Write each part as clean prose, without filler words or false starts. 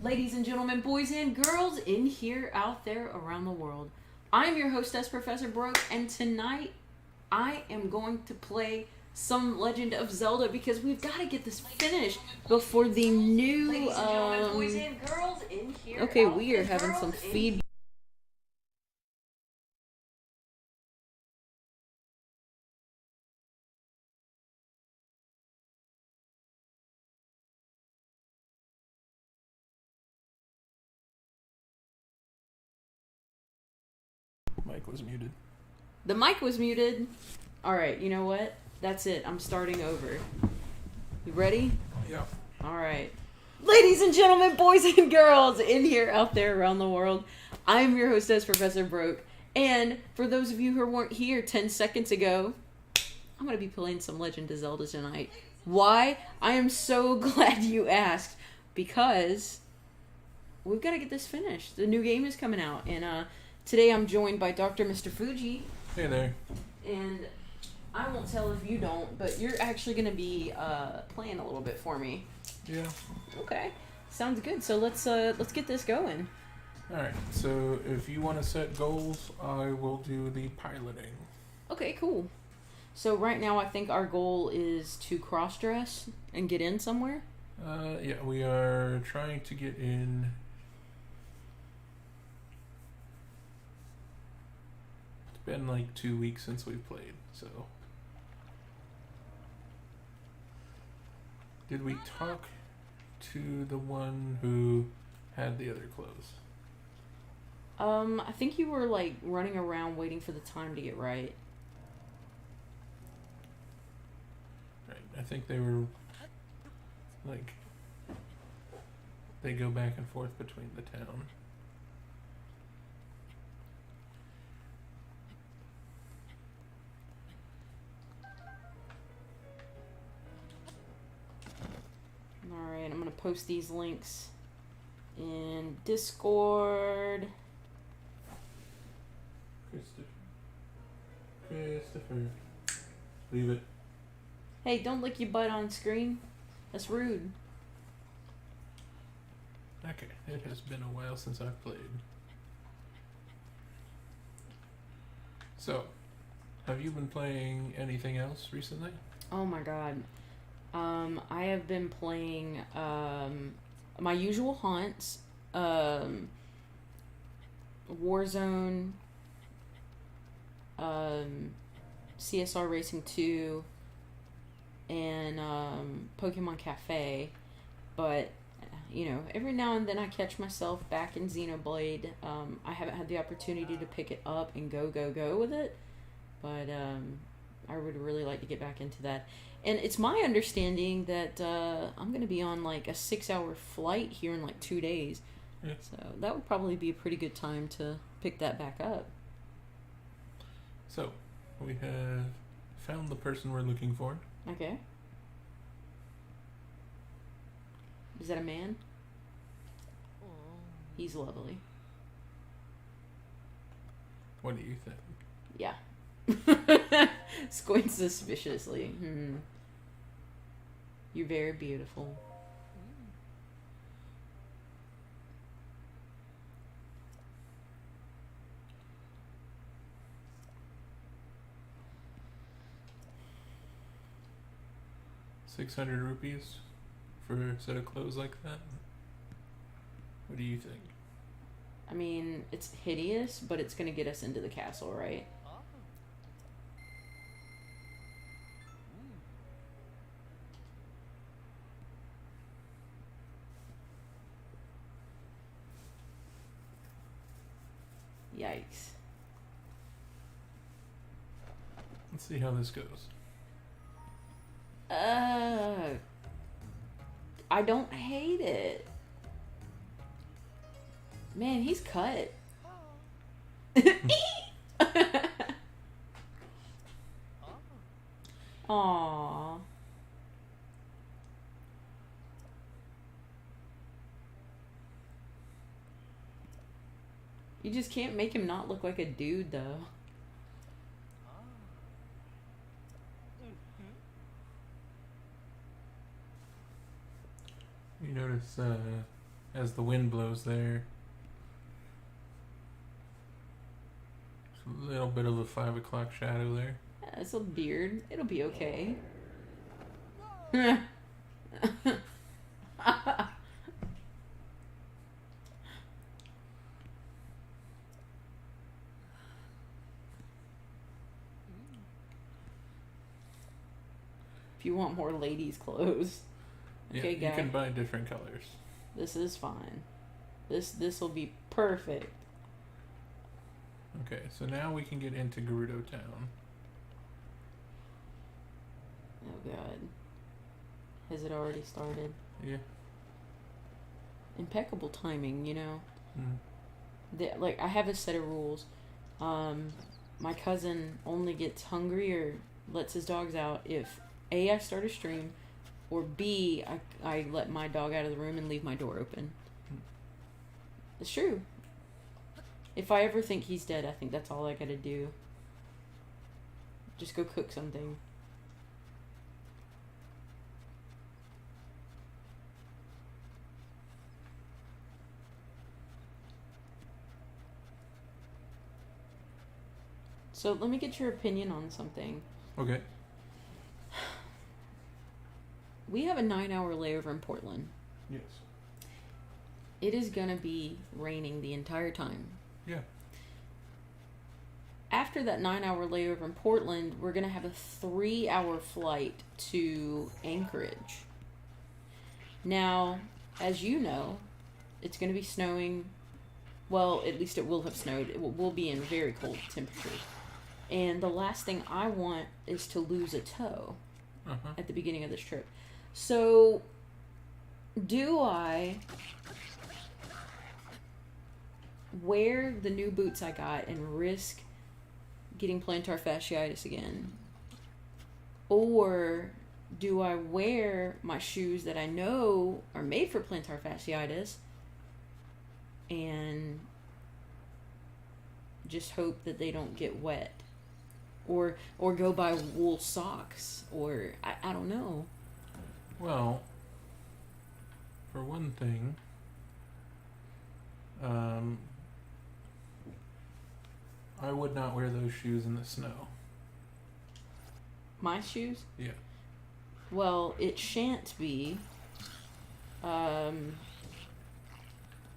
Ladies and gentlemen, boys and girls in here, out there, around the world. I am your hostess, Professor Broke, and tonight I am going to play some Legend of Zelda because we've got to get this finished before the new. Ladies and gentlemen, boys and girls in here. Okay, we are having some feedback. Mic was muted. The mic was muted. Alright, you know what? That's it. I'm starting over. You ready? Yeah. Alright. Ladies and gentlemen, boys and girls in here, out there, around the world, I'm your hostess, Professor Broke. And for those of you who weren't here 10 seconds ago, I'm going to be playing some Legend of Zelda tonight. Why? I am so glad you asked. Because we've got to get this finished. The new game is coming out. And today I'm joined by Dr. Mr. Fuji. Hey there. And I won't tell if you don't, but you're actually going to be playing a little bit for me. Yeah. Okay. Sounds good. So let's get this going. Alright, so if you want to set goals, I will do the piloting. Okay, cool. So right now I think our goal is to cross-dress and get in somewhere. Yeah, we are trying to get in. It's been like 2 weeks since we've played, so. Did we talk to the one who had the other clothes? I think you were like running around waiting for the time to get right. Right, I think they were like they go back and forth between the town. Alright, I'm gonna post these links in Discord. Christopher. Leave it. Hey, don't lick your butt on screen. That's rude. Okay, it has been a while since I've played. So, have you been playing anything else recently? Oh my god. I have been playing my usual haunts, Warzone, CSR Racing 2, and Pokemon Cafe, but you know, every now and then I catch myself back in Xenoblade. I haven't had the opportunity to pick it up and go with it, but I would really like to get back into that. And it's my understanding that I'm going to be on like a 6-hour flight here in like 2 days. Yeah. So that would probably be a pretty good time to pick that back up. So, we have found the person we're looking for. Okay. Is that a man? He's lovely. What do you think? Yeah. Squint suspiciously. You're very beautiful. $600 for a set of clothes like that? What do you think? I mean, it's hideous, but it's going to get us into the castle, right? Yikes. Let's see how this goes. I don't hate it. Man, he's cut. Aww. You just can't make him not look like a dude, though. You notice as the wind blows there. Just a little bit of a 5 o'clock shadow there. Yeah, it's a beard. It'll be okay. If you want more ladies' clothes, okay, yeah, guy. you can buy different colors. This is fine. This will be perfect. Okay, so now we can get into Gerudo Town. Oh God. Has it already started? Yeah. Impeccable timing, you know. Mm. Like, I have a set of rules. My cousin only gets hungry or lets his dogs out if A, I start a stream, or B, I let my dog out of the room and leave my door open. It's true. If I ever think he's dead, I think that's all I gotta do. Just go cook something. So let me get your opinion on something. Okay. We have a 9-hour layover in Portland. Yes. It is gonna be raining the entire time. Yeah. After that 9-hour layover in Portland, we're gonna have a 3-hour flight to Anchorage. Now, as you know, it's gonna be snowing. Well, at least it will have snowed. We'll be in very cold temperatures. And the last thing I want is to lose a toe at the beginning of this trip. So, do I wear the new boots I got and risk getting plantar fasciitis again? Or do I wear my shoes that I know are made for plantar fasciitis and just hope that they don't get wet? Or go buy wool socks? Or, I don't know. Well, for one thing, I would not wear those shoes in the snow. My shoes? Yeah. Well, it shan't be.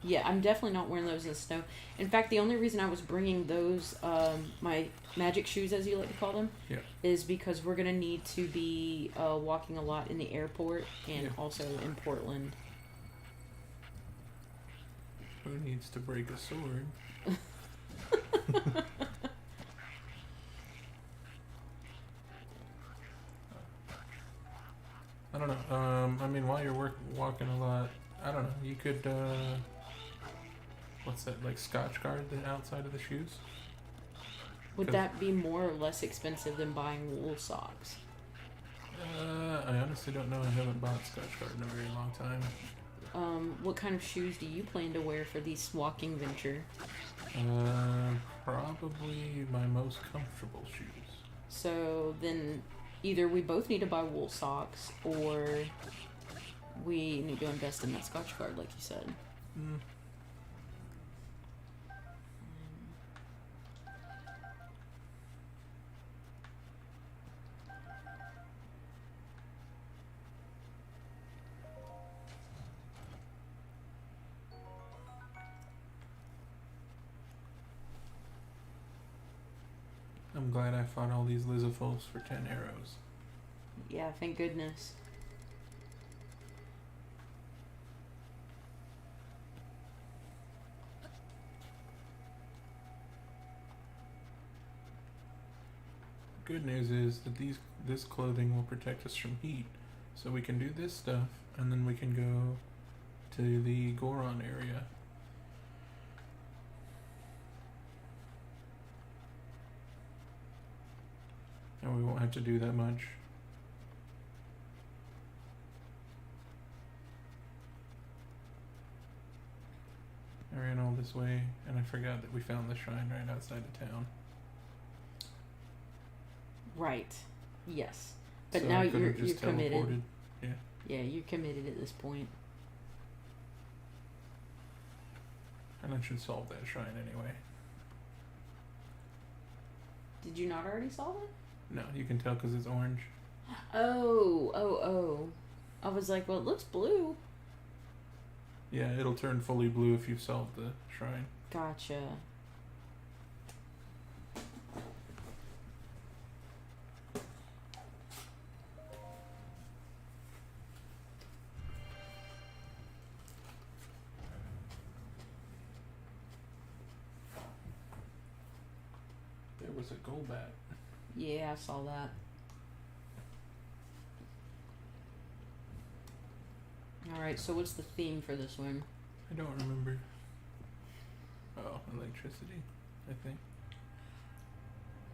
Yeah, I'm definitely not wearing those in the snow. In fact, the only reason I was bringing those, my magic shoes, as you like to call them, is because we're going to need to be walking a lot in the airport and also in Portland. Who needs to break a sword? I don't know. I mean, while you're walking a lot, I don't know. You could, what's that, like Scotch guard the outside of the shoes? Would that be more or less expensive than buying wool socks? I honestly don't know. I haven't bought Scotch guard in a very long time. What kind of shoes do you plan to wear for this walking venture? Probably my most comfortable shoes. So then either we both need to buy wool socks or we need to invest in that Scotch guard, like you said. Mm. I'm glad I fought all these Lizopholes for 10 arrows. Yeah, thank goodness. Good news is that this clothing will protect us from heat, so we can do this stuff, and then we can go to the Goron area. And we won't have to do that much. I ran all this way, and I forgot that we found the shrine right outside of town. Right. Yes. But So now I could've you're just committed. teleported. Yeah. Yeah, you're committed at this point. And that should solve that shrine anyway. Did you not already solve it? No, you can tell because it's orange. Oh. I was like, well, it looks blue. Yeah, it'll turn fully blue if you've solved the shrine. Gotcha. There was a Golbat. Yeah, I saw that. Alright, so what's the theme for this one? I don't remember. Oh, electricity, I think.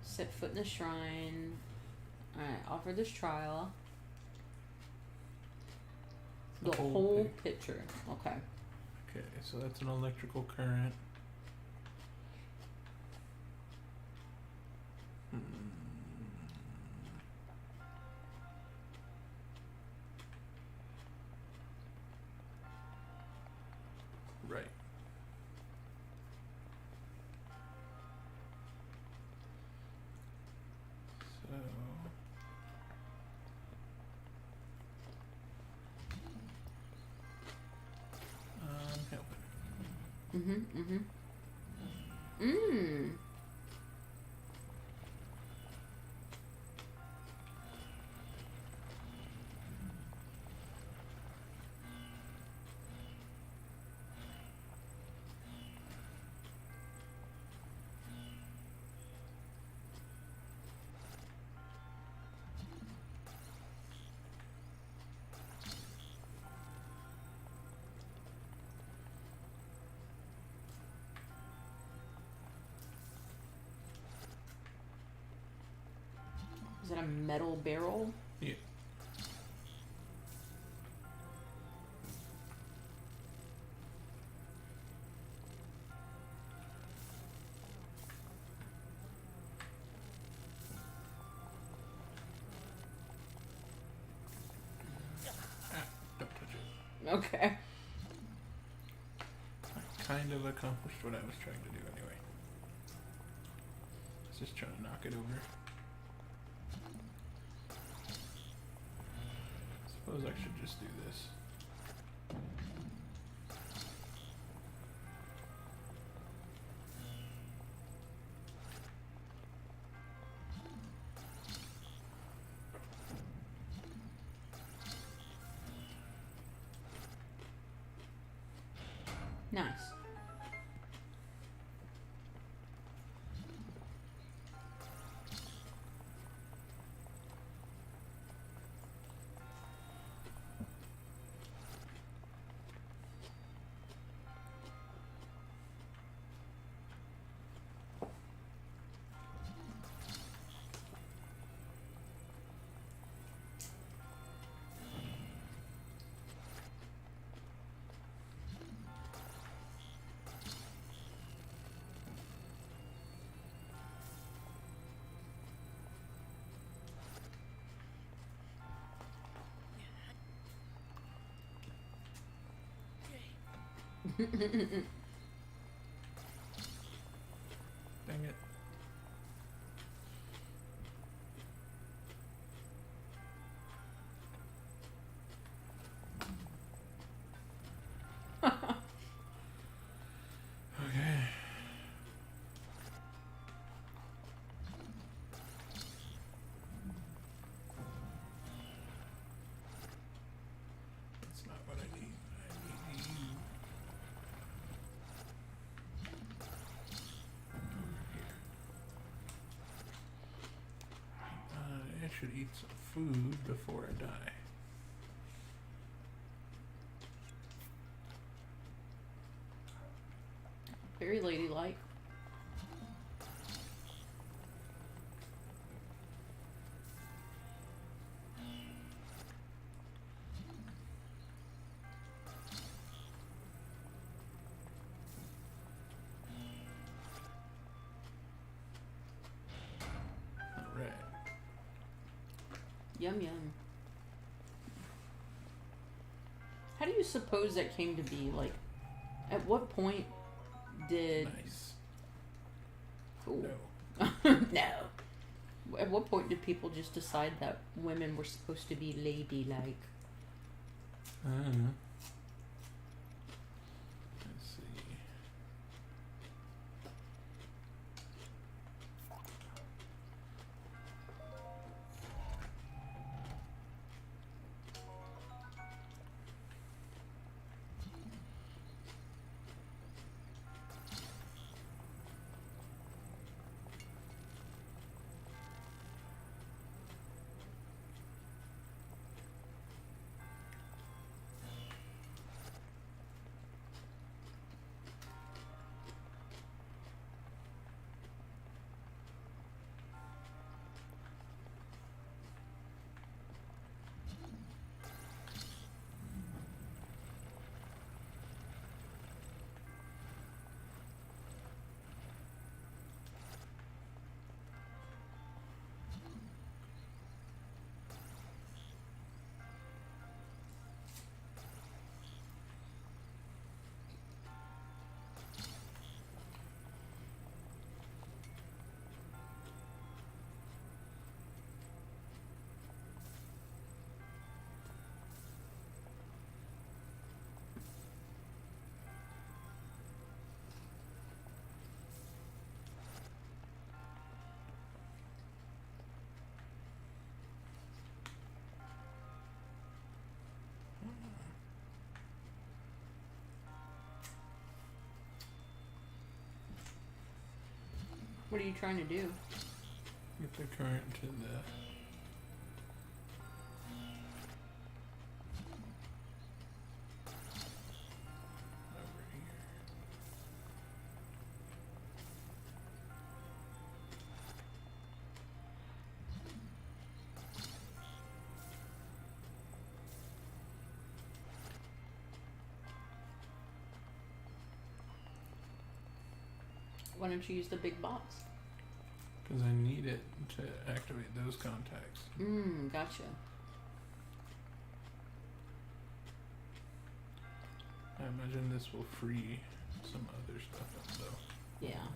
Set foot in the shrine. Alright, offer this trial. The whole picture. Okay. Okay, so that's an electrical current. Right. So help it. Is that a metal barrel? Yeah. Don't touch it. Okay. I kind of accomplished what I was trying to do anyway. I was just trying to knock it over. Suppose I should just do this. Nice. Dang it. Okay. That's not what I need. I need you. I should eat some food before I die. Very ladylike. Alright. Yum yum. How do you suppose that came to be? Like, at what point did. Nice. Cool. No. No. At what point did people just decide that women were supposed to be ladylike? I don't know. Let's see. What are you trying to do? Get the current to the. Over here. Why don't you use the big box? Because I need it to activate those contacts. Gotcha. I imagine this will free some other stuff up though. Yeah.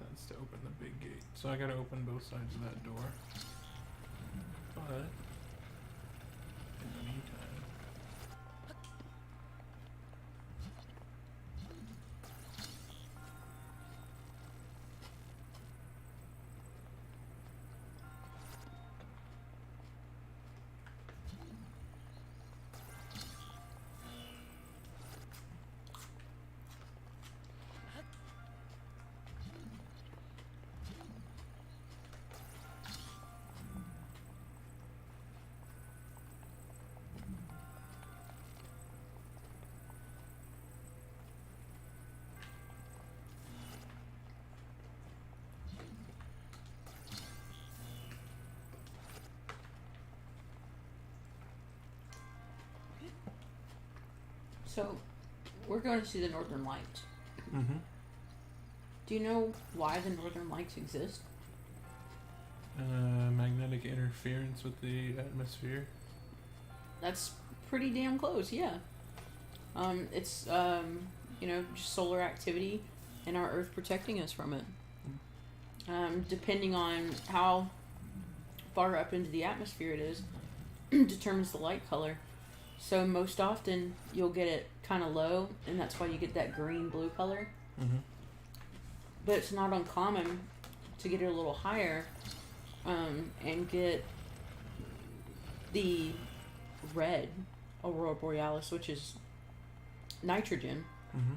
That's to open the big gate. So I gotta open both sides of that door. But in the meantime. So, we're going to see the Northern Lights. Mm-hmm. Do you know why the Northern Lights exist? Magnetic interference with the atmosphere. That's pretty damn close, yeah. It's, just solar activity and our Earth protecting us from it. Depending on how far up into the atmosphere it is, determines the light color. So most often you'll get it kind of low, and that's why you get that green-blue color. Mm-hmm. But it's not uncommon to get it a little higher and get the red aurora borealis, which is nitrogen. Mm-hmm.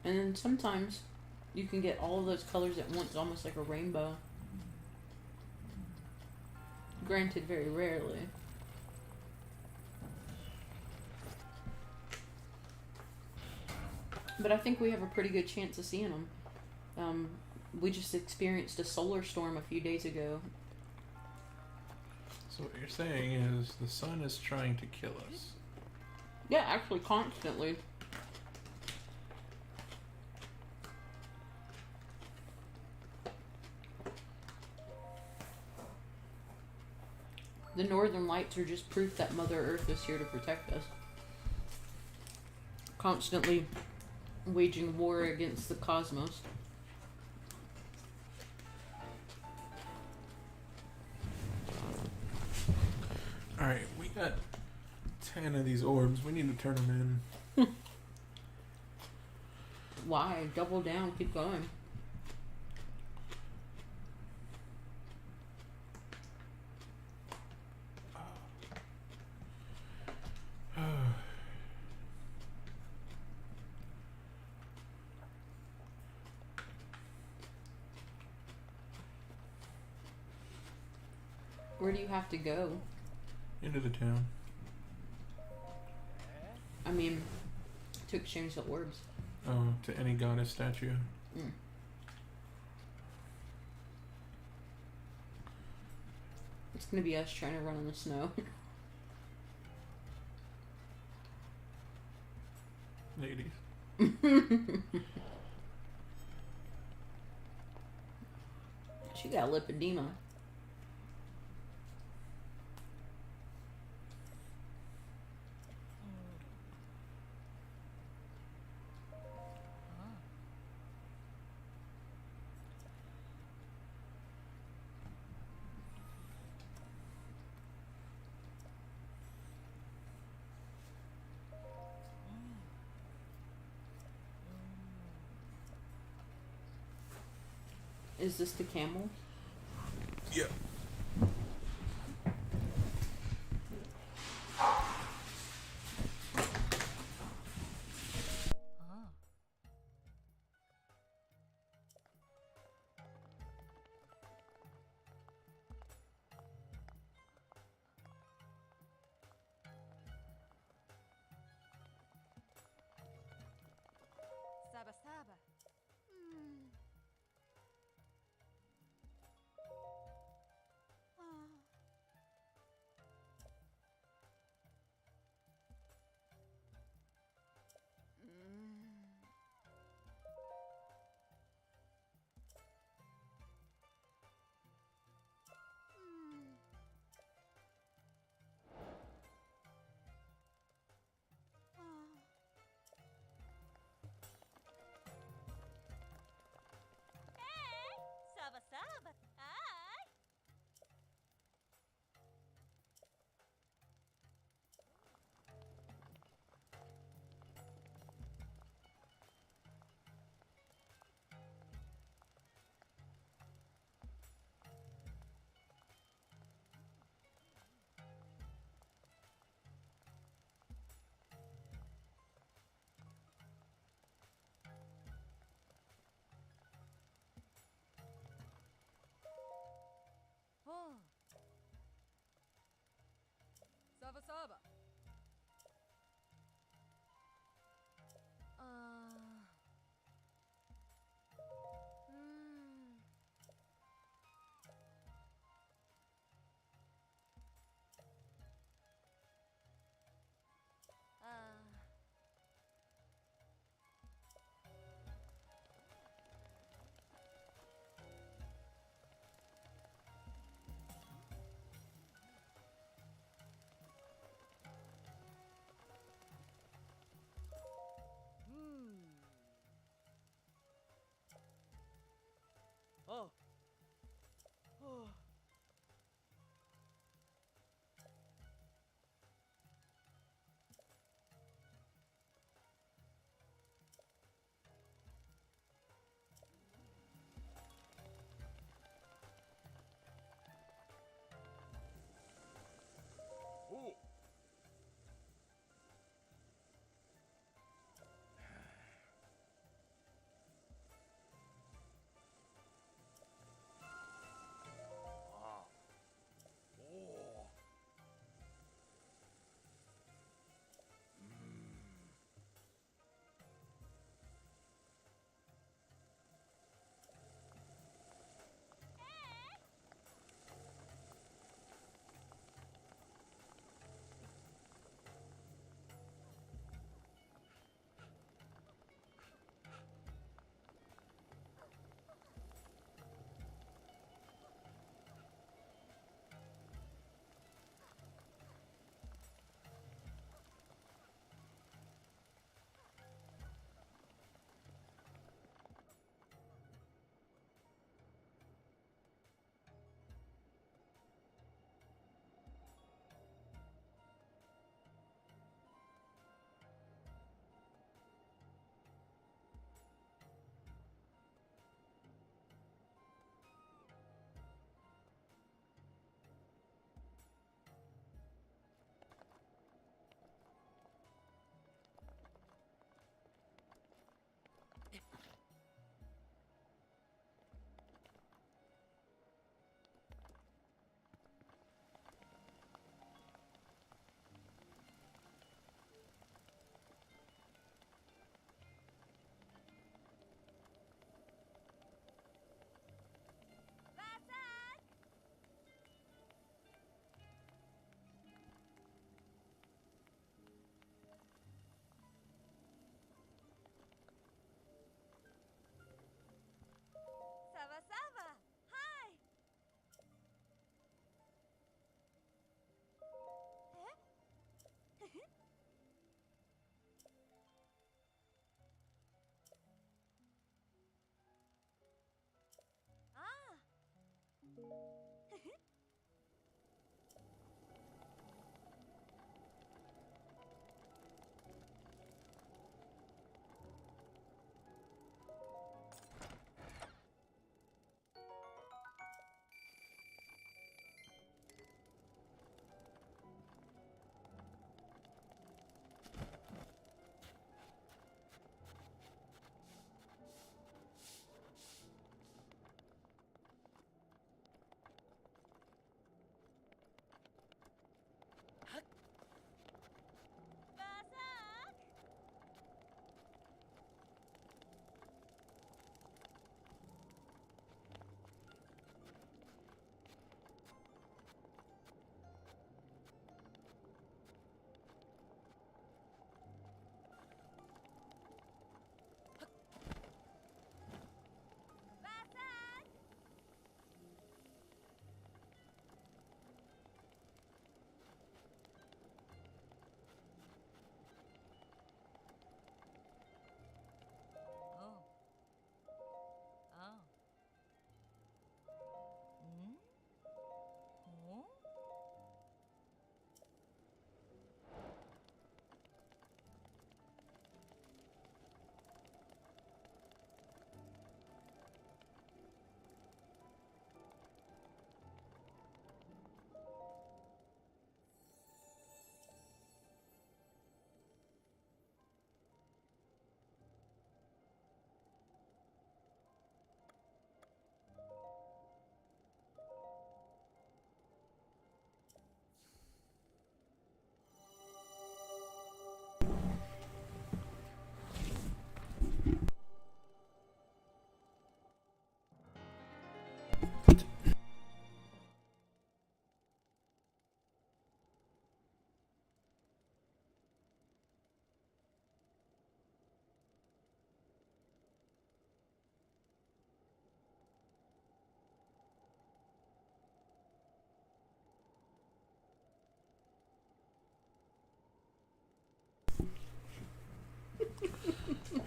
And then sometimes you can get all of those colors at once, almost like a rainbow. Granted, very rarely. But I think we have a pretty good chance of seeing them. We just experienced a solar storm a few days ago. So what you're saying is the sun is trying to kill us. Yeah, actually constantly. The Northern Lights are just proof that Mother Earth is here to protect us. Constantly waging war against the cosmos. Alright, we got 10 of these orbs. We need to turn them in. Why? Double down, keep going. Where do you have to go? Into the town. I mean, to exchange the orbs. Oh, to any goddess statue. Mm. It's gonna be us trying to run in the snow. Ladies. She got lipedema. Is this the camel? Yep. Saba Saba.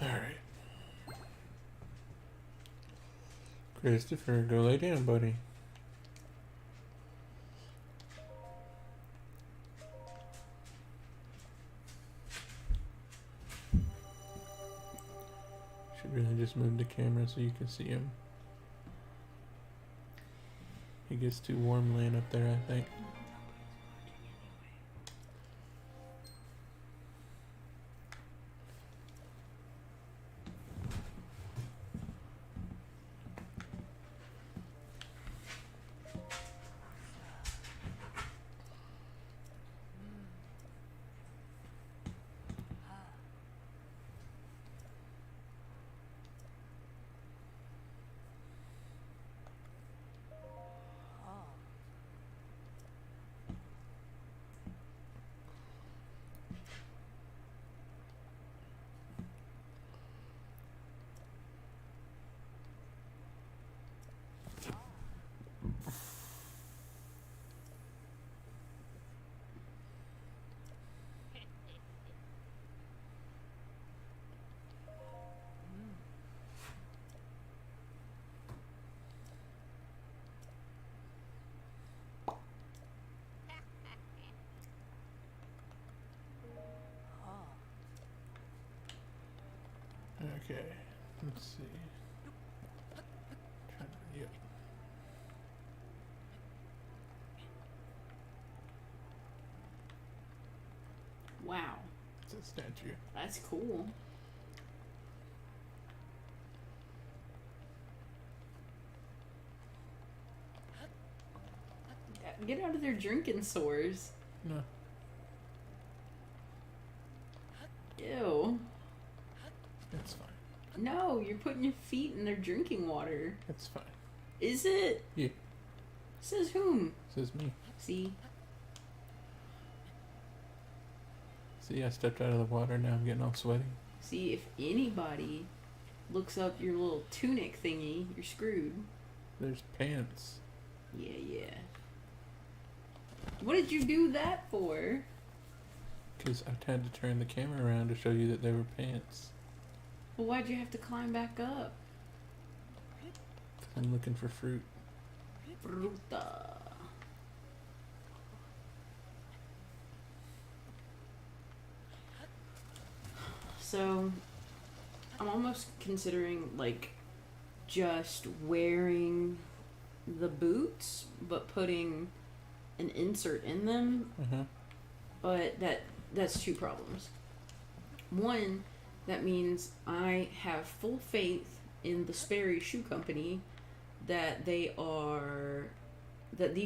Alright. Christopher, go lay down, buddy. Should really just move the camera so you can see him. He gets too warm laying up there, I think. Okay, let's see. Yep. Wow. It's a statue. That's cool. Get out of their drinking sores. No. Ew. It's fine. No, you're putting your feet in their drinking water. It's fine. Is it? Yeah. Says whom? Says me. See? See, I stepped out of the water, now I'm getting all sweaty. See, if anybody looks up your little tunic thingy, you're screwed. There's pants. Yeah, yeah. What did you do that for? Because I had to turn the camera around to show you that they were pants. Well, why'd you have to climb back up? I'm looking for fruit. Fruta. So, I'm almost considering, like, just wearing the boots, but putting an insert in them. Uh-huh. But that's two problems. One, that means I have full faith in the Sperry Shoe Company that these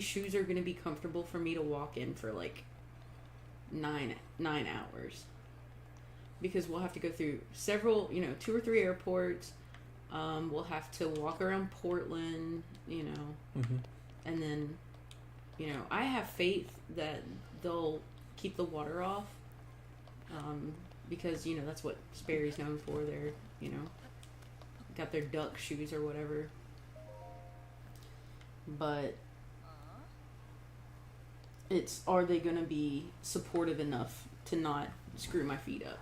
shoes are going to be comfortable for me to walk in for like 9 hours. Because we'll have to go through several, 2 or 3 airports. We'll have to walk around Portland, Mm-hmm. and then, I have faith that they'll keep the water off. Because, that's what Sperry's known for. They're, got their duck shoes or whatever. But are they going to be supportive enough to not screw my feet up?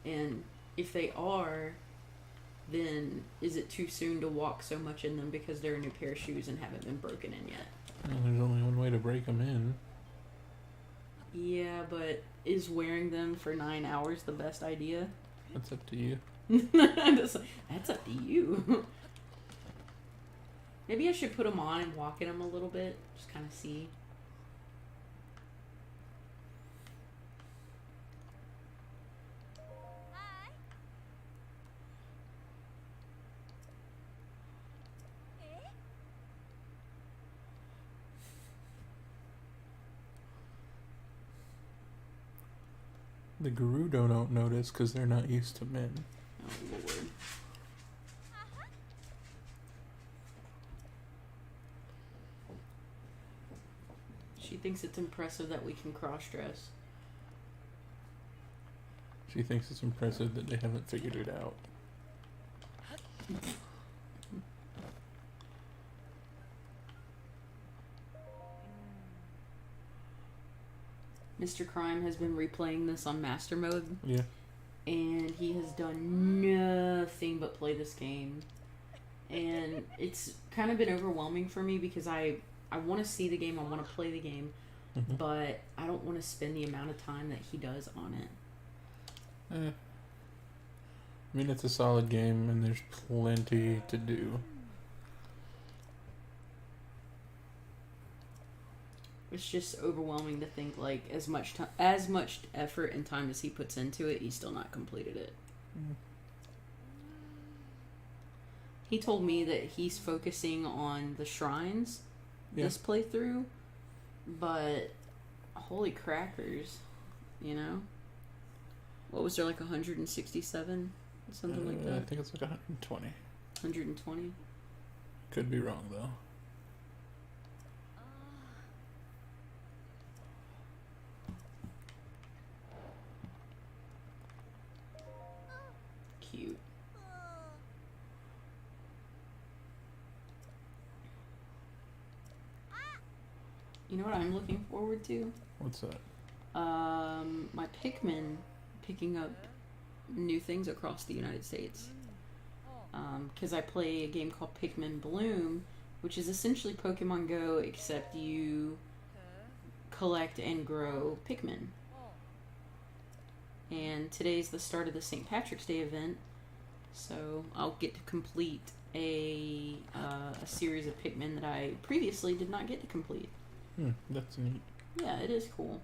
And if they are, then is it too soon to walk so much in them because they're a new pair of shoes and haven't been broken in yet? Well, there's only one way to break them in. Yeah, but is wearing them for 9 hours the best idea? That's up to you. That's up to you. Maybe I should put them on and walk in them a little bit. Just kind of see. The Gerudo don't notice because they're not used to men. Oh, Lord. She thinks it's impressive that we can cross-dress. She thinks it's impressive that they haven't figured it out. Mr. Crime has been replaying this on Master Mode. Yeah. And he has done nothing but play this game. And it's kind of been overwhelming for me because I want to see the game, I want to play the game, but I don't want to spend the amount of time that he does on it. I mean, it's a solid game, and there's plenty to do. It's just overwhelming to think, like, as much effort and time as he puts into it, he's still not completed it. He told me that he's focusing on the shrines this playthrough, but holy crackers, you know? What was there, like 167? Something like that? I think it's like 120. 120? Could be wrong, though. Cute. You know what I'm looking forward to? What's that? My Pikmin picking up new things across the United States. Because I play a game called Pikmin Bloom, which is essentially Pokemon Go, except you collect and grow Pikmin. And today's the start of the St. Patrick's Day event, so I'll get to complete a series of Pikmin that I previously did not get to complete. That's neat. Yeah, it is cool.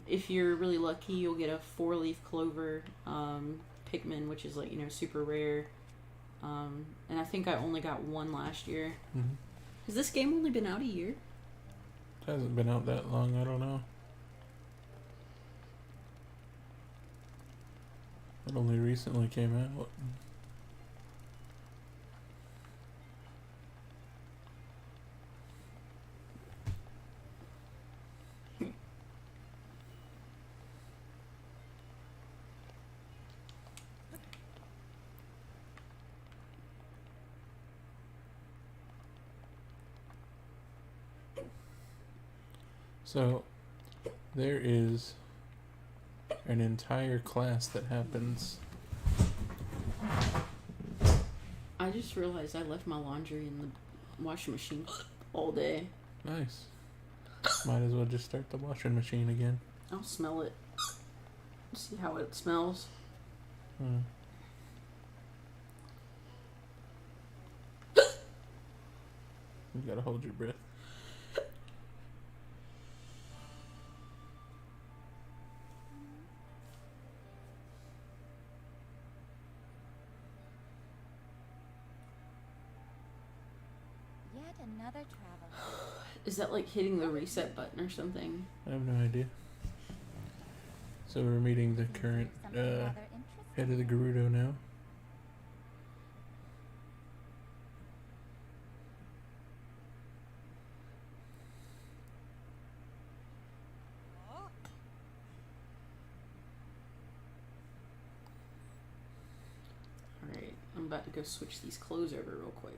If you're really lucky, you'll get a 4-leaf clover Pikmin, which is, like, you know, super rare. And I think I only got one last year. Has this game only been out a year? It hasn't been out that long, I don't know. It only recently came out. So, there is an entire class that happens. I just realized I left my laundry in the washing machine all day. Nice. Might as well just start the washing machine again. I'll smell it. See how it smells. You gotta hold your breath. Yet another traveler. Is that like hitting the reset button or something? I have no idea. So we're meeting the current Something rather interesting. head of the Gerudo now. Alright, I'm about to go switch these clothes over real quick.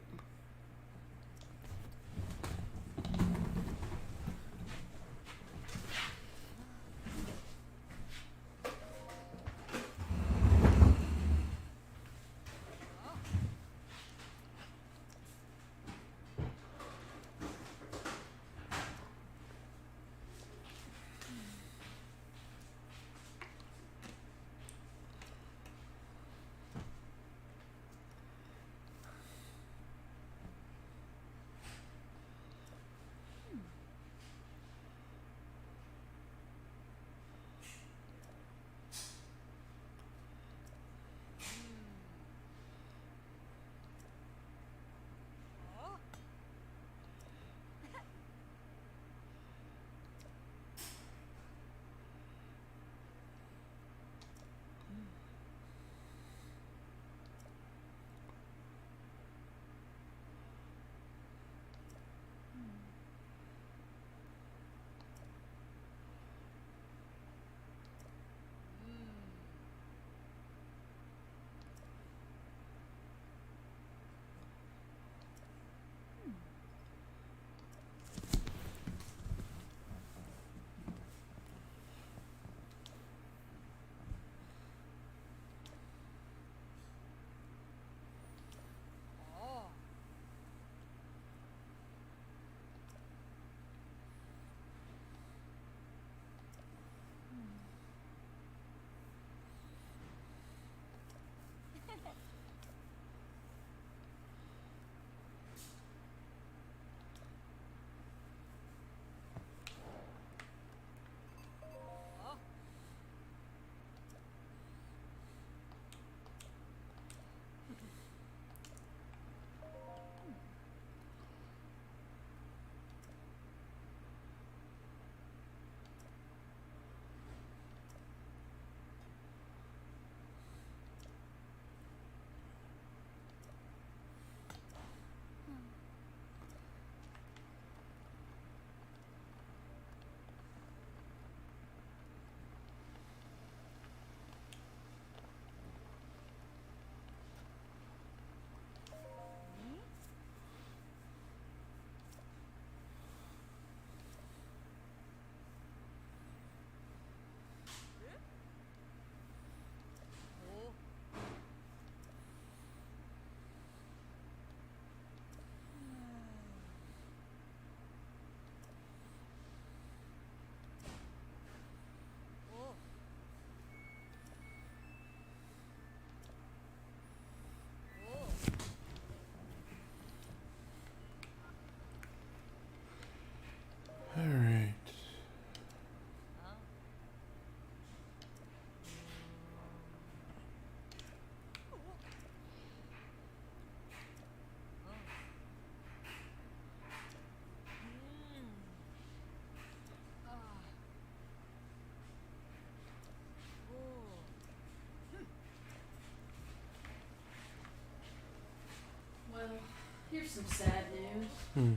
some sad news. Hmm.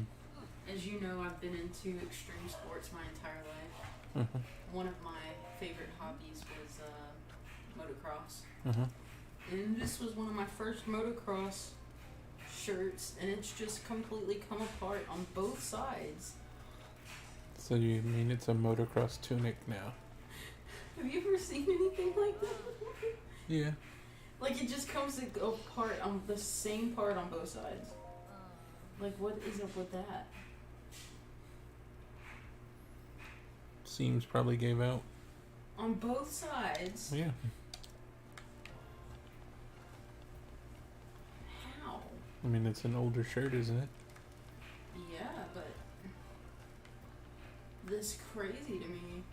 As you know, I've been into extreme sports my entire life. Uh-huh. One of my favorite hobbies was motocross. Uh-huh. And this was one of my first motocross shirts, and it's just completely come apart on both sides. So you mean it's a motocross tunic now? Have you ever seen anything like that? Yeah. Like, it just comes apart on the same part on both sides. Like, what is up with that? Seams probably gave out. On both sides? Yeah. How? I mean, it's an older shirt, isn't it? Yeah, but this crazy to me.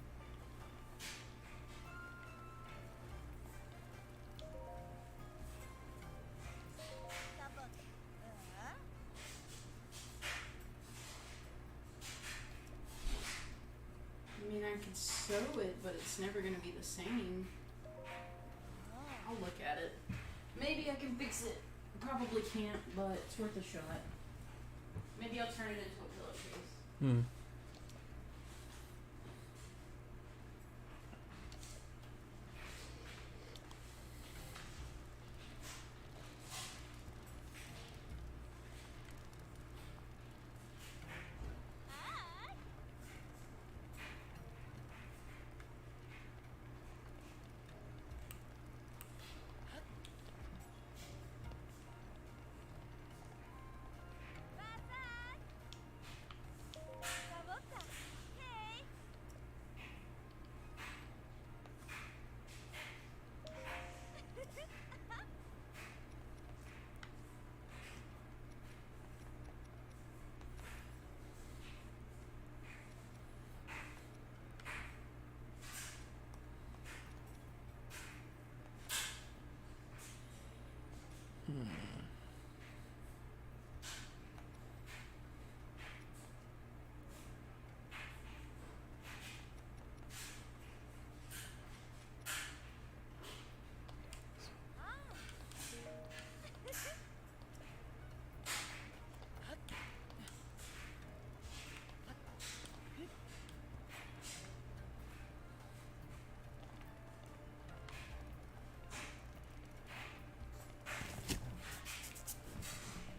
I mean, I could sew it, but it's never gonna be the same. I'll look at it. Maybe I can fix it. Probably can't, but it's worth a shot. Maybe I'll turn it into a pillowcase. Hmm.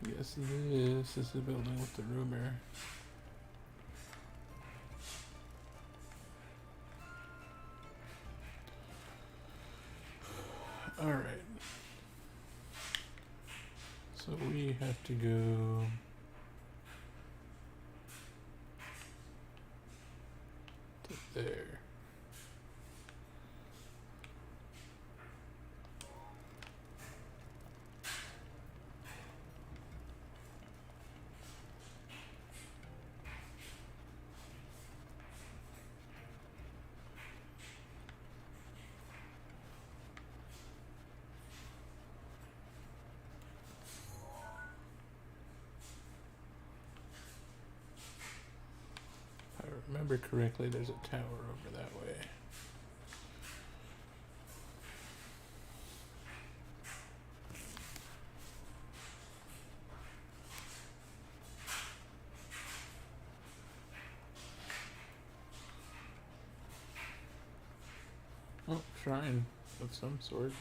Yes, this is the building with the rumor. Alright. So we have to go to there. If I remember correctly, there's a tower over that way. Oh, shrine of some sort.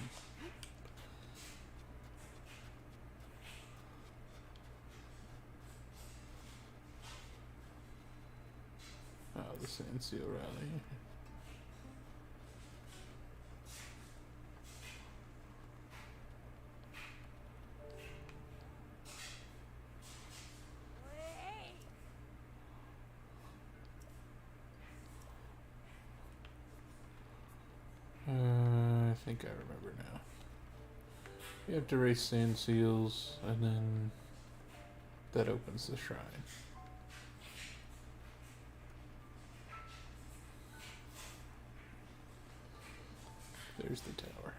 Oh, the Sand Seal Rally. I think I remember now. You have to race sand seals, and then that opens the shrine. There's the tower.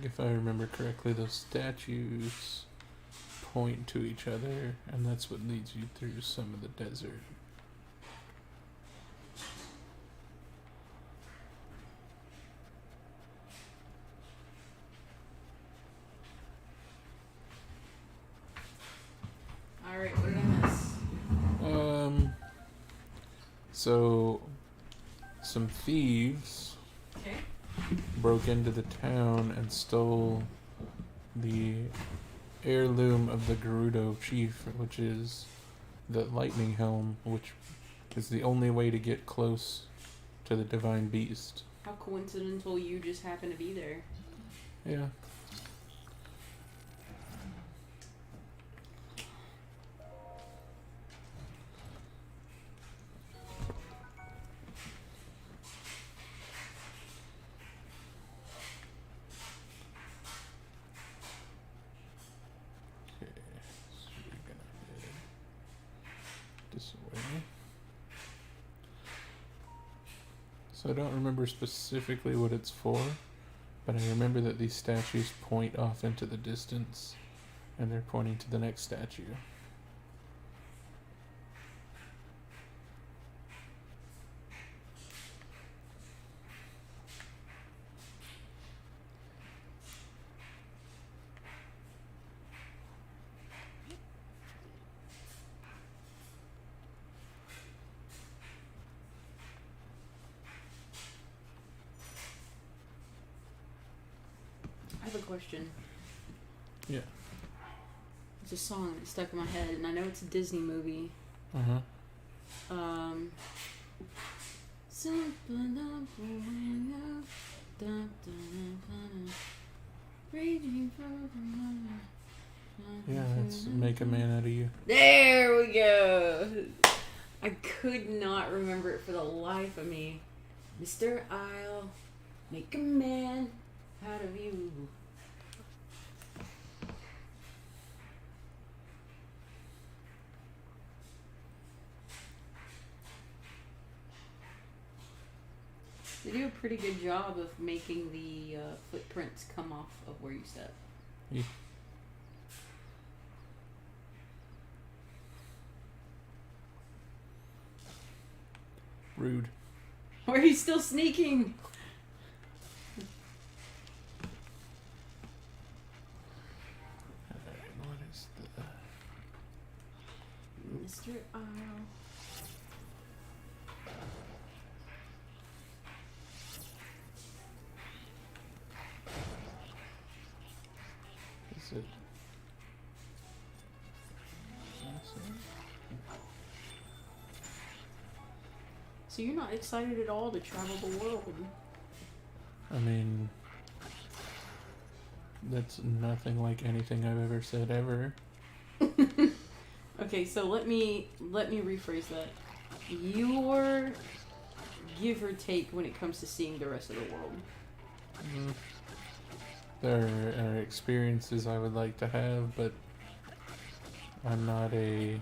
if I remember correctly, those statues point to each other, and that's what leads you through some of the desert. Alright, what did I miss? So some thieves Okay. broke into the town and stole the heirloom of the Gerudo chief, which is the lightning helm, which is the only way to get close to the divine beast. How coincidental you just happen to be there. Yeah. Okay, so we're gonna head this way. So I don't remember specifically what it's for, but I remember that these statues point off into the distance, and they're pointing to the next statue. I have a question. Yeah. It's a song that stuck in my head, and I know it's a Disney movie. Uh-huh. Yeah, it's Make a Man Out of You. There we go. I could not remember it for the life of me. Mr. I'll make a man out of you. They do a pretty good job of making the footprints come off of where you step. Yeah. Rude. Or he's still sneaking. Alright, what is the... Mr. Isle. Is it... So you're not excited at all to travel the world? I mean... That's nothing like anything I've ever said ever. Okay, so let me rephrase that. Your give or take when it comes to seeing the rest of the world. There are experiences I would like to have, but I'm not a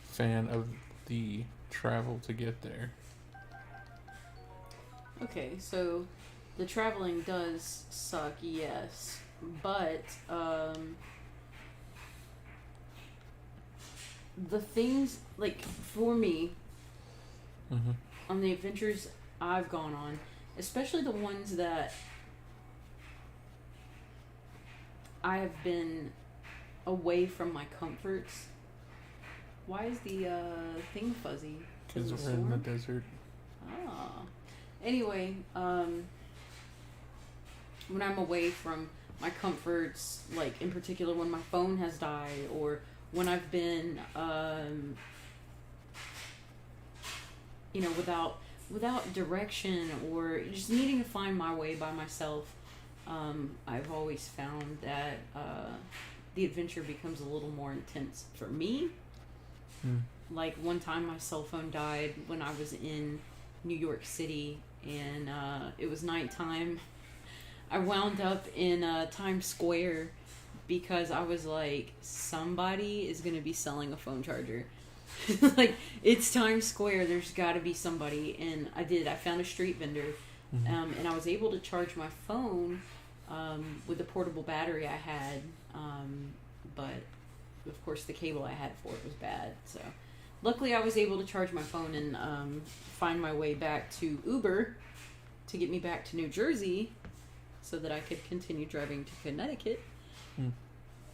fan of the travel to get there. Okay, so the traveling does suck, yes, but the things, like, for me, Mm-hmm. on the adventures I've gone on, especially the ones that I have been away from my comforts. Why is the thing fuzzy? Because Is it a we're in the storm? desert. Ah. Anyway, when I'm away from my comforts, like in particular when my phone has died, or when I've been, you know, without direction, or just needing to find my way by myself, I've always found that the adventure becomes a little more intense for me. Like one time my cell phone died when I was in New York City, and it was nighttime. I wound up in Times Square because I was like, somebody is going to be selling a phone charger. Like, it's Times Square, there's got to be somebody. And I did. I found a street vendor, Mm-hmm. and I was able to charge my phone with the portable battery I had, but of course the cable I had for it was bad. So luckily I was able to charge my phone and find my way back to Uber to get me back to New Jersey so that I could continue driving to Connecticut.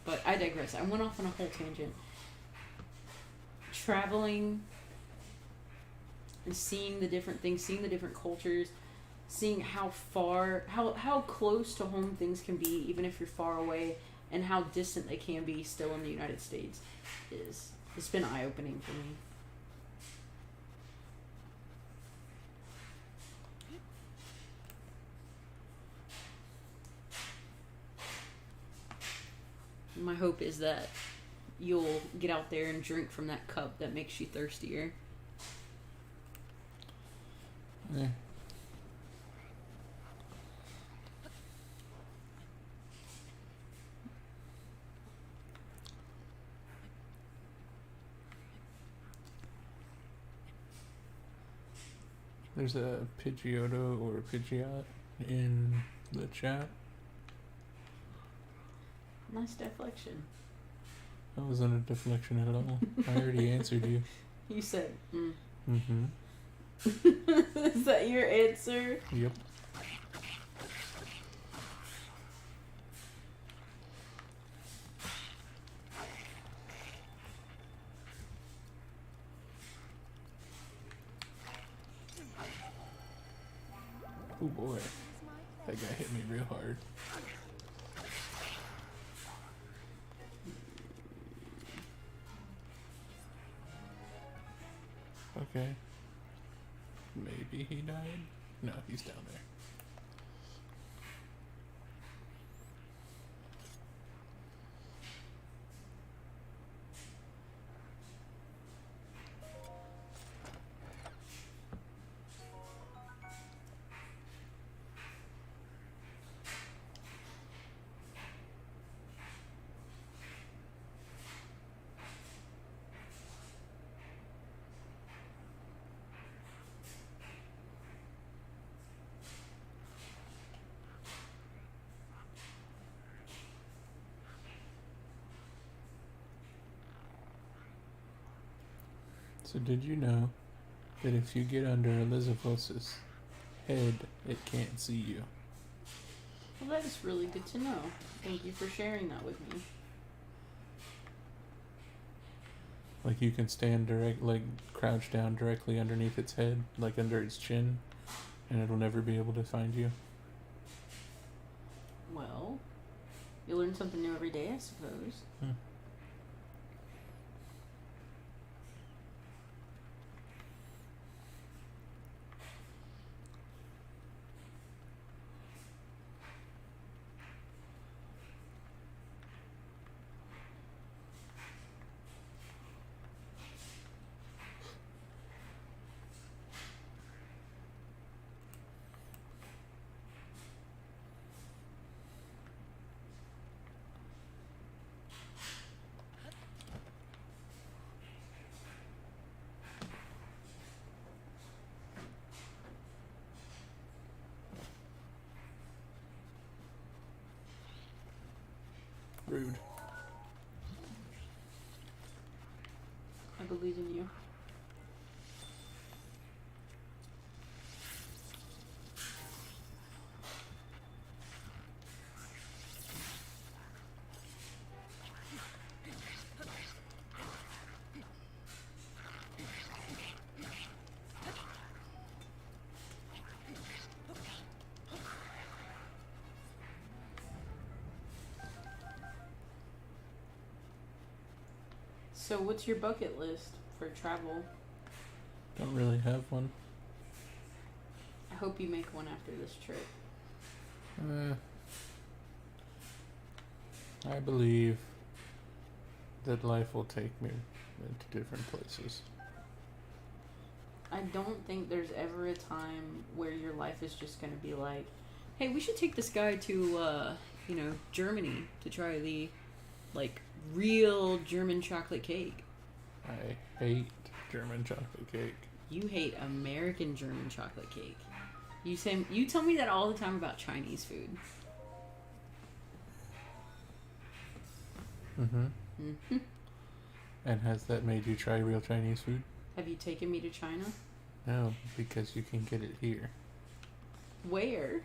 But I digress. I went off on a whole tangent. Traveling and seeing the different things, seeing the different cultures, seeing how close to home things can be, even if you're far away, and how distant they can be still in the United States, it's been eye-opening for me. My hope is that you'll get out there and drink from that cup that makes you thirstier. Yeah. There's a Pidgeotto or a Pidgeot in the chat. Nice deflection. That wasn't a deflection at all. I already answered you. You said, Mm-hmm. Is that your answer? Yep. Oh boy. That guy hit me real hard. Okay. Maybe he died? No, he's down there. So did you know that if you get under Elizabeth's head, it can't see you? Well, that is really good to know. Thank you for sharing that with me. Like you can stand crouch down directly underneath its head, like under its chin, and it'll never be able to find you. Well, you learn something new every day, I suppose. Rude. I believe in you. So what's your bucket list for travel? Don't really have one. I hope you make one after this trip. I believe that life will take me into different places. I don't think there's ever a time where your life is just going to be like, hey, we should take this guy to, Germany to try the, real German chocolate cake. I hate German chocolate cake. You hate American German chocolate cake. You tell me that all the time about Chinese food. Mm-hmm. Mm-hmm. And has that made you try real Chinese food? Have you taken me to China? No, because you can get it here. Where?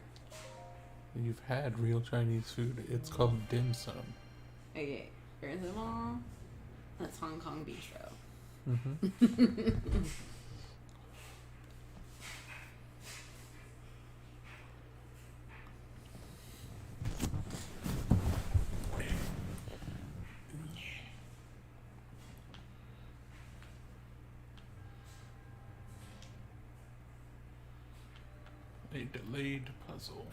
You've had real Chinese food. It's called dim sum. Okay, first of all, that's Hong Kong Bistro. Mm-hmm. A delayed puzzle.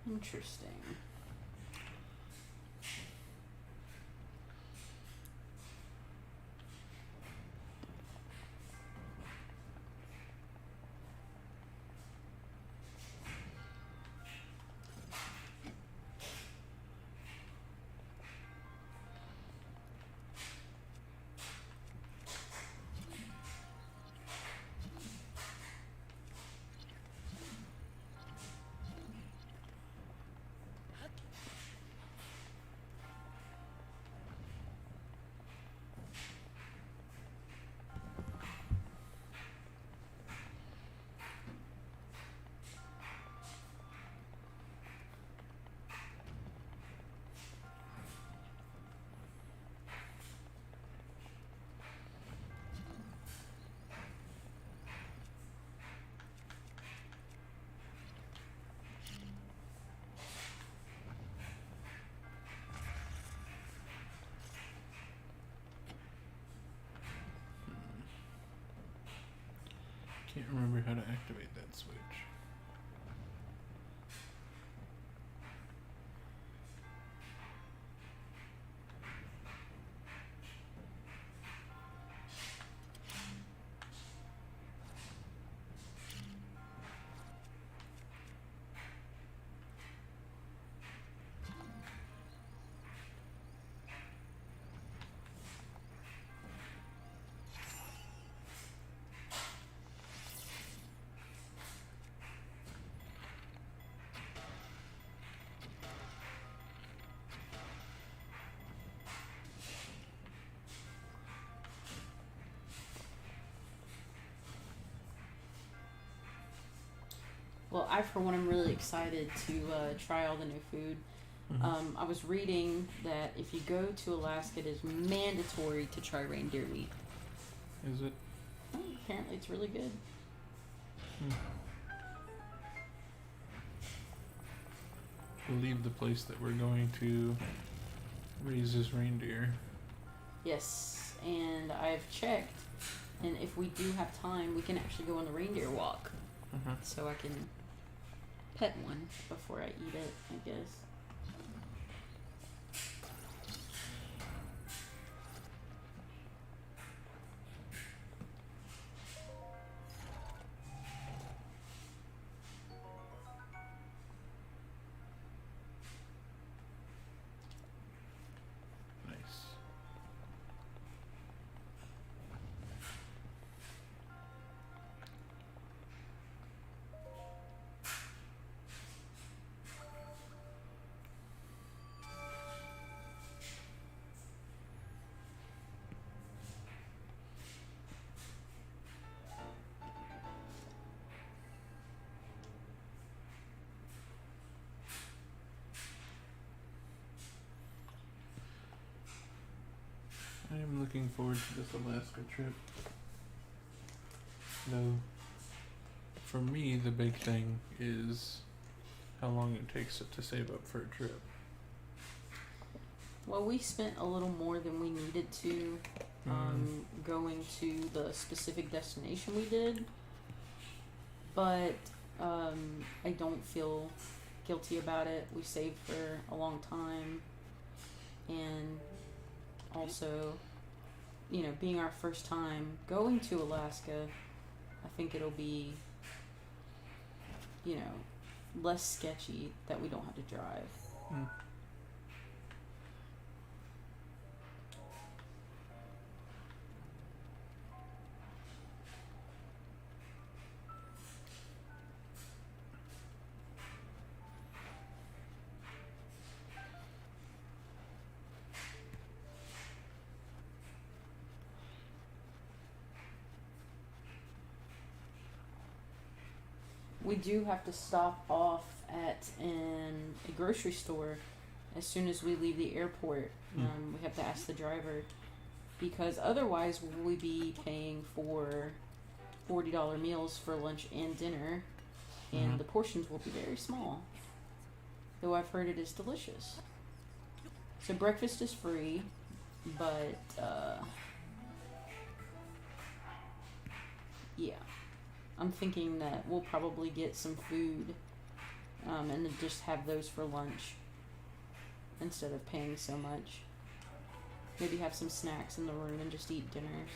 Interesting. Can't remember how to activate that switch. Well, I, for one, am really excited to try all the new food. Mm-hmm. I was reading that if you go to Alaska, it is mandatory to try reindeer meat. Is it? Oh, apparently, it's really good. We'll leave the place that we're going to raise his reindeer. Yes, and I've checked, and if we do have time, we can actually go on the reindeer walk. Uh-huh. So I can pet one before I eat it, I guess. Nice. I am looking forward to this Alaska trip. Though, for me, the big thing is how long it takes it to save up for a trip. Well, we spent a little more than we needed to going to the specific destination we did. But I don't feel guilty about it. We saved for a long time. And also, you know, being our first time going to Alaska, I think it'll be, you know, less sketchy that we don't have to drive. Mm. we do have to stop off at a grocery store as soon as we leave the airport. We have to ask the driver because otherwise we'll be paying for $40 meals for lunch and dinner, and the portions will be very small. Though I've heard it is delicious. So breakfast is free, but yeah. I'm thinking that we'll probably get some food and then just have those for lunch instead of paying so much. Maybe have some snacks in the room and just eat dinners.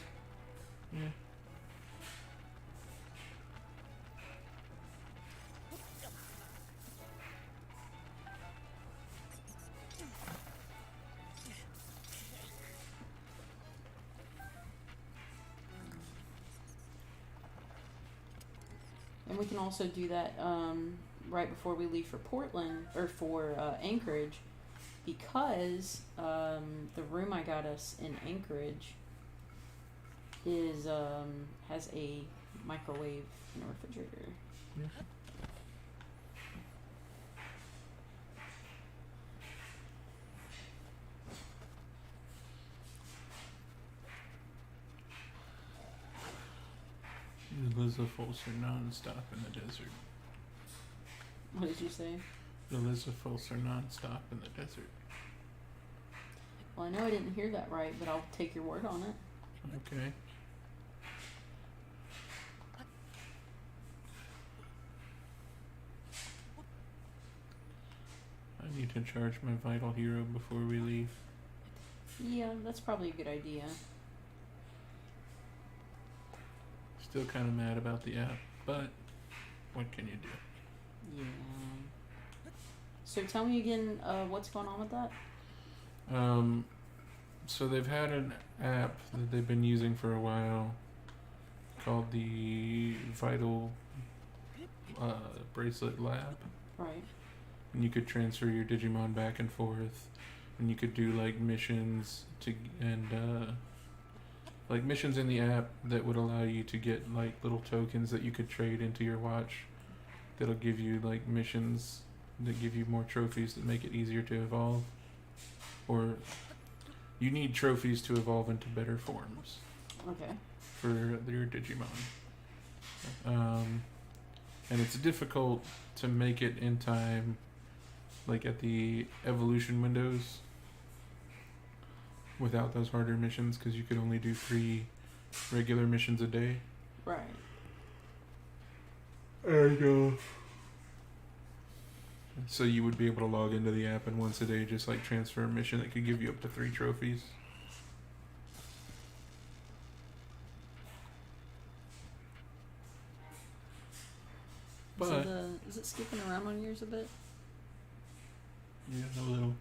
Yeah. And we can also do that right before we leave for Portland, or for Anchorage, because the room I got us in Anchorage is has a microwave and a refrigerator. Yeah. Elizabeths are non-stop in the desert. What did you say? The Elizabeths are non-stop in the desert. Well, I know I didn't hear that right, but I'll take your word on it. Okay. I need to charge my Vital Hero before we leave. Yeah, that's probably a good idea. Still kind of mad about the app, but what can you do? Yeah. So tell me again, what's going on with that? So they've had an app that they've been using for a while called the Vital Bracelet Lab. Right. And you could transfer your Digimon back and forth, and you could do like missions like missions in the app that would allow you to get like little tokens that you could trade into your watch. That'll give you like missions that give you more trophies that make it easier to evolve, or you need trophies to evolve into better forms. Okay. For your Digimon. And it's difficult to make it in time, like at the evolution windows, without those harder missions, because you could only do 3 regular missions a day. Right. And so you would be able to log into the app and once a day just like transfer a mission that could give you up to 3 trophies. But Is it skipping around on yours a bit? yeah, a little.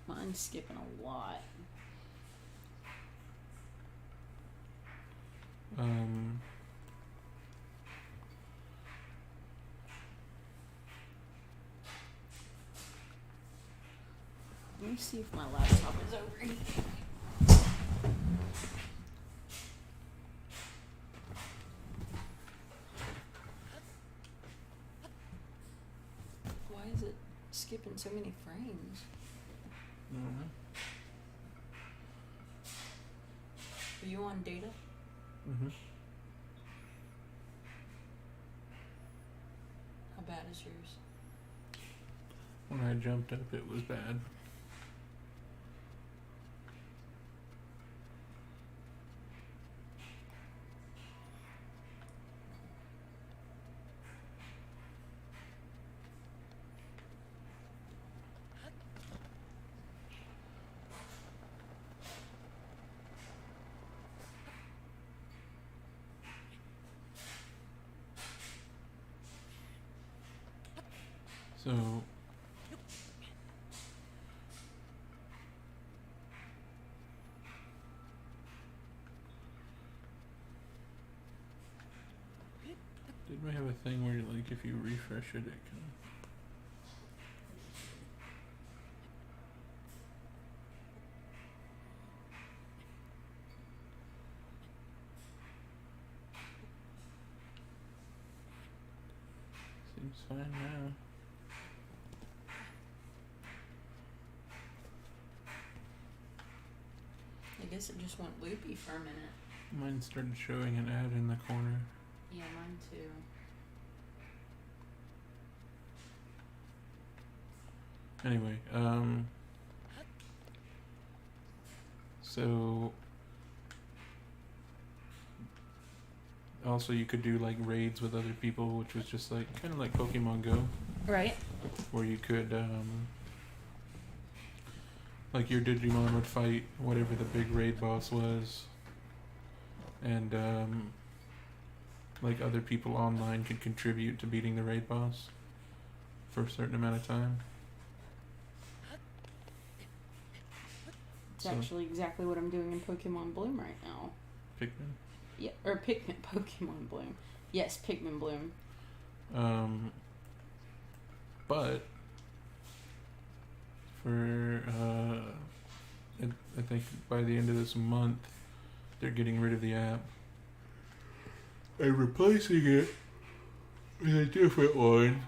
Mine's skipping a lot. Let me see if my laptop is over. Why is it skipping so many frames? Mm-hmm. Are you on data? Mm-hmm. How bad is yours? When I jumped up, it was bad. So did we have a thing where like if you refresh it, it can Seems fine now. I guess it just went loopy for a minute. Mine started showing an ad in the corner. Yeah, mine too. Anyway, so also you could do like raids with other people, which was just like kind of like Pokemon Go, Right. where you could like your Digimon would fight whatever the big raid boss was, and like other people online could contribute to beating the raid boss for a certain amount of time. It's actually exactly what I'm doing in Pokemon Bloom right now. Pikmin. Yeah, or Pikmin, Pokemon Bloom. Yes, Pikmin Bloom. But for I think by the end of this month, they're getting rid of the app and replacing it with a different one.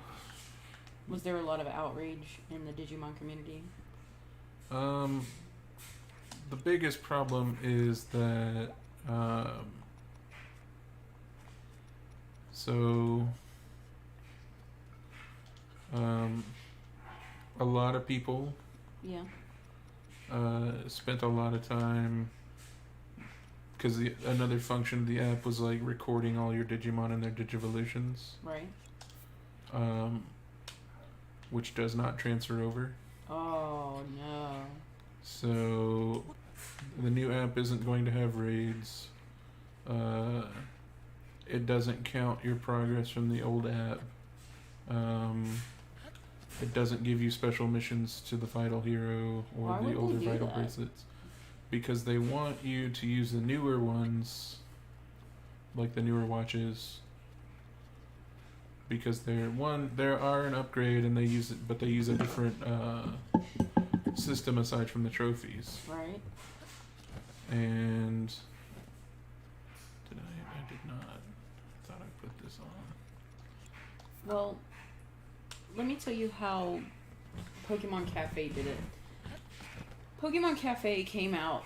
Was there a lot of outrage in the Digimon community? The biggest problem is that a lot of people Yeah. spent a lot of time because another function of the app was like recording all your Digimon and their Digivolutions, Right. which does not transfer over. Oh no. So the new app isn't going to have raids. It doesn't count your progress from the old app. It doesn't give you special missions to the Vital Hero or Why the would older they do Vital that? Bracelets. Because they want you to use the newer ones, like the newer watches. Because there are an upgrade and they use it, but they use a different system aside from the trophies. Right. And I did not. I thought I put this on. Well, let me tell you how Pokemon Cafe did it. Pokemon Cafe came out,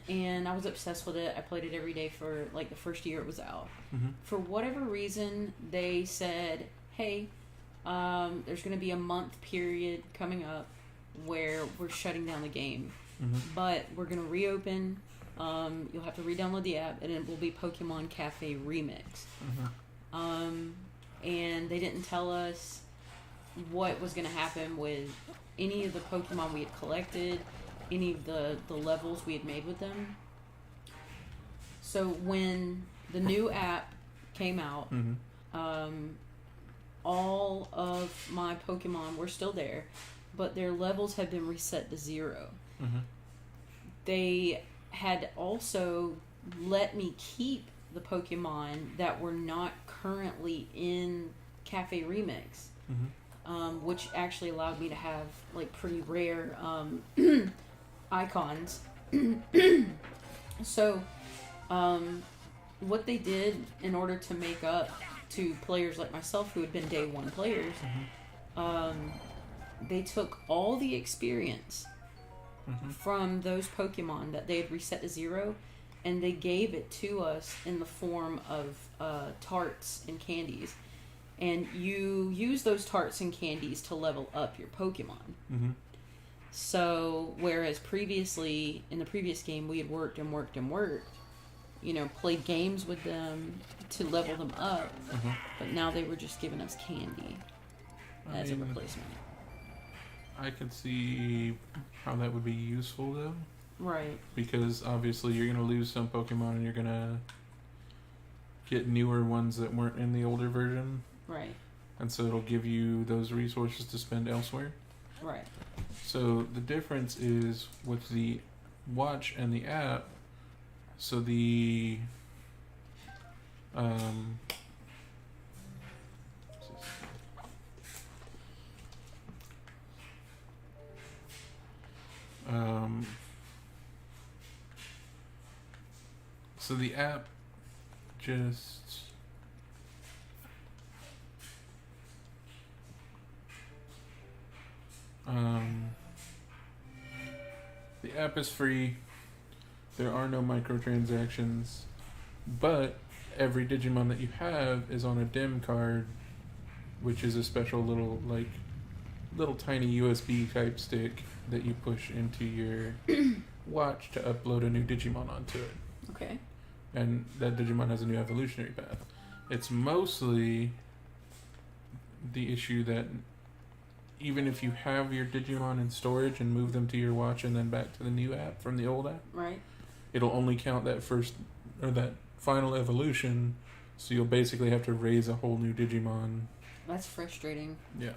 and I was obsessed with it. I played it every day for like the first year it was out. Mm-hmm. For whatever reason, they said, hey, there's going to be a month period coming up where we're shutting down the game. Mm-hmm. But we're going to reopen. You'll have to re-download the app, and it will be Pokemon Cafe Remix. Mm-hmm. And they didn't tell us what was going to happen with any of the Pokemon we had collected, any of the levels we had made with them. So when the new app came out, Mm-hmm. all of my Pokemon were still there, but their levels had been reset to 0. Mm-hmm. They had also let me keep the Pokemon that were not currently in Cafe Remix, Mm-hmm. which actually allowed me to have like pretty rare icons. So what they did in order to make up to players like myself who had been day one players, they took all the experience Mm-hmm. from those Pokemon that they had reset to 0, and they gave it to us in the form of tarts and candies. And you use those tarts and candies to level up your Pokemon. Mm-hmm. So, whereas previously, in the previous game, we had worked, played games with them to level them up, Mm-hmm. but now they were just giving us candy as a replacement. I could see how that would be useful though, Right. because obviously you're gonna lose some Pokemon and you're gonna get newer ones that weren't in the older version, Right. and so it'll give you those resources to spend elsewhere. Right. So the difference is with the watch and the app. So the so the app just The app is free. There are no microtransactions, but every Digimon that you have is on a DIM card, which is a special little tiny USB type stick that you push into your watch to upload a new Digimon onto it. Okay. And that Digimon has a new evolutionary path. It's mostly the issue that even if you have your Digimon in storage and move them to your watch and then back to the new app from the old app, Right. it'll only count that first or that final evolution, so you'll basically have to raise a whole new Digimon. That's frustrating. Yeah.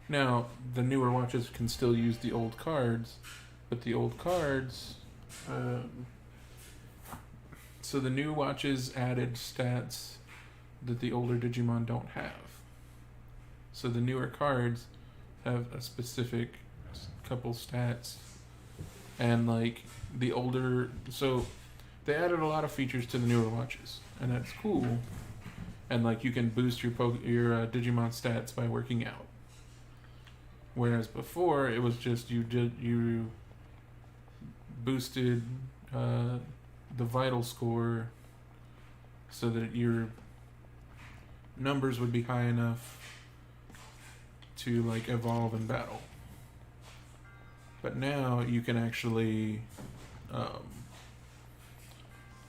Now, the newer watches can still use the old cards, but the old cards... so the new watches added stats that the older Digimon don't have. So the newer cards have a specific couple stats. And like the older... So they added a lot of features to the newer watches. And that's cool. And like you can boost your Digimon stats by working out. Whereas before it was just you boosted the vital score so that your numbers would be high enough to like evolve in battle. But now you can actually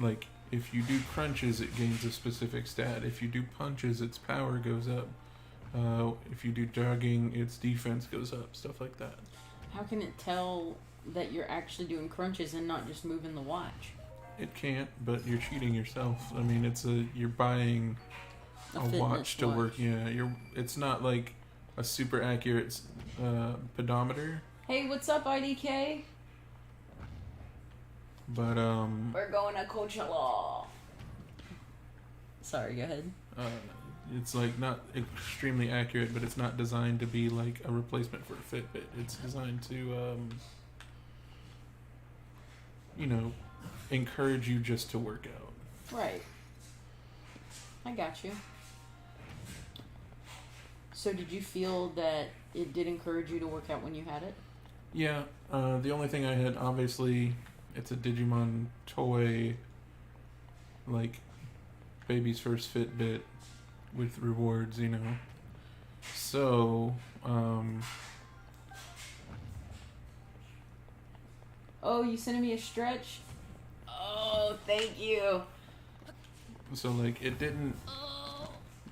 like if you do crunches it gains a specific stat. If you do punches its power goes up. If you do jogging its defense goes up, stuff like that. How can it tell that you're actually doing crunches and not just moving the watch? It can't, but you're cheating yourself. I mean, you're buying a watch to work. Yeah, it's not like a super accurate pedometer. Hey, what's up, IDK? But We're going to Coachella. Sorry, go ahead. It's like not extremely accurate, but it's not designed to be like a replacement for a Fitbit. It's designed to, encourage you just to work out. Right. I got you. So did you feel that it did encourage you to work out when you had it? Yeah. The only thing I had, obviously, it's a Digimon toy, like baby's first Fitbit with rewards, So, Oh, you sending me a stretch? Oh, thank you. So, like, it didn't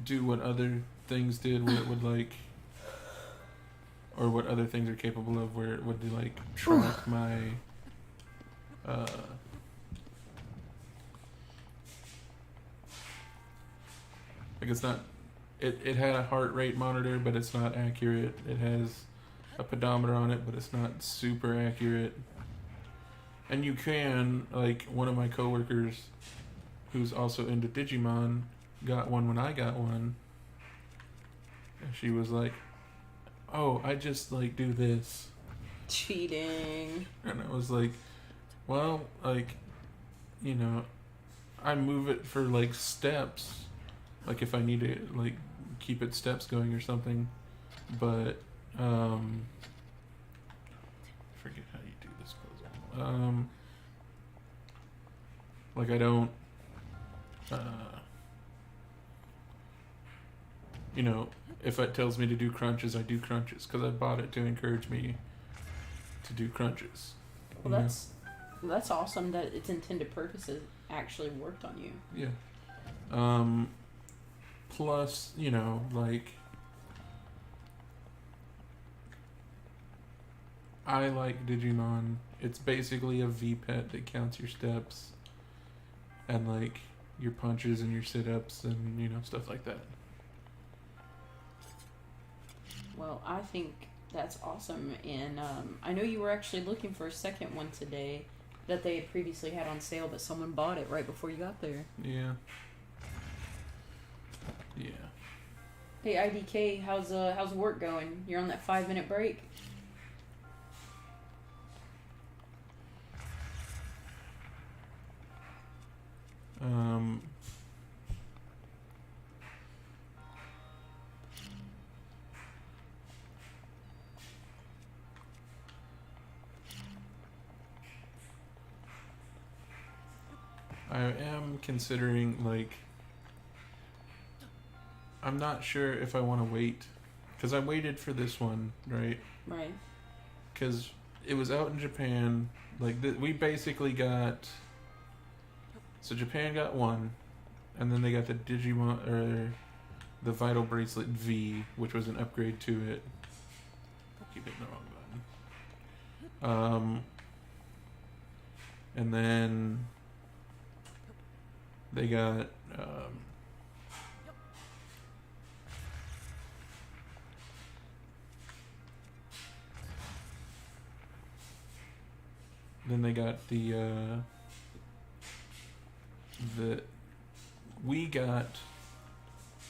do what other things did, where it would, like, or what other things are capable of, where it would, like, track my, like, it's not, it had a heart rate monitor, but it's not accurate. It has a pedometer on it, but it's not super accurate. And you can, like, one of my coworkers who's also into Digimon got one when I got one. And she was like, oh, I just, like, do this. Cheating. And I was like, well, like, I move it for, like, steps. Like, if I need to, like, keep its steps going or something. But, I forget how you do this puzzle. Like, I don't, if it tells me to do crunches, I do crunches. Because I bought it to encourage me to do crunches. Well, that's awesome that its intended purposes actually worked on you. Yeah. Plus, like, I like Digimon. It's basically a V-Pet that counts your steps and, like, your punches and your sit-ups and, stuff like that. Well, I think that's awesome. And I know you were actually looking for a second one today that they had previously had on sale, but someone bought it right before you got there. Yeah. Yeah. Hey, IDK, how's work going? You're on that 5-minute break? I am considering, like, I'm not sure if I want to wait, because I waited for this one, right? Right. Because it was out in Japan. Like, we basically got. So Japan got one, and then they got the Digimon, or the Vital Bracelet V, which was an upgrade to it. Keep hitting the wrong button. And then they got. Then they got we got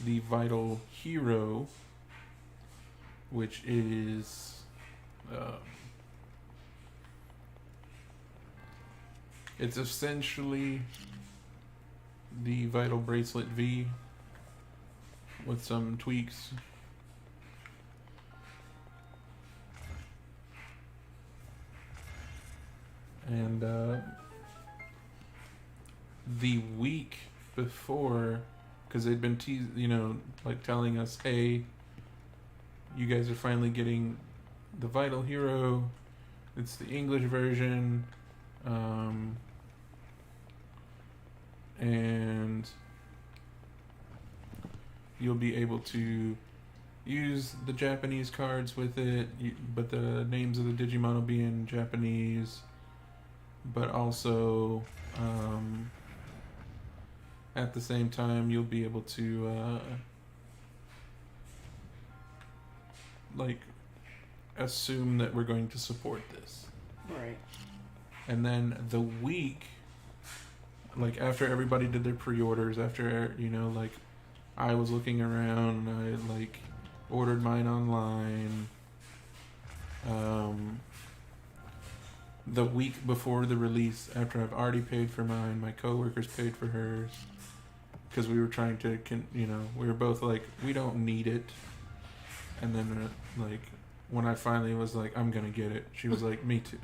the Vital Hero, which is it's essentially the Vital Bracelet V with some tweaks. And the week before, because they'd been like telling us, hey, you guys are finally getting the Vital Hero. It's the English version. And you'll be able to use the Japanese cards with it, but the names of the Digimon will be in Japanese. But also, at the same time, you'll be able to, like, assume that we're going to support this. Right. And then the week, like, after everybody did their pre-orders, after, like, I was looking around, I, like, ordered mine online, the week before the release, after I've already paid for mine, my coworkers paid for hers, because we were trying to, we were both like, we don't need it. And then, like, when I finally was like, I'm gonna get it, she was like, me too.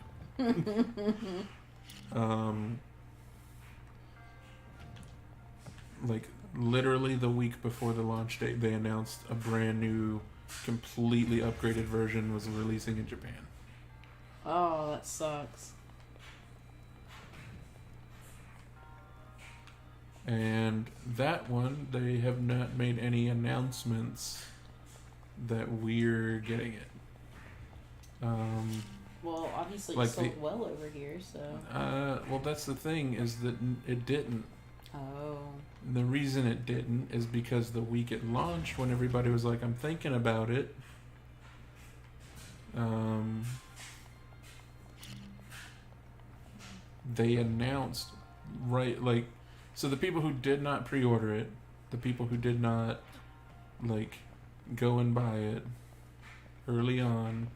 Like, literally the week before the launch date, they announced a brand new, completely upgraded version was releasing in Japan. Oh, that sucks. And that one, they have not made any announcements that we're getting it. Well, obviously like it sold well over here, so. Well, that's the thing, is that it didn't. Oh. The reason it didn't is because the week it launched, when everybody was like, I'm thinking about it, they announced, right, like, so the people who did not pre-order it, the people who did not, like, go and buy it early on,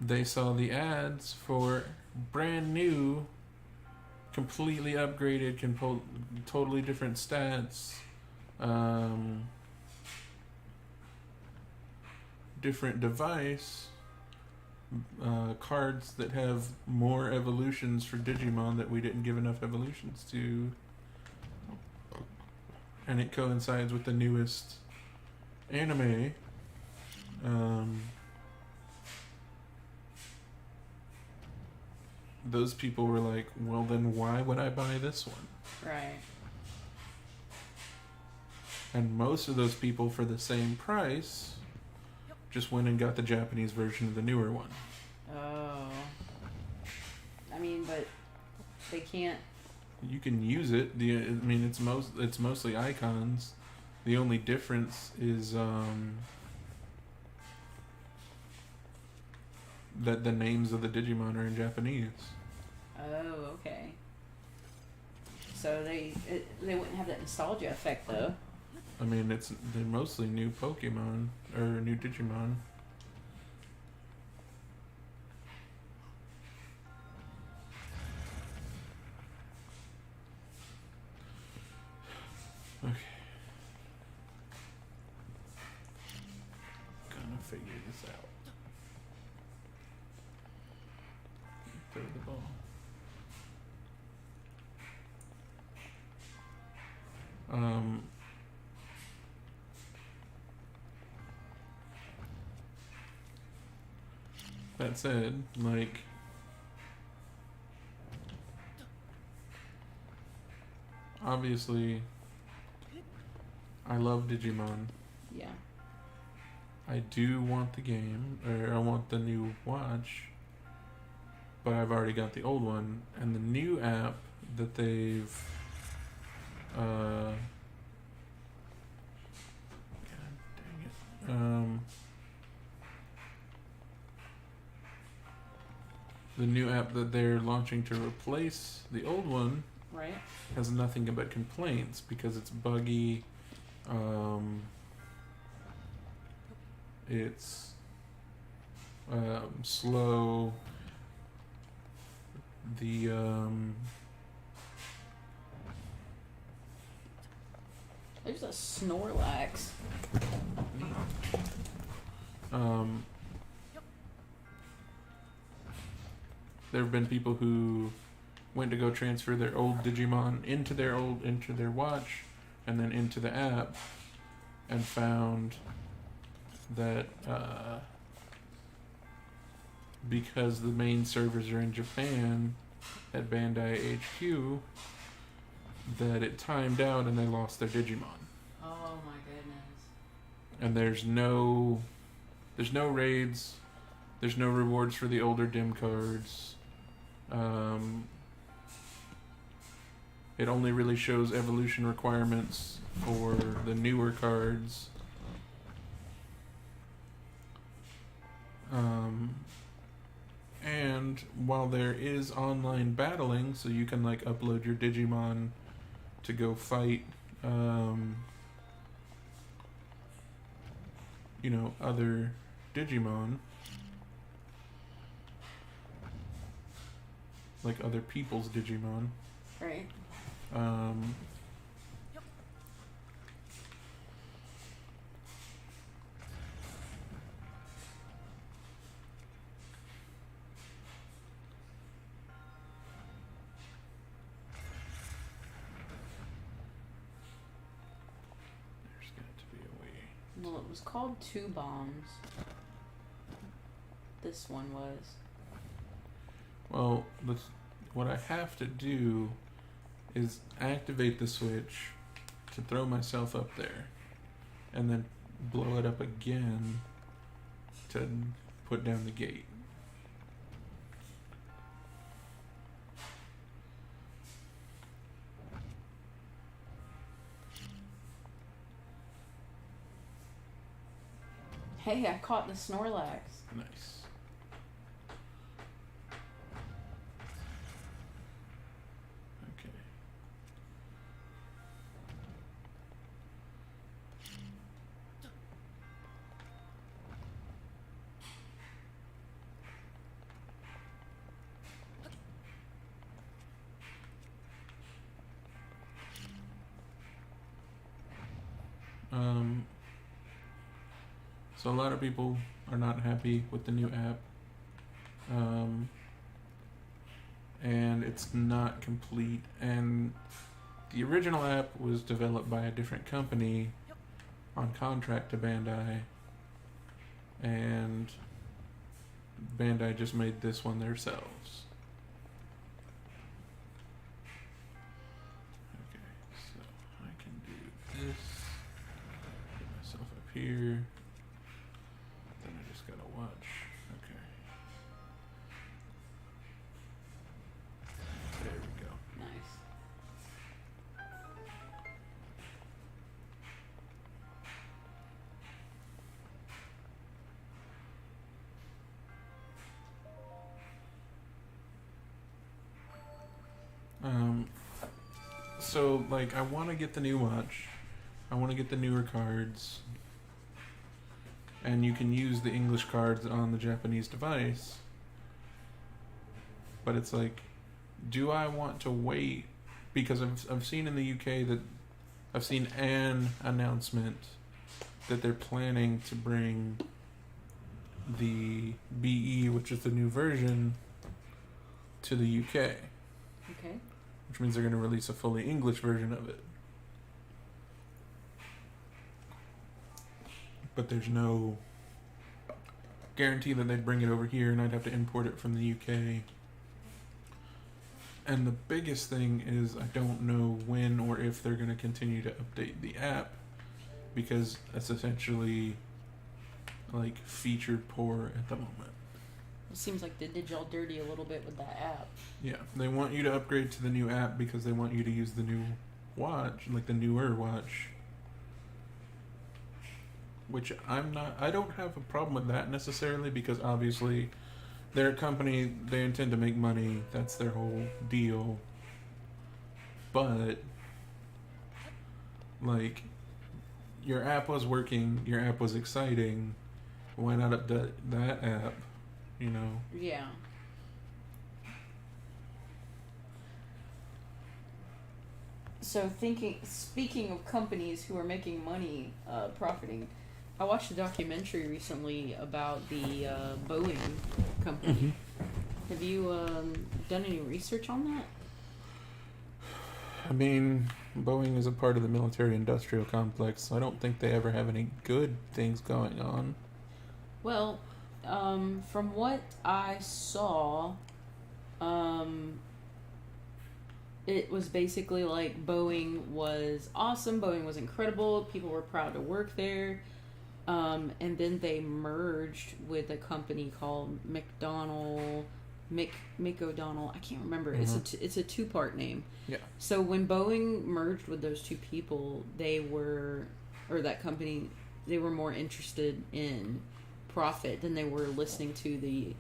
they saw the ads for brand new, completely upgraded, totally different stats, different device, cards that have more evolutions for Digimon that we didn't give enough evolutions to, and it coincides with the newest anime. Those people were like, well, then why would I buy this one? Right. And most of those people, for the same price, just went and got the Japanese version of the newer one. Oh. I mean, but they can't. You can use it. It's mostly icons. The only difference is that the names of the Digimon are in Japanese. Oh, okay. So they wouldn't have that nostalgia effect, though. I mean, they're mostly new Pokemon or new Digimon. Okay. figure this out. Throw the ball. That said, like, obviously, I love Digimon. Yeah. I do want the game, or I want the new watch, but I've already got the old one, and the new app that they've, God dang it, the new app that they're launching to replace the old one Right. has nothing but complaints because it's buggy. It's slow. The There's a Snorlax. there have been people who went to go transfer their old Digimon into their watch and then into the app and found that because the main servers are in Japan at Bandai HQ, that it timed out and they lost their Digimon. Oh my goodness. And there's no raids, there's no rewards for the older dim cards. It only really shows evolution requirements for the newer cards. And while there is online battling, so you can like upload your Digimon to go fight, other Digimon, like other people's Digimon. Right. There's got to be a way. Well, it was called Two Bombs. This one was. Well, what I have to do is activate the switch to throw myself up there, and then blow it up again to put down the gate. Hey, I caught the Snorlax. Nice. Okay. So a lot of people are not happy with the new app. And it's not complete. And the original app was developed by a different company on contract to Bandai. And Bandai just made this one themselves. Okay, so I can do this. Get myself up here. Then I just gotta watch. Okay. There we go. Nice. So like I want to get the new watch. I want to get the newer cards. And you can use the English cards on the Japanese device. But it's like, do I want to wait? Because I've seen in the UK that I've seen an announcement that they're planning to bring the BE, which is the new version, to the UK, Okay. which means they're going to release a fully English version of it. But there's no guarantee that they'd bring it over here, and I'd have to import it from the UK. And the biggest thing is I don't know when or if they're going to continue to update the app, because it's essentially like feature poor at the moment. It seems like they did y'all dirty a little bit with that app. Yeah, they want you to upgrade to the new app because they want you to use the new watch, like the newer watch. Which I don't have a problem with that necessarily, because obviously they're a company, they intend to make money, that's their whole deal. But, like, your app was working, your app was exciting, why not update that app, you know? Yeah. So speaking of companies who are making money, profiting, I watched a documentary recently about the Boeing company. Have you done any research on that? I mean, Boeing is a part of the military-industrial complex, so I don't think they ever have any good things going on. Well, from what I saw, it was basically like Boeing was awesome, Boeing was incredible, people were proud to work there. And then they merged with a company called Mick O'Donnell. I can't remember. Mm-hmm. It's a two-part name. Yeah. So when Boeing merged with those two people, that company, they were more interested in profit than they were listening to the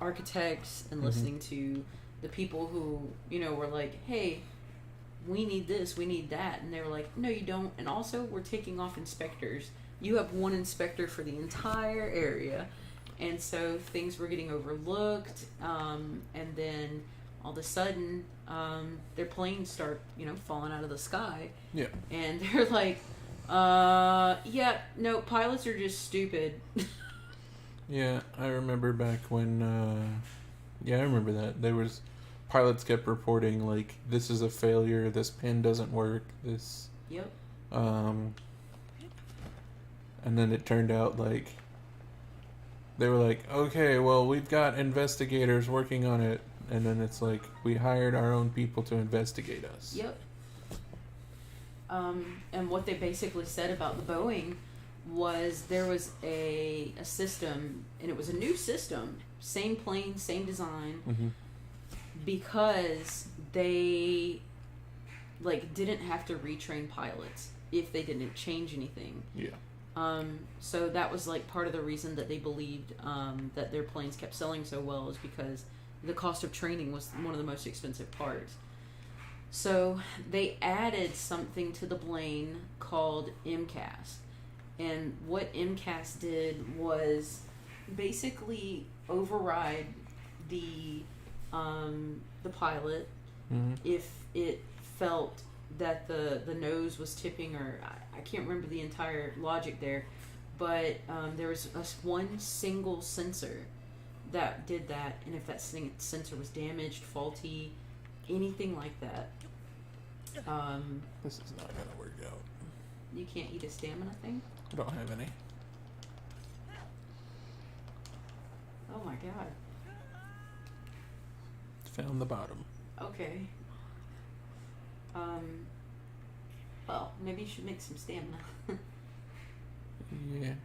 architects and listening to the people who, were like, hey, we need this, we need that. And they were like, no, you don't. And also, we're taking off inspectors. You have one inspector for the entire area. And so things were getting overlooked. And then all of a sudden, their planes start, falling out of the sky. Yeah. And they're like, no, pilots are just stupid. Yeah, I remember back when, I remember that. There was... Pilots kept reporting, like, this is a failure, this pin doesn't work, this... Yep. And then it turned out, like, they were like, okay, well, we've got investigators working on it. And then it's like, we hired our own people to investigate us. Yep. And what they basically said about the Boeing was there was a system, and it was a new system, same plane, same design, because they didn't have to retrain pilots if they didn't change anything. Yeah. So that was part of the reason that they believed that their planes kept selling so well, is because the cost of training was one of the most expensive parts. So they added something to the plane called MCAS. And what MCAS did was basically override the pilot if it felt that the nose was tipping, or I can't remember the entire logic there, but there was one single sensor that did that, and if that sensor was damaged, faulty, anything like that, this is not gonna work out. You can't eat a stamina thing? I don't have any. Oh my god. Found the bottom. Okay. Well, maybe you should make some stamina. Yeah.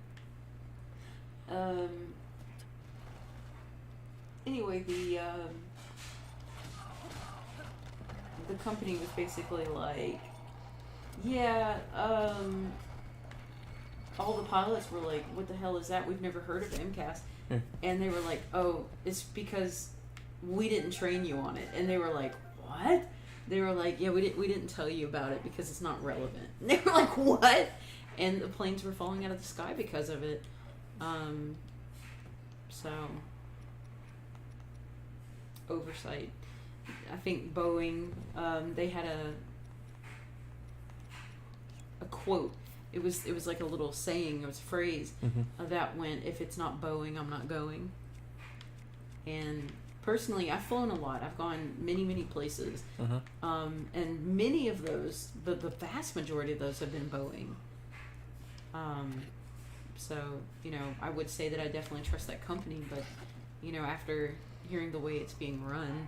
Anyway, the company was basically like, all the pilots were like, what the hell is that? We've never heard of MCAS. Yeah. And they were like, oh, it's because we didn't train you on it. And they were like, what? They were like, yeah, we didn't tell you about it because it's not relevant. And they were like, what? And the planes were falling out of the sky because of it. So, oversight. I think Boeing, they had a quote It was like a little saying, it was a phrase that went, if it's not Boeing, I'm not going. And personally, I've flown a lot. I've gone many places. And many of those, the vast majority of those have been Boeing. So, you know, I would say that I definitely trust that company, but, you know, after hearing the way it's being run,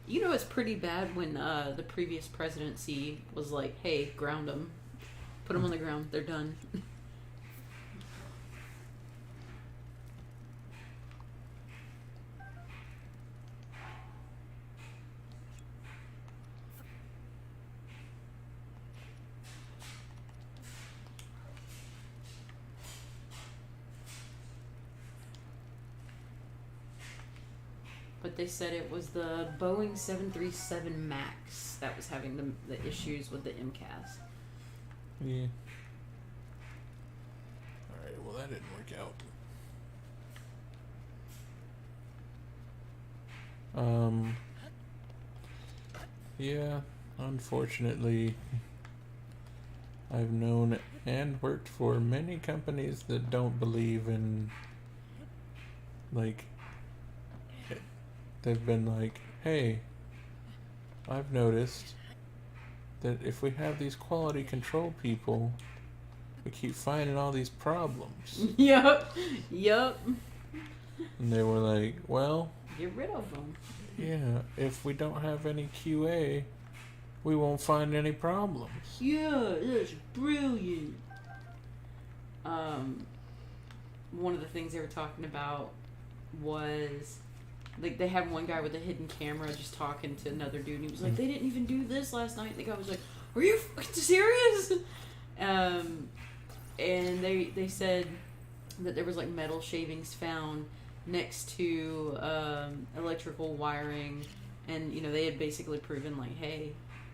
you know, it's pretty bad when the previous presidency was like, hey, ground them. Put them on the ground. They're done. But they said it was the Boeing 737 MAX that was having the issues with the MCAS. Yeah. Alright, well that didn't work out. Yeah, unfortunately, I've known and worked for many companies that don't believe in, like, they've been like, hey, I've noticed that if we have these quality control people, we keep finding all these problems. Yep. And they were like, well, get rid of them. Yeah, if we don't have any QA, we won't find any problems. Yeah, that's brilliant. One of the things they were talking about was, like, they had one guy with a hidden camera just talking to another dude, and he was like, they didn't even do this last night. The guy was like, are you fucking serious? And they said that there was, like, metal shavings found next to electrical wiring, and, you know, they had basically proven, like, hey,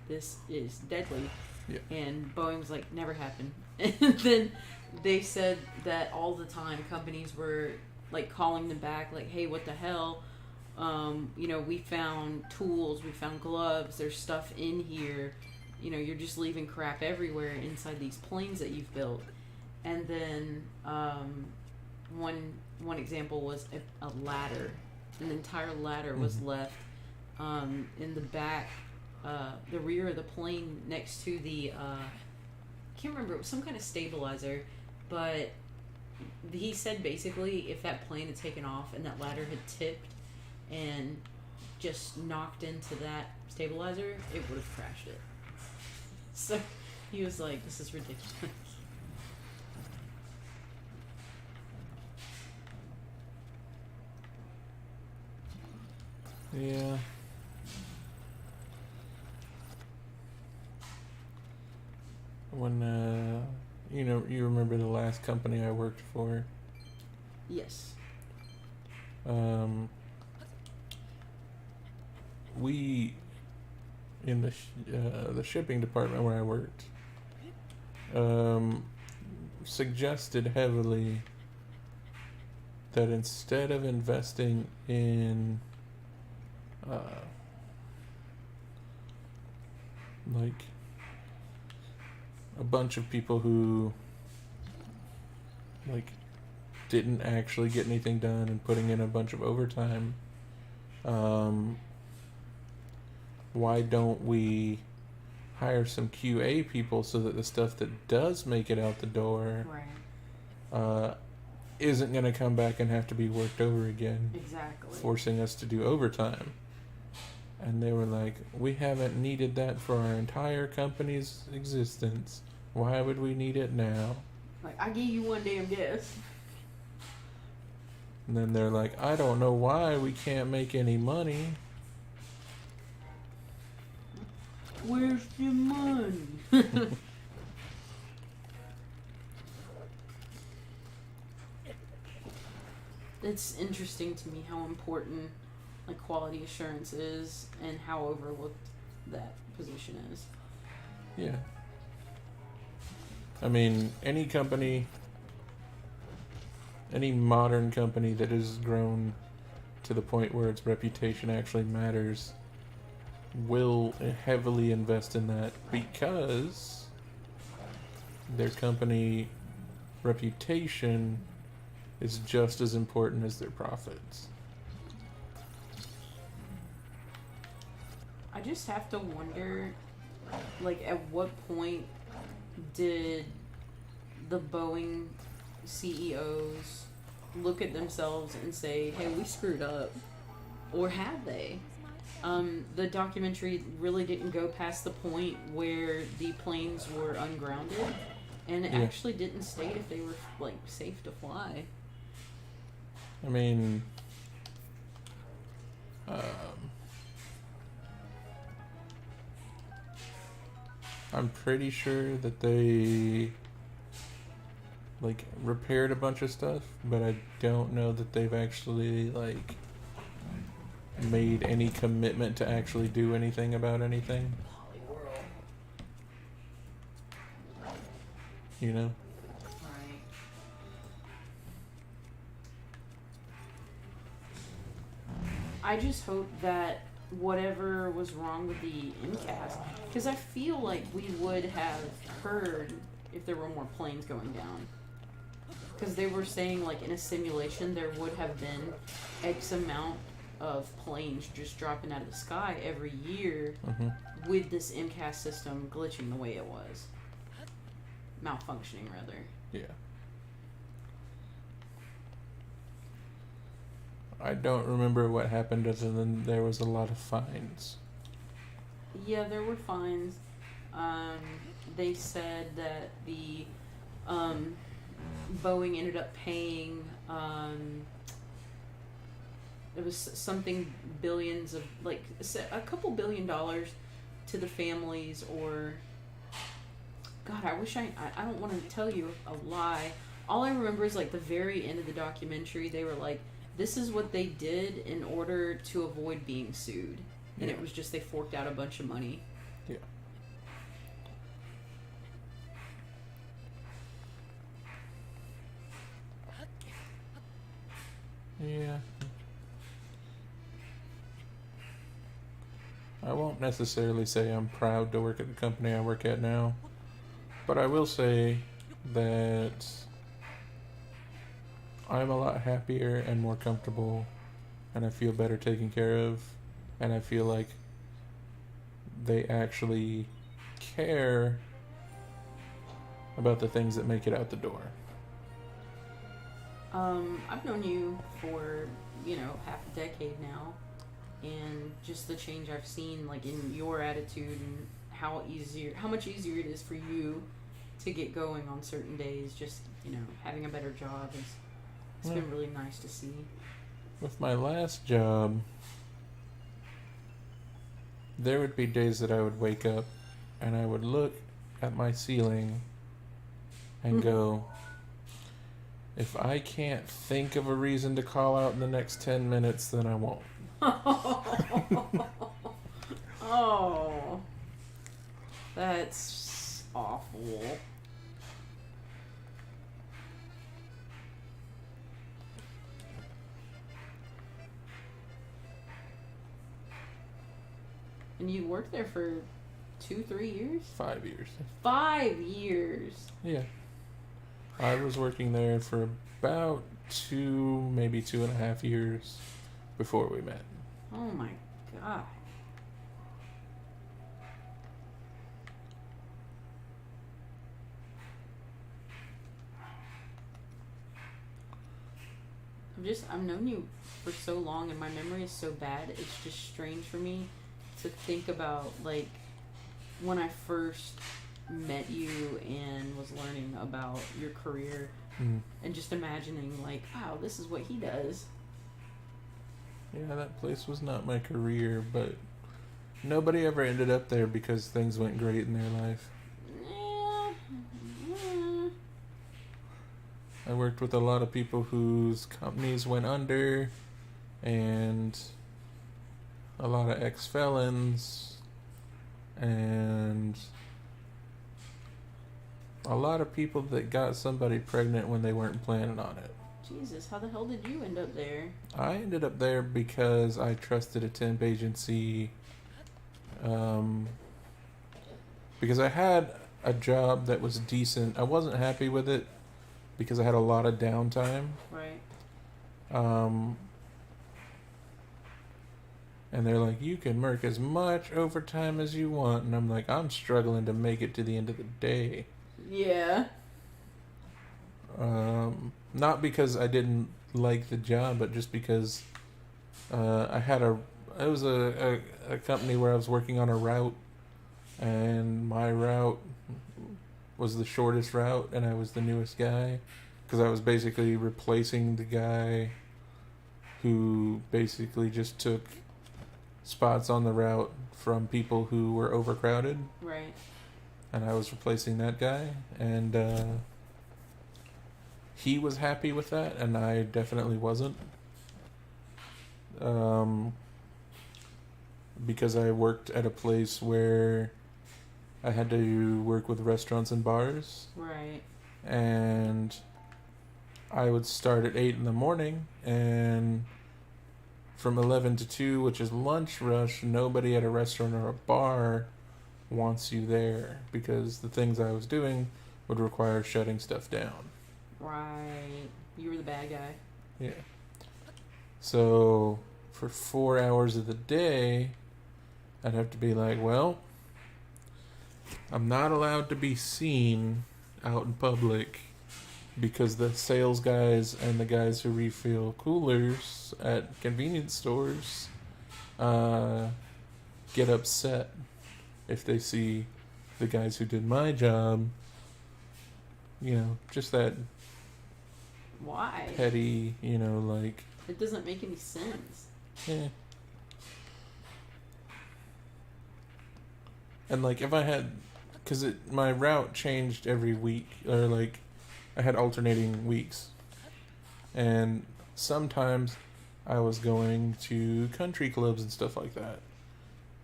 this is deadly. Yeah. And Boeing was like, never happened. And then they said that all the time companies were, like, calling them back, like, hey, what the hell? You know, we found tools, we found gloves, there's stuff in here. You know, you're just leaving crap everywhere inside these planes that you've built. And then one example was a ladder. An entire ladder was left in the back, the rear of the plane next to the, I can't remember, it was some kind of stabilizer, but he said basically if that plane had taken off and that ladder had tipped and just knocked into that stabilizer, it would have crashed it. So he was like, this is ridiculous. Yeah. When, you know, you remember the last company I worked for? Yes. We, in the shipping department where I worked, suggested heavily that instead of investing in like a bunch of people who like didn't actually get anything done and putting in a bunch of overtime, why don't we hire some QA people so that the stuff that does make it out the door isn't going to come back and have to be worked over again, Exactly. forcing us to do overtime. And they were like, we haven't needed that for our entire company's existence. Why would we need it now? Like, I give you one damn guess. And then they're like, I don't know why we can't make any money. Where's your money? It's interesting to me how important, like, quality assurance is and how overlooked that position is. Yeah. I mean, any company, any modern company that has grown to the point where its reputation actually matters will heavily invest in that, because their company reputation is just as important as their profits. I just have to wonder, like, at what point did the Boeing CEOs look at themselves and say, hey, we screwed up? Or have they? The documentary really didn't go past the point where the planes were ungrounded, and it actually didn't state if they were, like, safe to fly. I mean, I'm pretty sure that they, like, repaired a bunch of stuff, but I don't know that they've actually, like, made any commitment to actually do anything about anything. You know? Right. I just hope that whatever was wrong with the MCAS, because I feel like we would have heard if there were more planes going down. Because they were saying, like, in a simulation there would have been X amount of planes just dropping out of the sky every year with this MCAS system glitching the way it was. Malfunctioning, rather. Yeah. I don't remember what happened other than there was a lot of fines. Yeah, there were fines. They said that the Boeing ended up paying it was something billions of, like, a couple $1 billion to the families, or God, I wish I don't want to tell you a lie. All I remember is, like, the very end of the documentary, they were like, this is what they did in order to avoid being sued. And it was just they forked out a bunch of money. Yeah. Yeah. I won't necessarily say I'm proud to work at the company I work at now, but I will say that I'm a lot happier and more comfortable, and I feel better taken care of, and I feel like they actually care about the things that make it out the door. I've known you for, half a decade now, and just the change I've seen, like, in your attitude and how much easier it is for you to get going on certain days. Just, having a better job it's been really nice to see. With my last job, there would be days that I would wake up and I would look at my ceiling and go, if I can't think of a reason to call out in the next 10 minutes, then I won't. Oh, that's awful. And you worked there for 2-3 years? 5 years. 5 years. Yeah. I was working there for about 2, maybe 2.5 years before we met. Oh my God. I've known you for so long, and my memory is so bad. It's just strange for me to think about, like, when I first met you and was learning about your career, and just imagining, like, wow, this is what he does. Yeah, that place was not my career, but nobody ever ended up there because things went great in their life. I worked with a lot of people whose companies went under, and a lot of ex-felons, and a lot of people that got somebody pregnant when they weren't planning on it. Jesus, how the hell did you end up there? I ended up there because I trusted a temp agency, because I had a job that was decent. I wasn't happy with it because I had a lot of downtime. Right. And they're like, you can work as much overtime as you want. And I'm like, I'm struggling to make it to the end of the day. Yeah. Not because I didn't like the job, but just because it was a company where I was working on a route, and my route was the shortest route, and I was the newest guy, because I was basically replacing the guy who basically just took spots on the route from people who were overcrowded. Right. And I was replacing that guy, and he was happy with that, and I definitely wasn't. Because I worked at a place where I had to work with restaurants and bars. Right. And I would start at 8 in the morning, and from 11 to 2, which is lunch rush, nobody at a restaurant or a bar wants you there, because the things I was doing would require shutting stuff down. Right. You were the bad guy. Yeah. So for 4 hours of the day, I'd have to be like, well, I'm not allowed to be seen out in public because the sales guys and the guys who refill coolers at convenience stores get upset if they see the guys who did my job. You know, just that Why? petty, you know, like... It doesn't make any sense. Yeah. And like if I had, because my route changed every week, or like I had alternating weeks, and sometimes I was going to country clubs and stuff like that,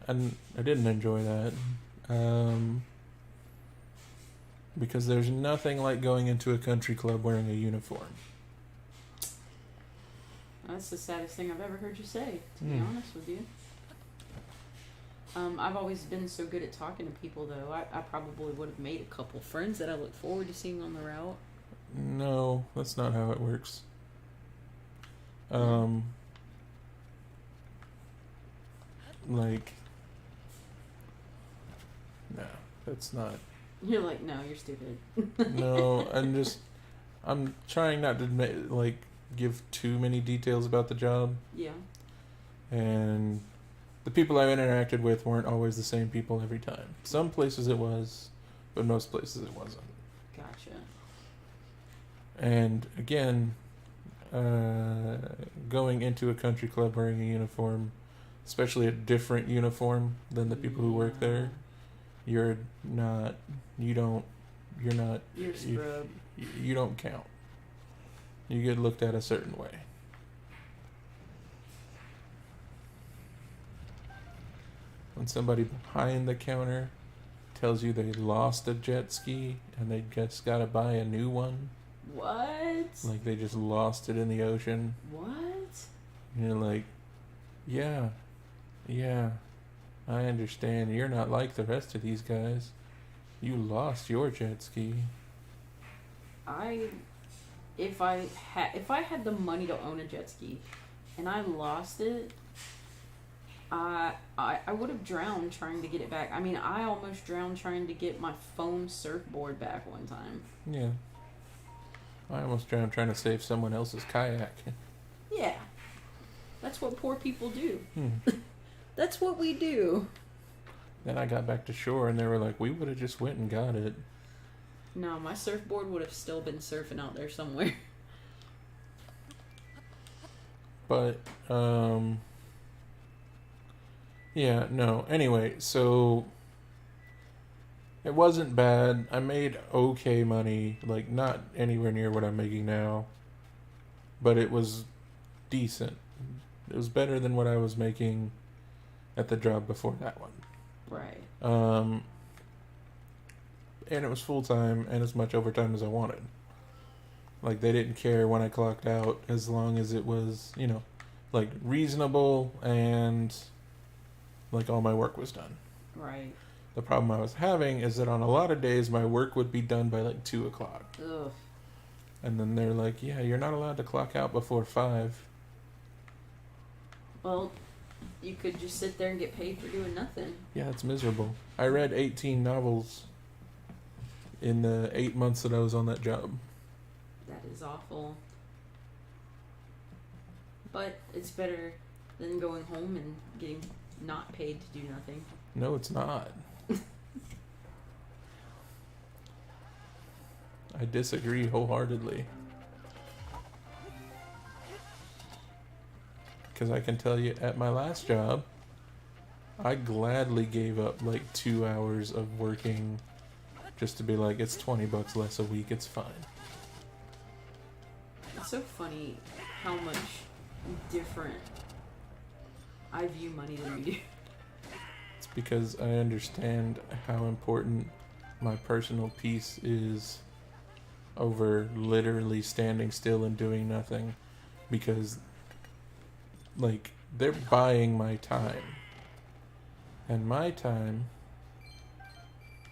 and I didn't enjoy that, because there's nothing like going into a country club wearing a uniform. That's the saddest thing I've ever heard you say, to be honest with you. I've always been so good at talking to people, though. I probably would have made a couple friends that I look forward to seeing on the route. No, that's not how it works. Like, no, that's not. You're like, no, you're stupid. No, I'm trying not to give too many details about the job. Yeah. And the people I interacted with weren't always the same people every time. Some places it was, but most places it wasn't. Gotcha. And again, going into a country club wearing a uniform, especially a different uniform than the people who work there, you're a scrub. You don't count. You get looked at a certain way. When somebody behind the counter tells you they lost a jet ski and they just gotta buy a new one. What? Like they just lost it in the ocean. What? And you're like, yeah, I understand. You're not like the rest of these guys. You lost your jet ski. If I had the money to own a jet ski and I lost it, I would have drowned trying to get it back. I mean, I almost drowned trying to get my foam surfboard back one time. Yeah. I almost drowned trying to save someone else's kayak. Yeah. That's what poor people do. Hmm. That's what we do. Then I got back to shore and they were like, we would have just went and got it. No, my surfboard would have still been surfing out there somewhere. But, yeah, no. Anyway, so it wasn't bad. I made okay money, like not anywhere near what I'm making now, but it was decent. It was better than what I was making at the job before that one. Right. And it was full time and as much overtime as I wanted. Like they didn't care when I clocked out as long as it was, you know, like reasonable and like all my work was done. Right. The problem I was having is that on a lot of days, my work would be done by like 2 o'clock. Ugh. And then they're like, yeah, you're not allowed to clock out before 5. Well, you could just sit there and get paid for doing nothing. Yeah, it's miserable. I read 18 novels in the 8 months that I was on that job. That is awful. But it's better than going home and getting not paid to do nothing. No, it's not. I disagree wholeheartedly. Because I can tell you, at my last job, I gladly gave up like 2 hours of working just to be like, it's $20 less a week, it's fine. It's so funny how much different I view money than you do. It's because I understand how important my personal peace is over literally standing still and doing nothing. Because, like, they're buying my time. And my time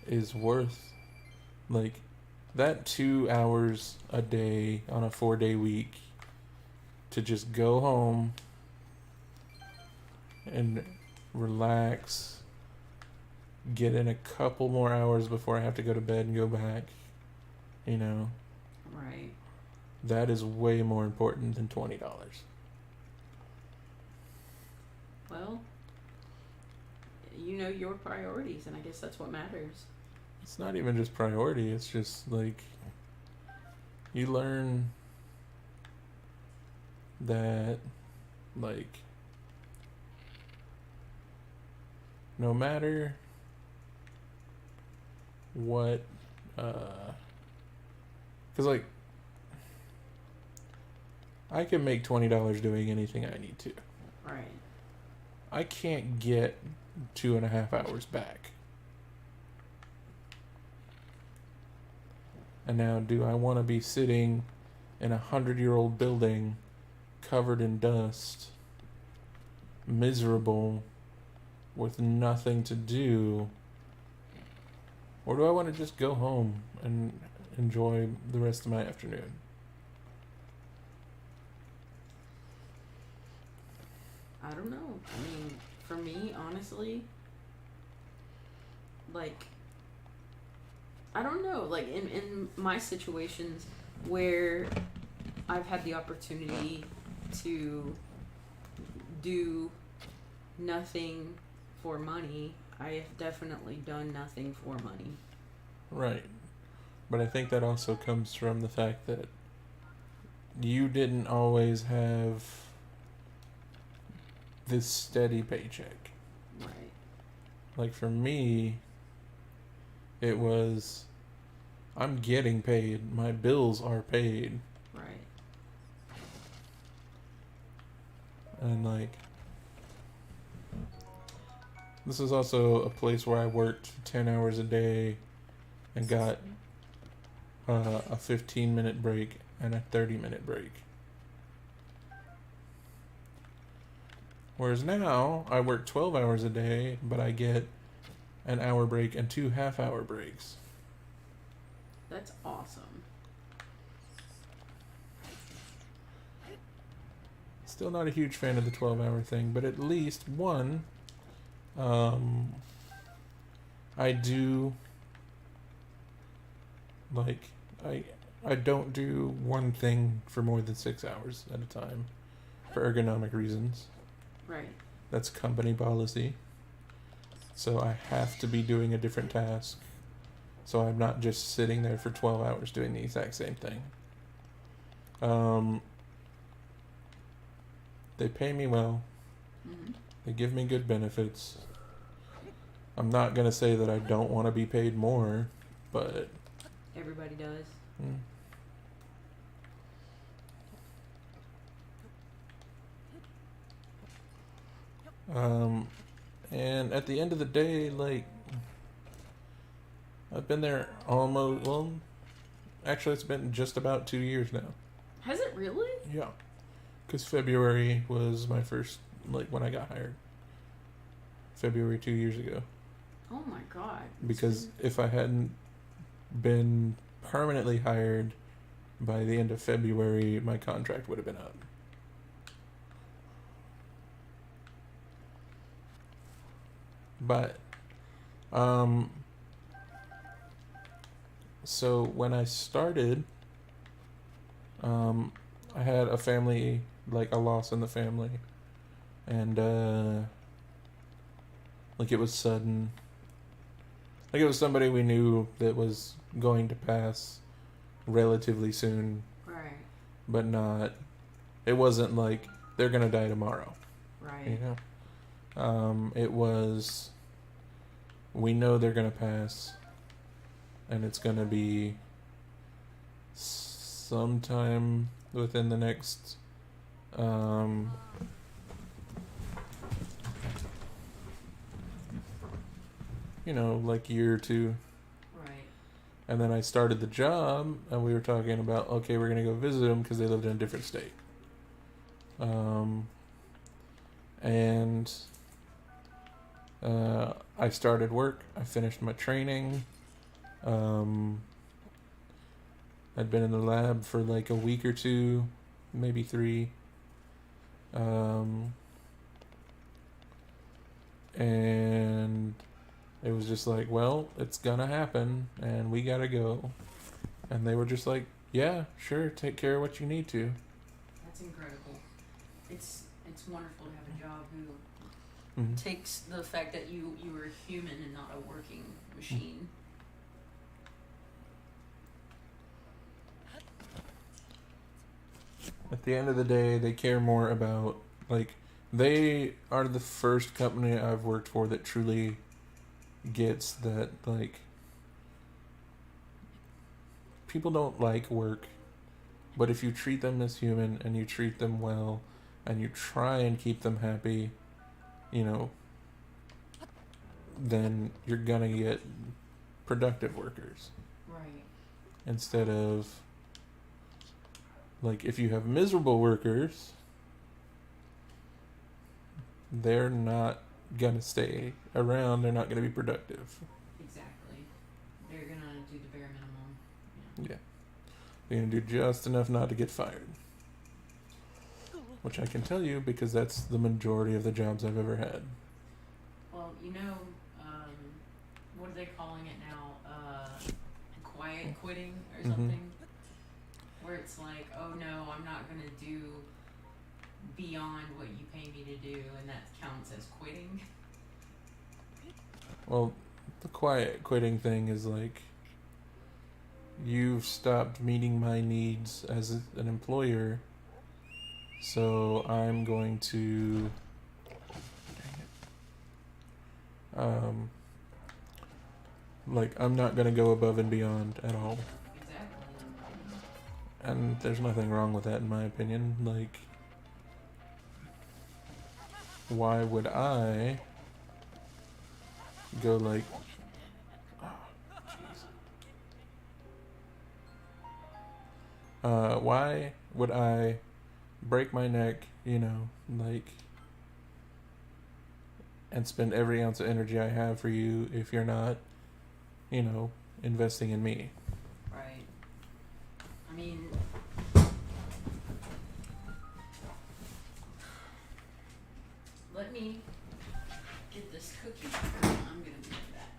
is worth, like, that 2 hours a day on a 4-day week to just go home and relax, get in a couple more hours before I have to go to bed and go back, you know. Right. That is way more important than $20. Well, you know your priorities, and I guess that's what matters. It's not even just priority, it's just like you learn that, like, no matter what, because, like, I can make $20 doing anything I need to. Right. I can't get 2.5 hours back. And now, do I want to be sitting in a 100-year-old building covered in dust, miserable, with nothing to do? Or do I want to just go home and enjoy the rest of my afternoon? I don't know. I mean, for me, honestly, like, I don't know. Like, in my situations where I've had the opportunity to do nothing for money, I have definitely done nothing for money. Right. But I think that also comes from the fact that you didn't always have this steady paycheck. Right. Like, for me, it was, I'm getting paid. My bills are paid. Right. And, like, this is also a place where I worked 10 hours a day and got a 15-minute break and a 30-minute break. Whereas now, I work 12 hours a day, but I get an hour break and 2 half-hour breaks. That's awesome. Still not a huge fan of the 12-hour thing, but at least, one, I do, like, I don't do one thing for more than 6 hours at a time for ergonomic reasons. Right. That's company policy. So I have to be doing a different task. So I'm not just sitting there for 12 hours doing the exact same thing. They pay me well. Mm-hmm. They give me good benefits. I'm not going to say that I don't want to be paid more, but... Everybody does. And at the end of the day, like, I've been there almost, well, actually it's been just about 2 years now. Has it really? Yeah. Because February was my first, like, when I got hired. February 2 years ago. Oh my god. Because if I hadn't been permanently hired by the end of February, my contract would have been up. But, so when I started, I had a family, like a loss in the family, and like it was sudden. Like it was somebody we knew that was going to pass relatively soon, Right. but not. It wasn't like they're gonna die tomorrow. Right. You know, it was. We know they're gonna pass, and it's gonna be sometime within the next like year or two. Right. And then I started the job, and we were talking about, okay, we're gonna go visit them because they lived in a different state. And I started work. I finished my training. I'd been in the lab for like a week or two, maybe 3. And it was just like, well, it's gonna happen, and we gotta go. And they were just like, yeah, sure, take care of what you need to. That's incredible. It's wonderful to have a job who Mm-hmm. takes the fact that you are a human and not a working machine. At the end of the day, they care more about, like, they are the first company I've worked for that truly gets that, like, people don't like work, but if you treat them as human and you treat them well and you try and keep them happy, then you're gonna get productive workers. Right. Instead of, like, if you have miserable workers, they're not gonna stay around, they're not gonna be productive. Exactly. They're gonna do the bare minimum. Yeah. They're gonna do just enough not to get fired. Which I can tell you because that's the majority of the jobs I've ever had. Well, what are they calling it now? Quiet quitting or something? Where it's like, oh no, I'm not gonna do beyond what you pay me to do, and that counts as quitting. Well, the quiet quitting thing is like, you've stopped meeting my needs as an employer, so I'm going to like, I'm not going to go above and beyond at all. Exactly. And there's nothing wrong with that, in my opinion. Like, why would I go like, why would I break my neck, like, and spend every ounce of energy I have for you if you're not, investing in me? Right. I mean, let me get this cookie. I'm gonna do that.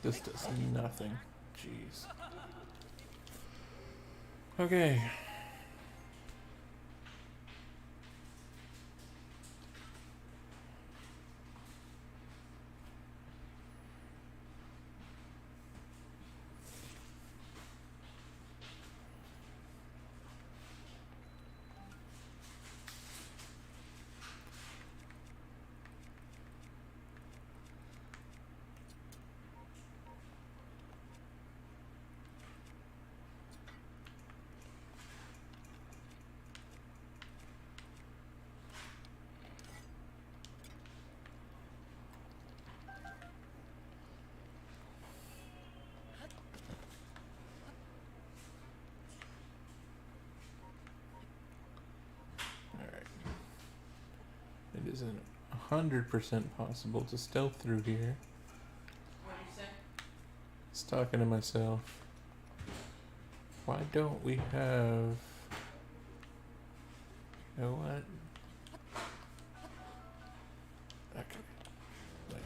This does nothing. Jeez. Okay. Alright. It isn't 100% possible to stealth through here. What do you say? Just talking to myself. Why don't we have... You know what? Okay. Wait.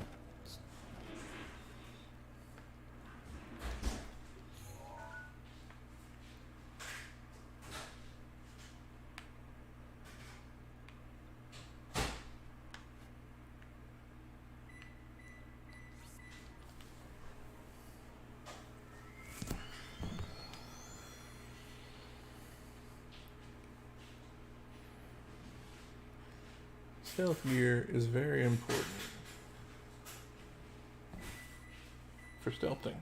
Stealth gear is very important for stealthing.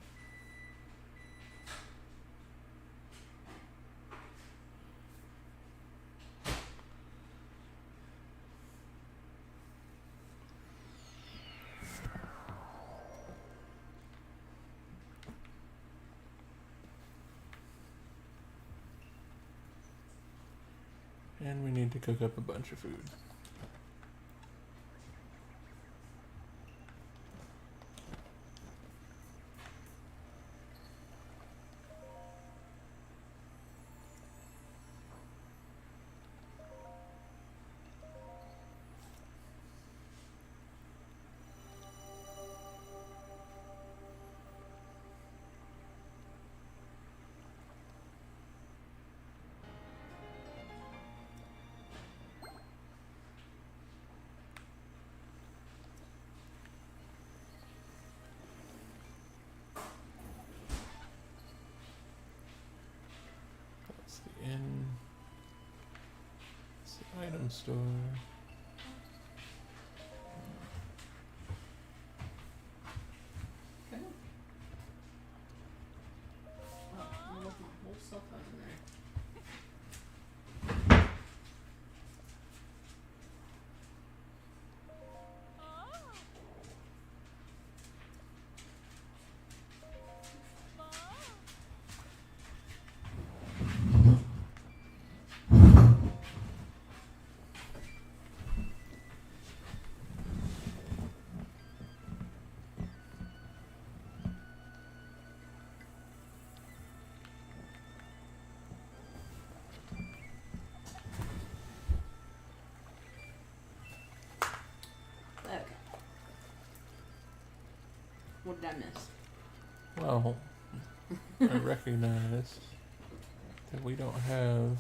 And we need to cook up a bunch of food. That's the inn. It's the item store. Okay. Oh, I left my whole stuff out in there. Okay. What did I miss? Well, I recognize that we don't have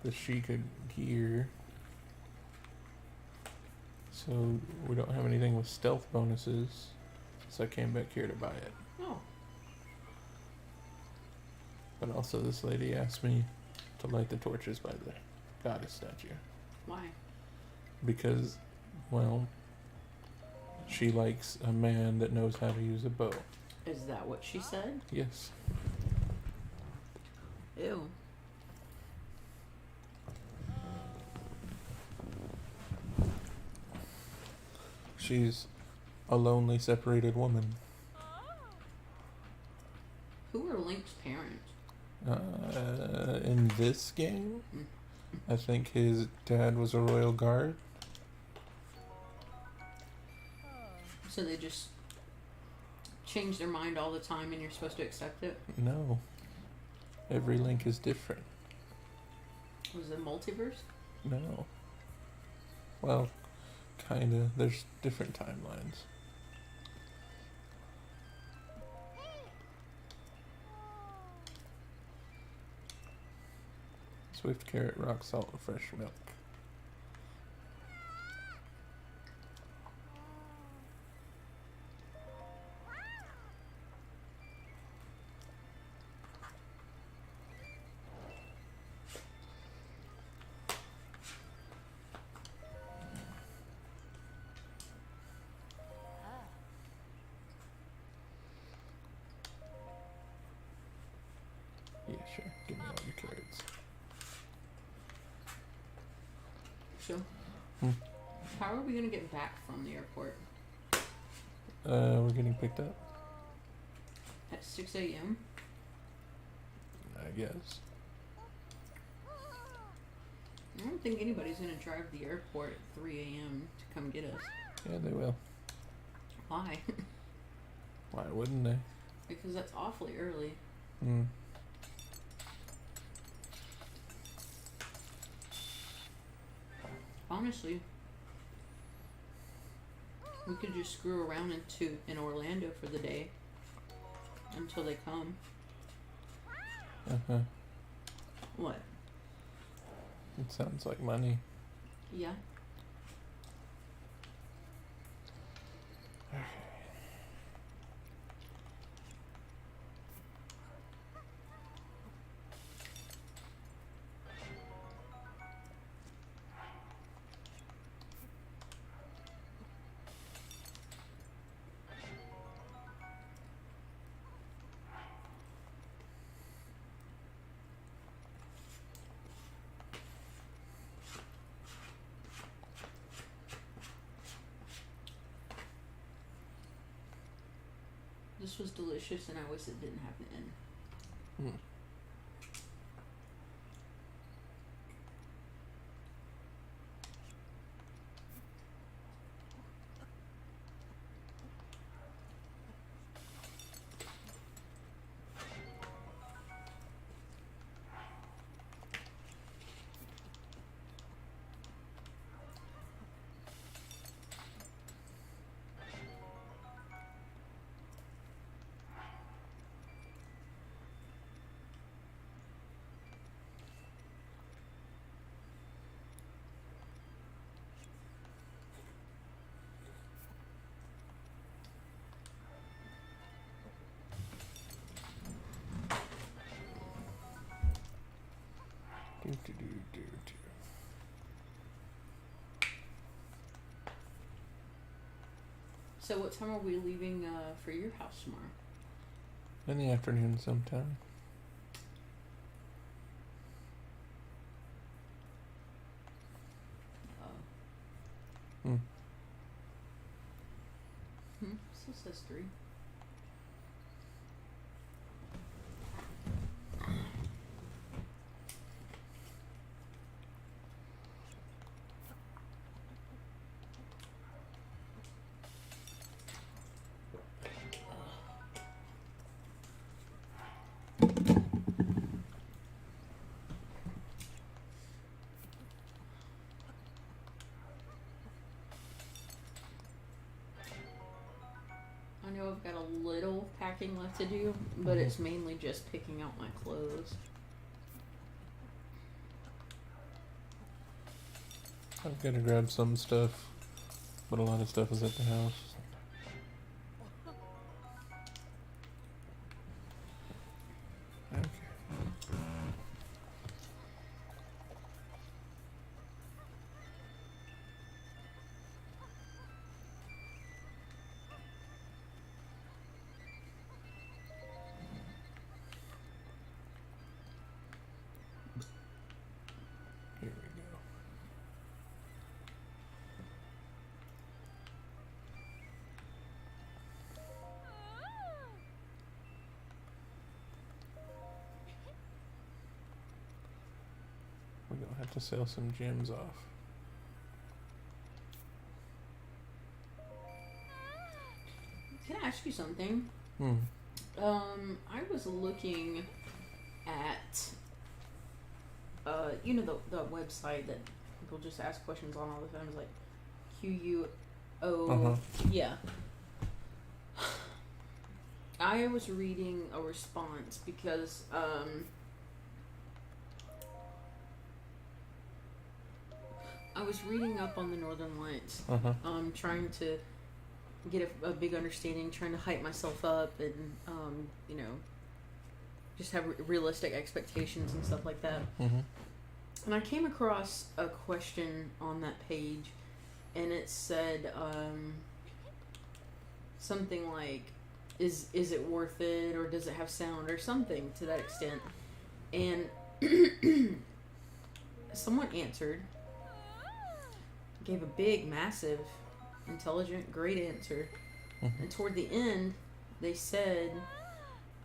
the Sheikah gear. So we don't have anything with stealth bonuses. So I came back here to buy it. Oh. But also this lady asked me to light the torches by the goddess statue. Why? Because, well, she likes a man that knows how to use a bow. Is that what she said? Yes. Ew. She's a lonely, separated woman. Who are Link's parents? In this game, I think his dad was a royal guard. So they just change their mind all the time and you're supposed to accept it? No. Every Link is different. Was it multiverse? No. Well, kinda. There's different timelines. Swift carrot, rock salt, and fresh milk. Yeah, sure. Give me all your carrots. So, how are we gonna get back from the airport? We're getting picked up, At 6 a.m.? I guess. I don't think anybody's gonna drive to the airport at 3 a.m. to come get us. Yeah, they will. Why? Why wouldn't they? Because that's awfully early. Hmm. Honestly, we could just screw around in Orlando for the day until they come. Uh-huh. What? It sounds like money. Yeah. This was delicious, and I wish it didn't have to end. Hmm. Do, do, do, do, do. So, what time are we leaving for your house tomorrow? In the afternoon sometime. Hmm. So it says 3. I know I've got a little packing left to do, but it's mainly just picking out my clothes. I've got to grab some stuff, but a lot of stuff is at the house. Okay. Here we go. We're gonna have to sell some gems off. Can I ask you something? Hmm. I was looking at, you know, the website that people just ask questions on all the time. It's like QUO. Uh-huh. Yeah. I was reading a response because, I was reading up on the Northern Lights, Uh-huh. trying to get a big understanding, trying to hype myself up, and you know, just have realistic expectations and stuff like that. Mm-hmm. And I came across a question on that page, and it said something like, "Is it worth it, or does it have sound, or something to that extent?" And someone answered, gave a big, massive, intelligent, great answer. Mm-hmm. And toward the end, they said,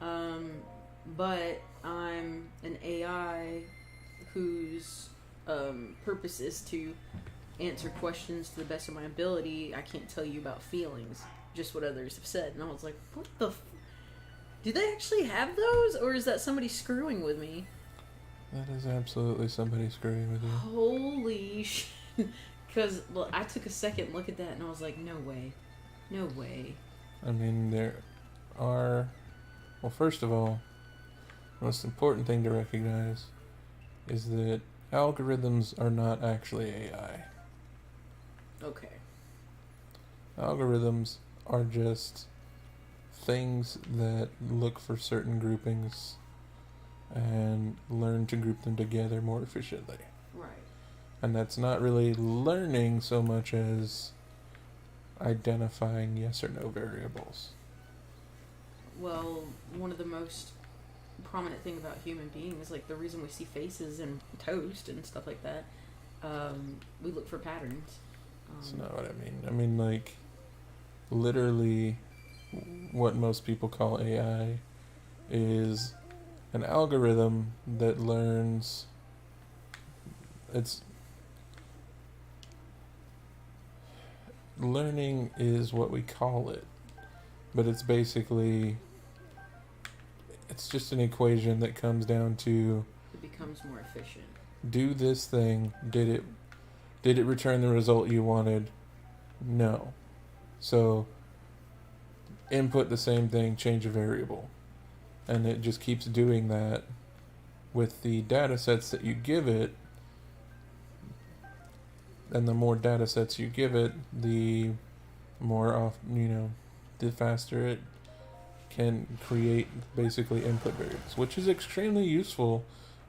but I'm an AI whose purpose is to answer questions to the best of my ability. I can't tell you about feelings, just what others have said. And I was like, what the do they actually have those, or is that somebody screwing with me? That is absolutely somebody screwing with you. Holy shit. Because, well, I took a second look at that and I was like, no way. No way. I mean, there are... Well, first of all, the most important thing to recognize is that algorithms are not actually AI. Okay. Algorithms are just things that look for certain groupings and learn to group them together more efficiently. Right. And that's not really learning so much as identifying yes or no variables. Well, one of the most prominent thing about human beings, like the reason we see faces and toast and stuff like that, we look for patterns. That's not what I mean. I mean, like, literally, what most people call AI is an algorithm that learns. Learning is what we call it, but it's basically, it's just an equation that comes down to It becomes more efficient. do this thing. Did it return the result you wanted? No. So input the same thing, change a variable. And it just keeps doing that with the data sets that you give it. And the more data sets you give it, the more the faster it can create basically input variables, which is extremely useful,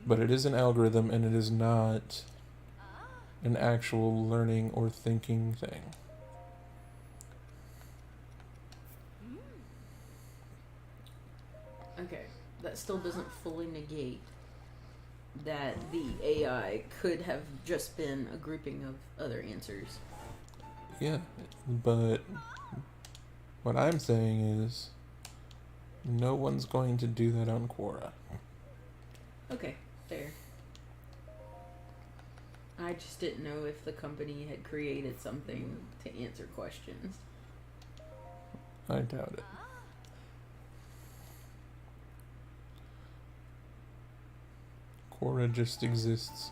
but it is an algorithm and it is not an actual learning or thinking thing. Okay, that still doesn't fully negate that the AI could have just been a grouping of other answers. Yeah, but what I'm saying is no one's going to do that on Quora. Okay, fair. I just didn't know if the company had created something to answer questions. I doubt it. Quora just exists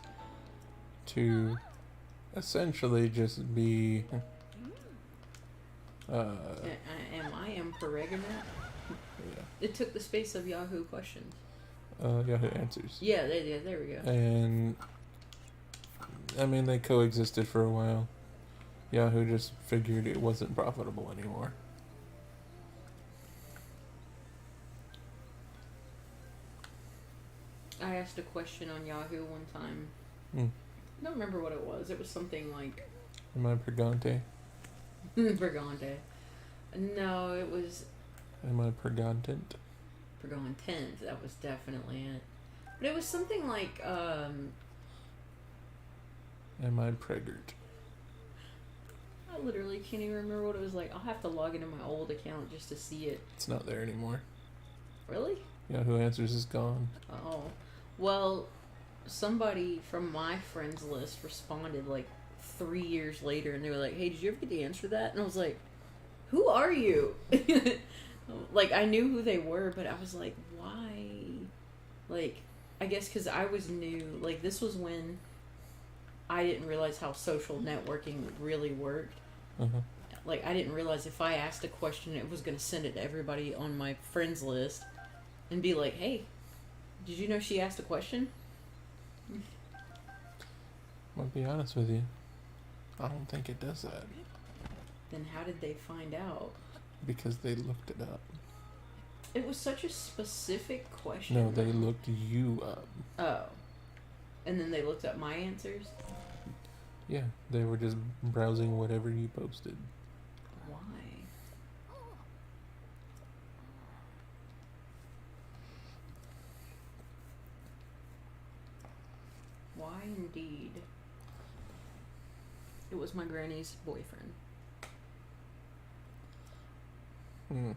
to essentially just be Am I Emperor? yeah, It took the space of Yahoo questions. Yahoo Answers. Yeah, there we go. And I mean, they coexisted for a while. Yahoo just figured it wasn't profitable anymore. I asked a question on Yahoo one time. Mm. I don't remember what it was. It was something like Am I Purgante? Vergante. No, it was Am I Purgantant? Vergontent. That was definitely it. But it was something like Am I Preggert? I literally can't even remember what it was like. I'll have to log into my old account just to see it. It's not there anymore. Really? Yahoo Answers is gone. Oh. Well, somebody from my friends list responded like 3 years later, and they were like, "Hey, did you ever get to answer that?" And I was like, "Who are you?" Like, I knew who they were, but I was like, why? Like, I guess because I was new. Like, this was when I didn't realize how social networking really worked. Uh-huh. Like, I didn't realize if I asked a question, it was going to send it to everybody on my friends list and be like, "Hey, did you know she asked a question?" I'll be honest with you. I don't think it does that. Then how did they find out? Because they looked it up. It was such a specific question. No, they looked you up. Oh. And then they looked up my answers? Yeah, they were just browsing whatever you posted. Why? Why indeed? It was my granny's boyfriend. Hmm.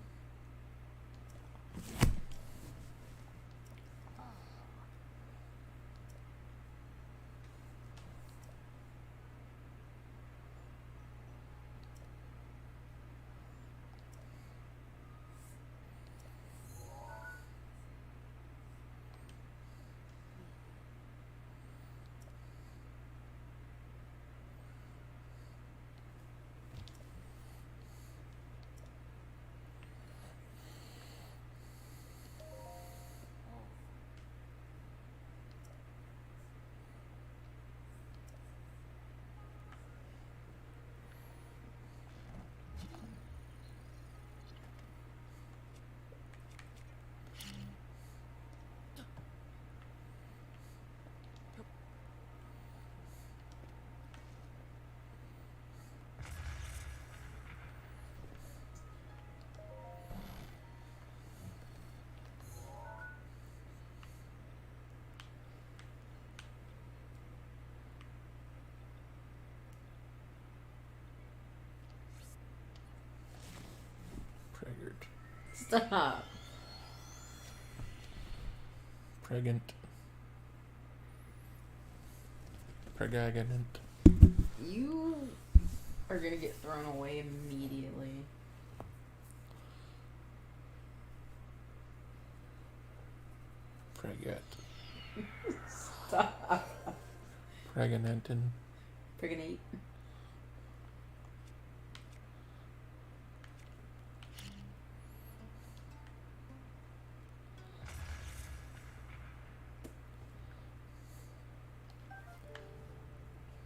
Pregged. Stop. Pregnant. Pregnant. You are gonna get thrown away immediately. Pregnant. Stop. Pregnant and Pregnate.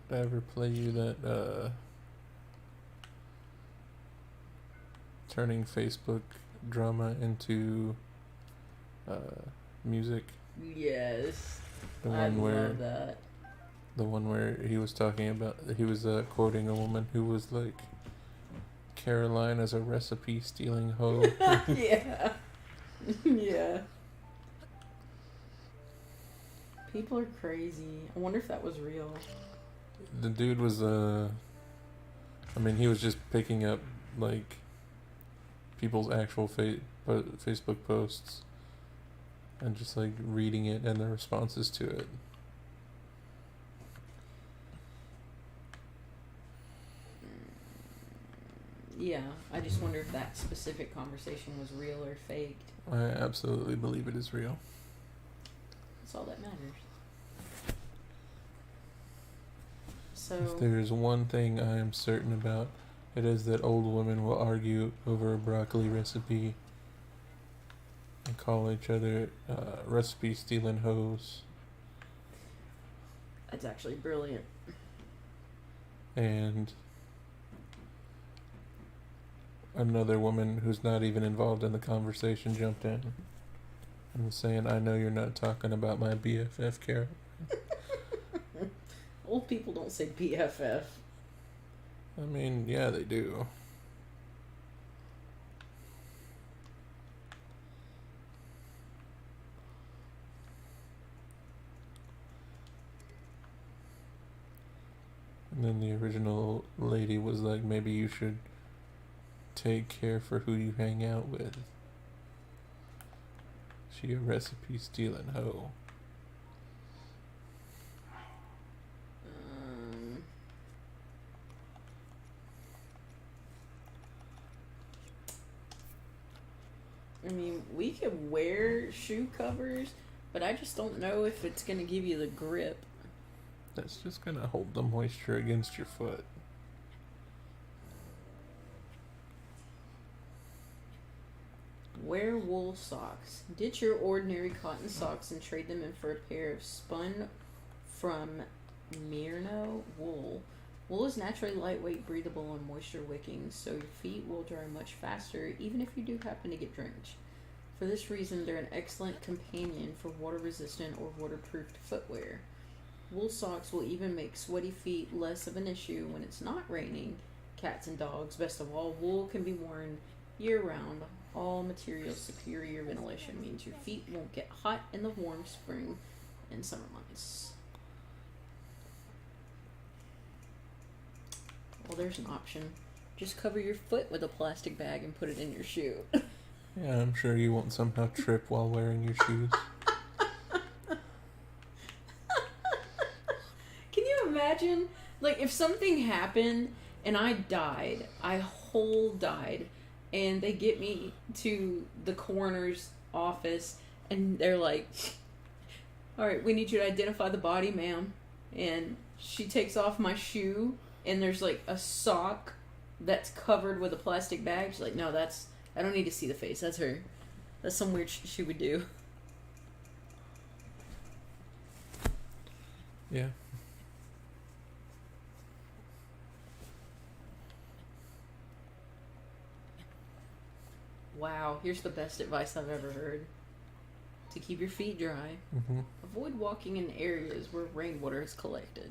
did I ever play you that turning Facebook drama into music? Yes. The I one where love that. the one where he was talking about he was quoting a woman who was like, Caroline is a recipe stealing hoe. Yeah. Yeah. People are crazy. I wonder if that was real. The dude was I mean, he was just picking up like people's actual Facebook posts and just like reading it and the responses to it. Yeah, I just wonder if that specific conversation was real or faked. I absolutely believe it is real. That's all that matters. So, If there's one thing I am certain about, it is that old women will argue over a broccoli recipe and call each other recipe stealing hoes. that's actually brilliant. And another woman who's not even involved in the conversation jumped in and was saying, I know you're not talking about my BFF, Carol. Old people don't say BFF. I mean, yeah, they do. And then the original lady was like, maybe you should take care for who you hang out with. She a recipe stealing hoe. I mean, we could wear shoe covers, but I just don't know if it's going to give you the grip. That's just gonna hold the moisture against your foot. Wear wool socks. Ditch your ordinary cotton socks and trade them in for a pair of spun from merino wool Wool is naturally lightweight, breathable, and moisture wicking, so your feet will dry much faster even if you do happen to get drenched. For this reason, they're an excellent companion for water-resistant or waterproofed footwear. Wool socks will even make sweaty feet less of an issue when it's not raining. Cats and dogs, best of all, wool can be worn year-round. All materials superior ventilation means your feet won't get hot in the warm spring and summer months. Well, there's an option. Just cover your foot with a plastic bag and put it in your shoe. Yeah, I'm sure you won't somehow trip while wearing your shoes. Can you imagine? Like, if something happened and I died, died, and they get me to the coroner's office and they're like, alright, we need you to identify the body, ma'am. And she takes off my shoe and there's like a sock that's covered with a plastic bag. She's like, no, I don't need to see the face. That's her. That's some weird she would do. Yeah. Wow, here's the best advice I've ever heard. To keep your feet dry, avoid walking in areas where rainwater is collected.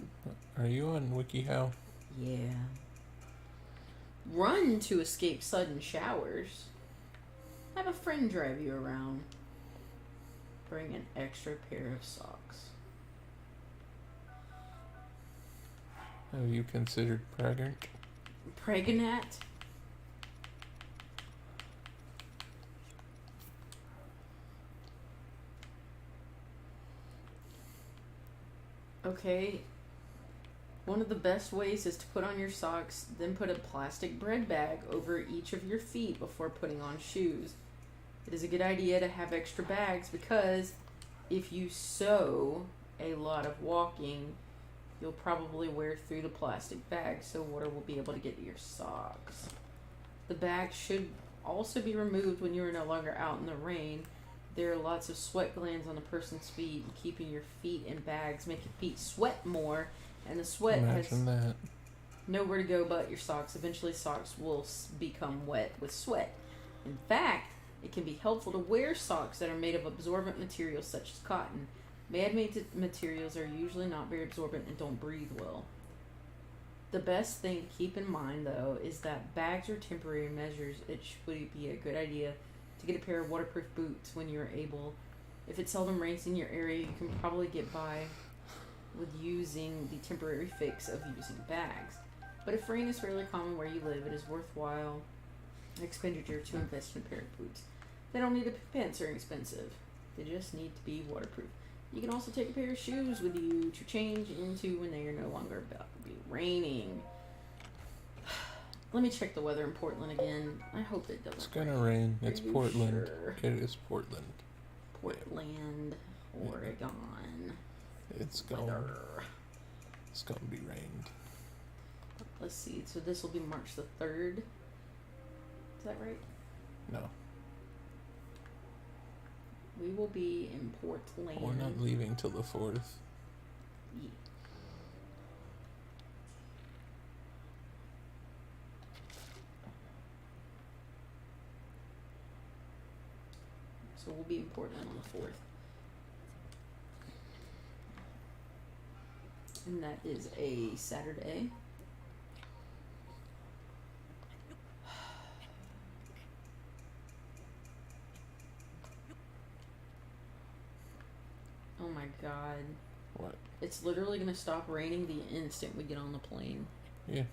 Are you on WikiHow? Yeah. Run to escape sudden showers. Have a friend drive you around. Bring an extra pair of socks. Have you considered pregnant? Pregnant? Okay. One of the best ways is to put on your socks, then put a plastic bread bag over each of your feet before putting on shoes. It is a good idea to have extra bags because if you sew a lot of walking, you'll probably wear through the plastic bag, so water will be able to get to your socks. The bag should also be removed when you are no longer out in the rain. There are lots of sweat glands on the person's feet, and keeping your feet in bags make your feet sweat more, and the sweat has nowhere to go but your socks. Eventually, socks will become wet with sweat. In fact, it can be helpful to wear socks that are made of absorbent materials such as cotton. Man-made materials are usually not very absorbent and don't breathe well. The best thing to keep in mind, though, is that bags are temporary measures. It would be a good idea to get a pair of waterproof boots when you're able. If it seldom rains in your area, you can probably get by with using the temporary fix of using bags. But if rain is fairly common where you live, it is worthwhile expenditure to invest in a pair of boots. They don't need to be fancy or expensive. They just need to be waterproof. You can also take a pair of shoes with you to change into when they are no longer about to be raining. Let me check the weather in Portland again. I hope it doesn't. It's gonna rain. It's Portland. Sure? It is Portland. Portland, Oregon. It's gonna be rained. Let's see. So this will be March the 3rd. Is that right? No. We will be in Portland. We're not leaving till the 4th. Yeah. So we'll be in Portland on the 4th. And that is a Saturday. Oh my god. What? It's literally going to stop raining the instant we get on the plane. Yeah.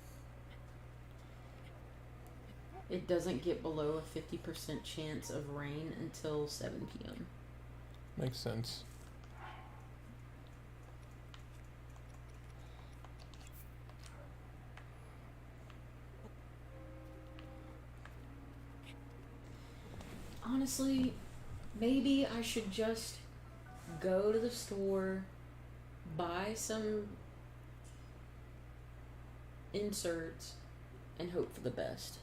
It doesn't get below a 50% chance of rain until 7 p.m. Makes sense. Honestly, maybe I should just go to the store, buy some inserts, and hope for the best.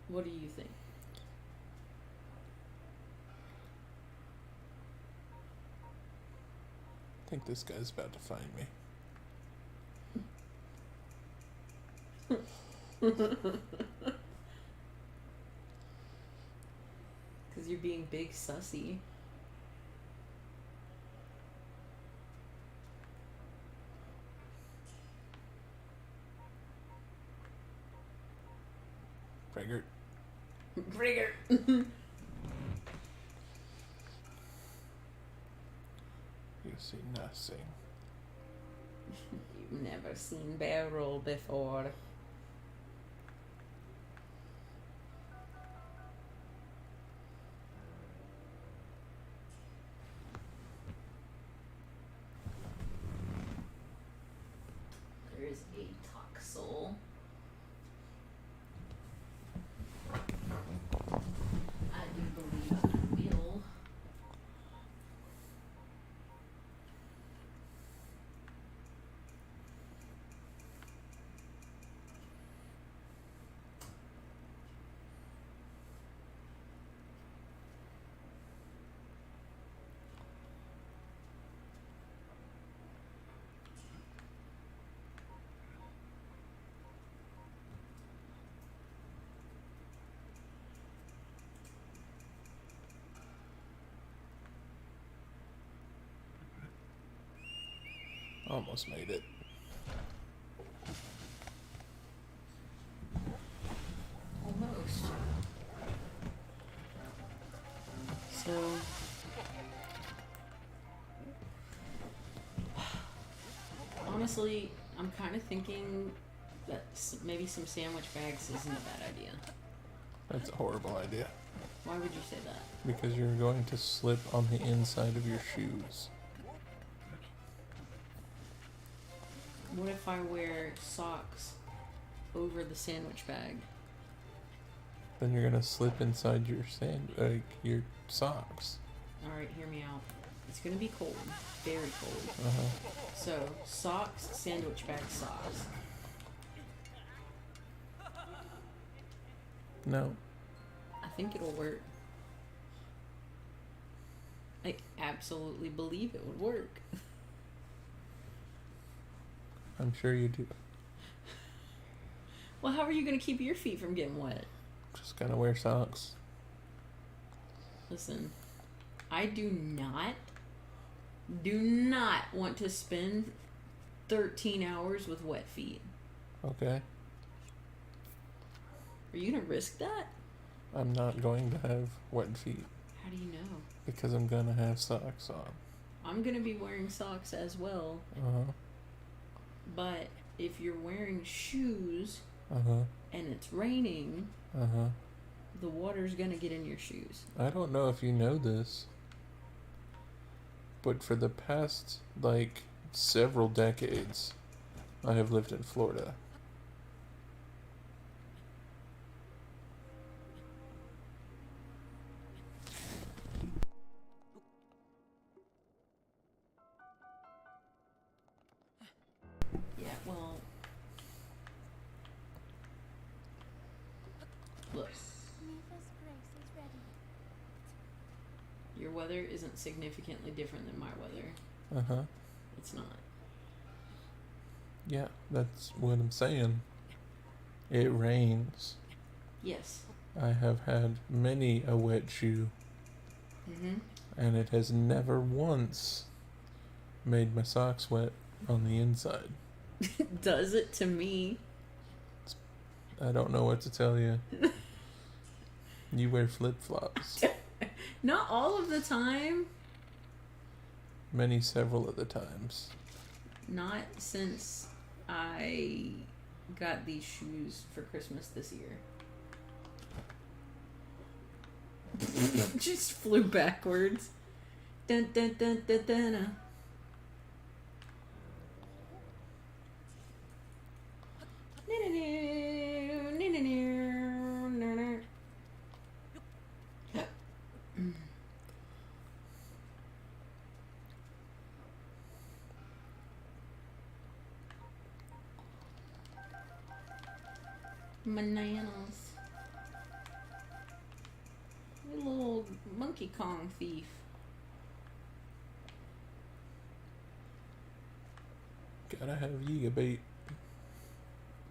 What do you think? think this guy's about to find me. Because you're being big sussy. Frigert. Frigger. You see nothing. You've never seen barrel before. There is a toxel. I do believe I will. Almost made it. Almost. So, honestly, I'm kind of thinking that maybe some sandwich bags isn't a bad idea. That's a horrible idea. Why would you say that? Because you're going to slip on the inside of your shoes. What if I wear socks over the sandwich bag? Then you're gonna slip inside your your socks. Alright, hear me out. It's gonna be cold. Very cold. So, socks, sandwich bag, socks. No. I think it'll work. I absolutely believe it would work. I'm sure you do. Well, how are you gonna keep your feet from getting wet? Just gotta wear socks. Listen, I do not want to spend 13 hours with wet feet. Okay. Are you gonna risk that? I'm not going to have wet feet. How do you know? Because I'm gonna have socks on. I'm gonna be wearing socks as well, but if you're wearing shoes and it's raining, the water's gonna get in your shoes. I don't know if you know this, but for the past, several decades, I have lived in Florida. Yeah, well, look, Neva's grace is ready. your weather isn't significantly different than my weather. It's not. Yeah, that's what I'm saying. It rains. Yes. I have had many a wet shoe, and it has never once made my socks wet on the inside. Does it to me? I don't know what to tell you. You wear flip-flops. Not all of the time. Several of the times. Not since I got these shoes for Christmas this year. Just flew backwards. Dun dun dun dun dun. Bananas. You little Monkey Kong thief. Gotta have gigabait.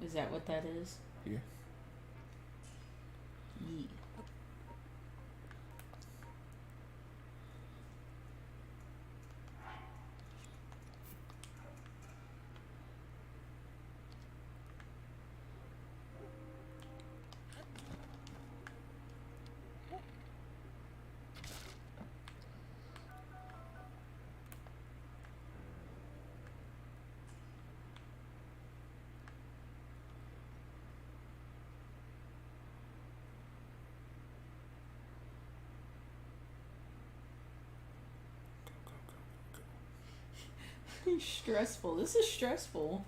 Is that what that is? Yeah. Yee. Stressful. This is stressful.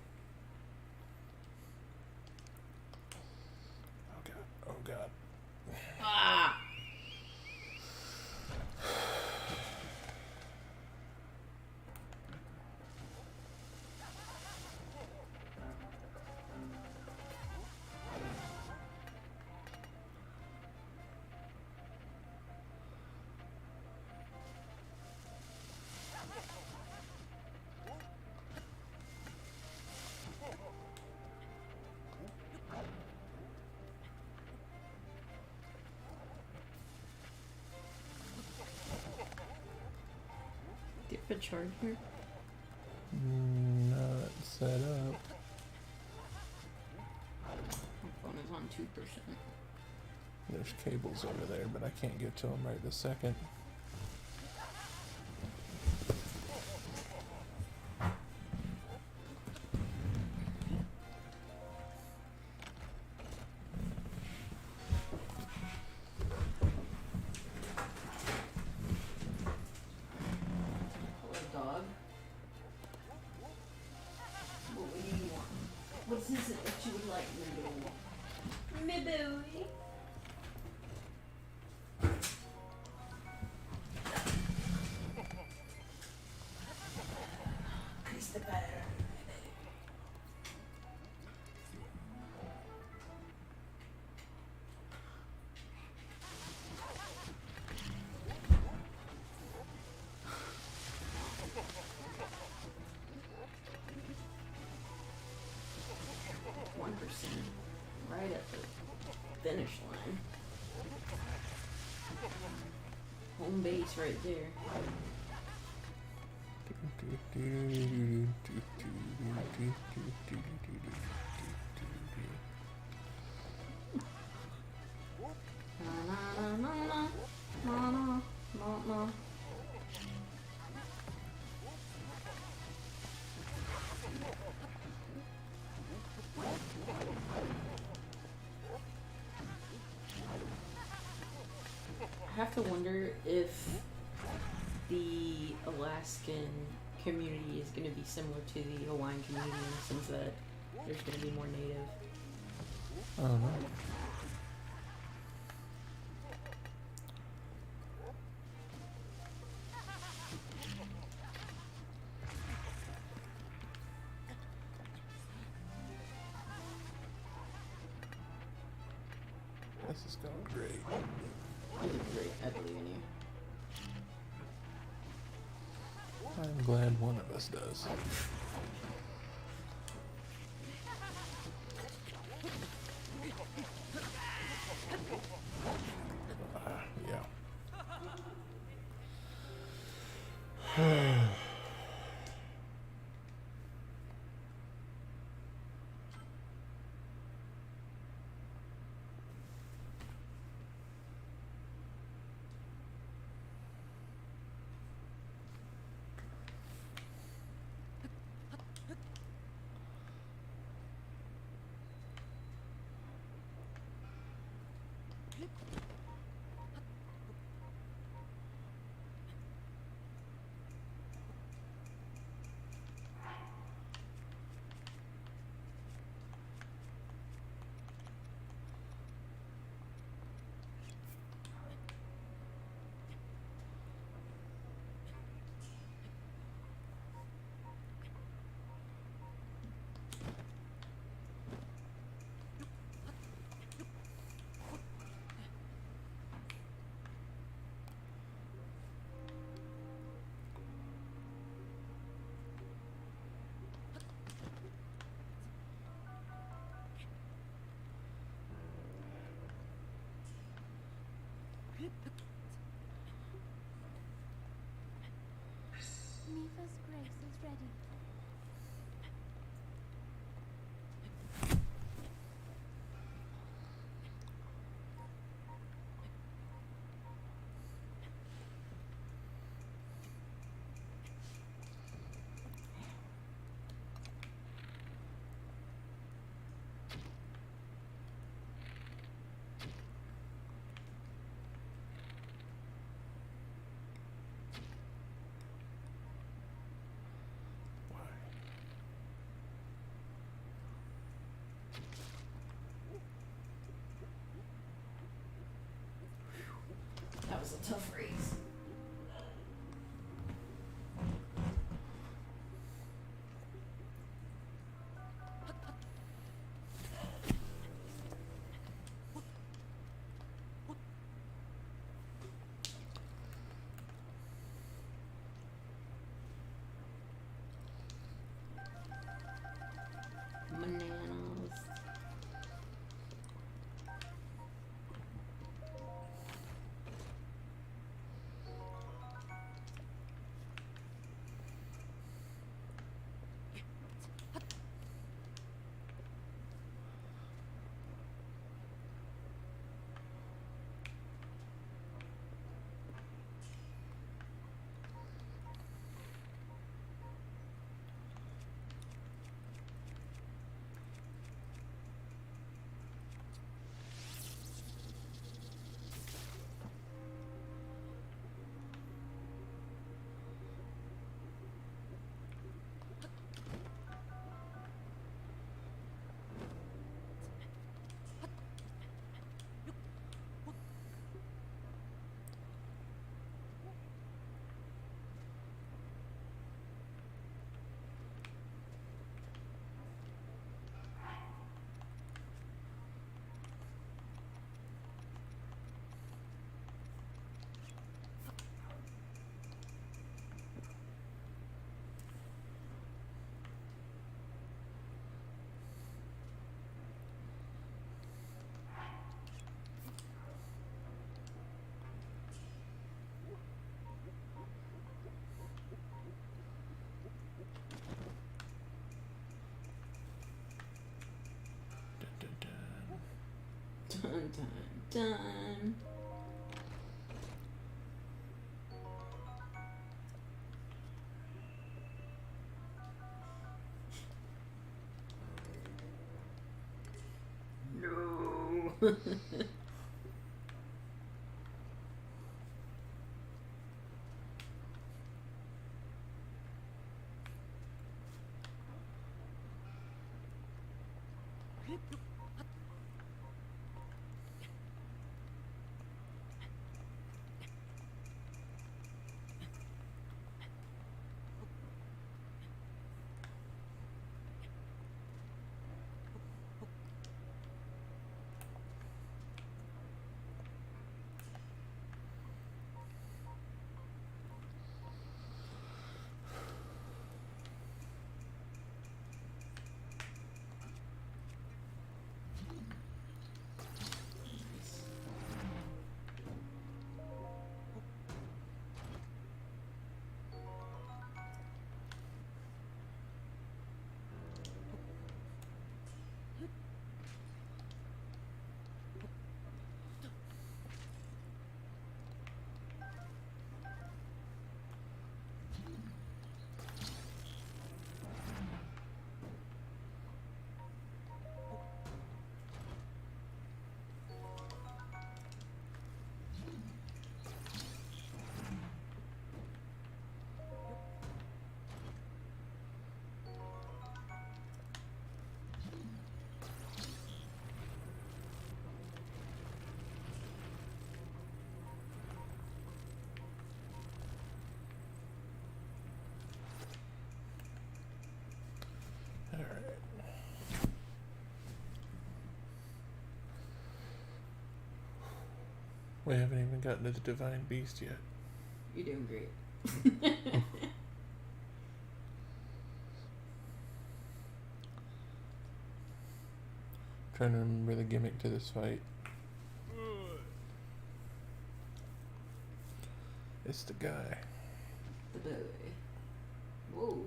Oh god. Oh god. Ah! Do you have a chart here? Not set up. My phone is on 2%. There's cables over there, but I can't get to them right this second. Hello, dog. What would you want? What is it that you would like me to do? Me booey. Place the better. 1%. Right at the finish line. Home base right there. Na na na na na na na na. I have to wonder if the Alaskan community is going to be similar to the Hawaiian community in the sense that there's going to be more native. I don't know. This is going great. You're doing great. I believe in you. I'm glad one of us does. Yeah. Mifa's grace is ready. That was a tough race. Bananas. Dun, dun, dun. No. We haven't even gotten to the Divine Beast yet. You're doing great. Trying to remember the gimmick to this fight. It's the guy. The boy. Whoa.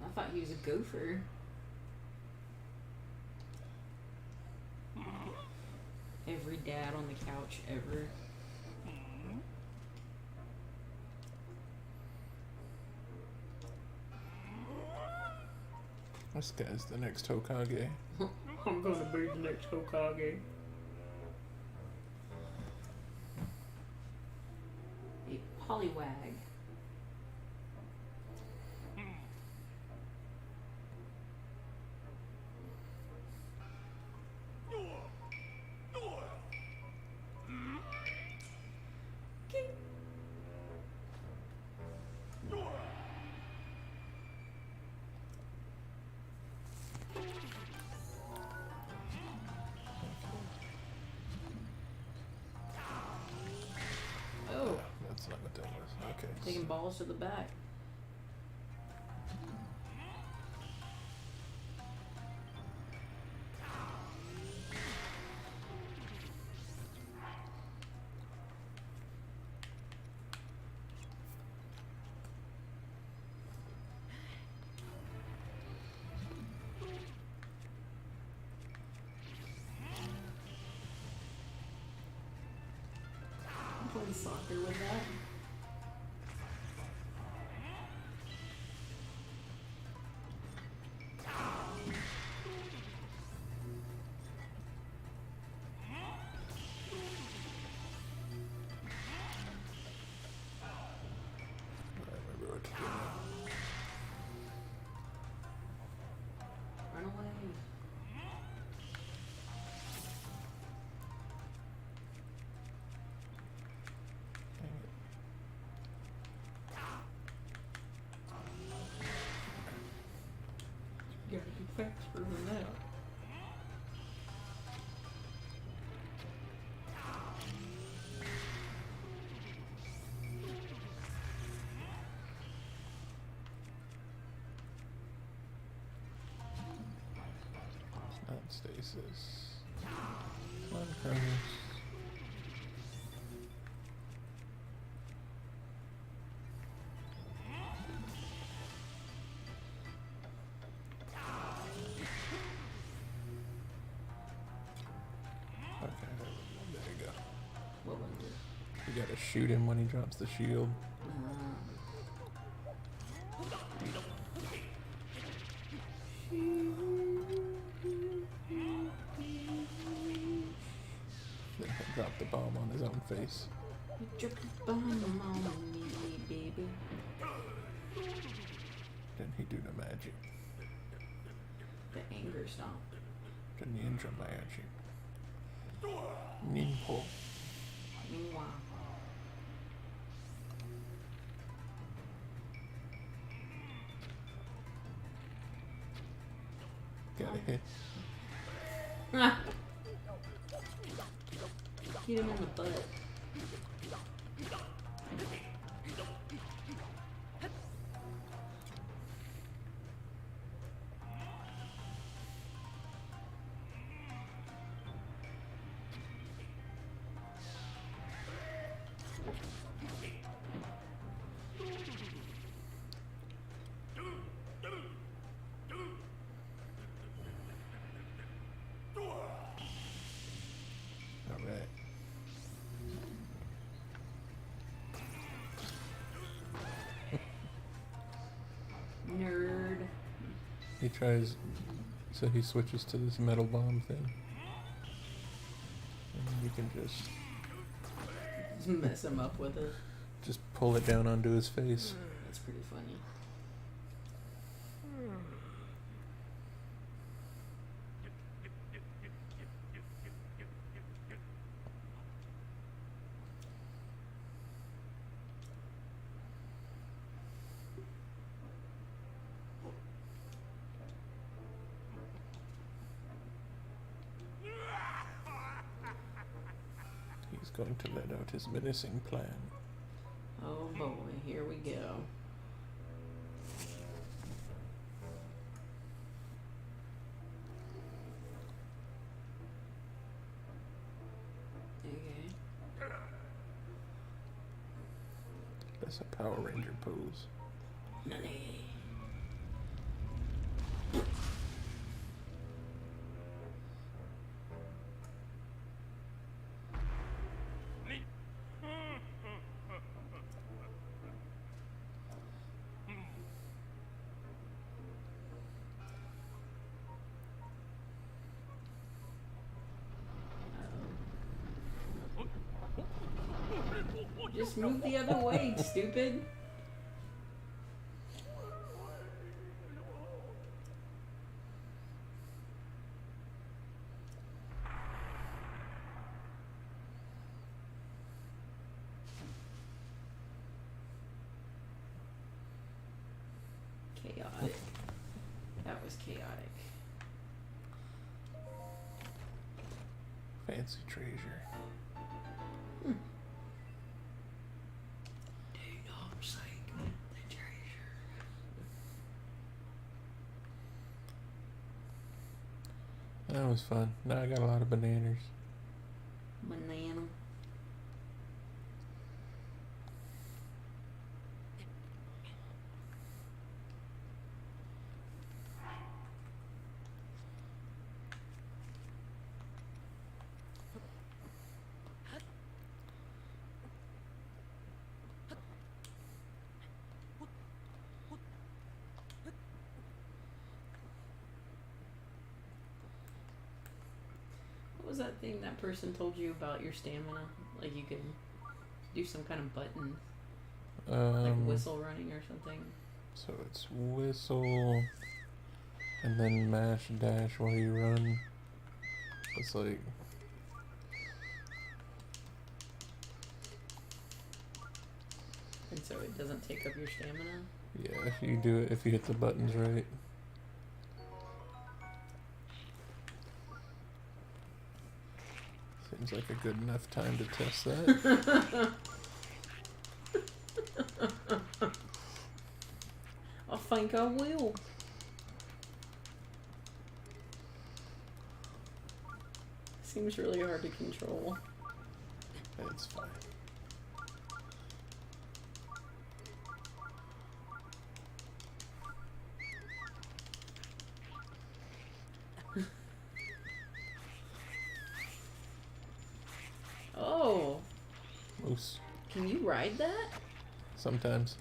I thought he was a gopher. Every dad on the couch ever. This guy's the next Hokage. I'm gonna be the next Hokage. A polywag. Oh, That's not what that was. Okay. taking balls to the back. I'm playing soccer with that. I remember what to do now. Run away. Dang it. You gotta be faster than that. It's not stasis. Come on, Cronus. Okay, there you go. What was it? You gotta shoot him when he drops the shield. Then he'll drop the bomb on his own face. You dropped the bomb on me, baby. Then he do the magic. The anger stomp. The ninja magic. Ninpo. Meanwhile. Gotta hit. Hit him in the butt. Alright. Nerd. He tries, so he switches to this metal bomb thing. And you can just Mess him up with it. pull it down onto his face. That's pretty funny. He's going to let out his menacing plan. Oh boy, here we go. Okay. That's a Power Ranger pose. Nani. Just move the other way, stupid. Chaotic. That was chaotic. Fancy treasure. That was fun. Now I got a lot of bananas. Banana. What was that thing that person told you about your stamina? Like you could do some kind of button, like whistle running or something. So it's whistle, and then mash dash while you run. It's like... And so it doesn't take up your stamina? Yeah, you do it if you hit the buttons right. Seems like a good enough time to test that. I think I will. Seems really hard to control. It's fine. Oh, Moose. can you ride that? Sometimes.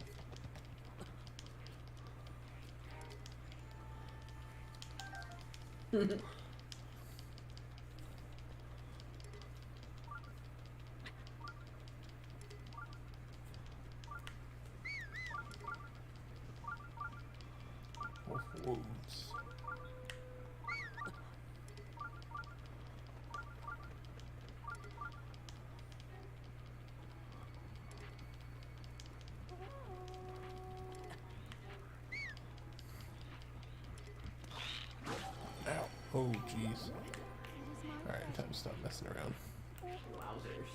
Wolves. Ow. Oh, jeez. Alright, time to stop messing around. Wowzers.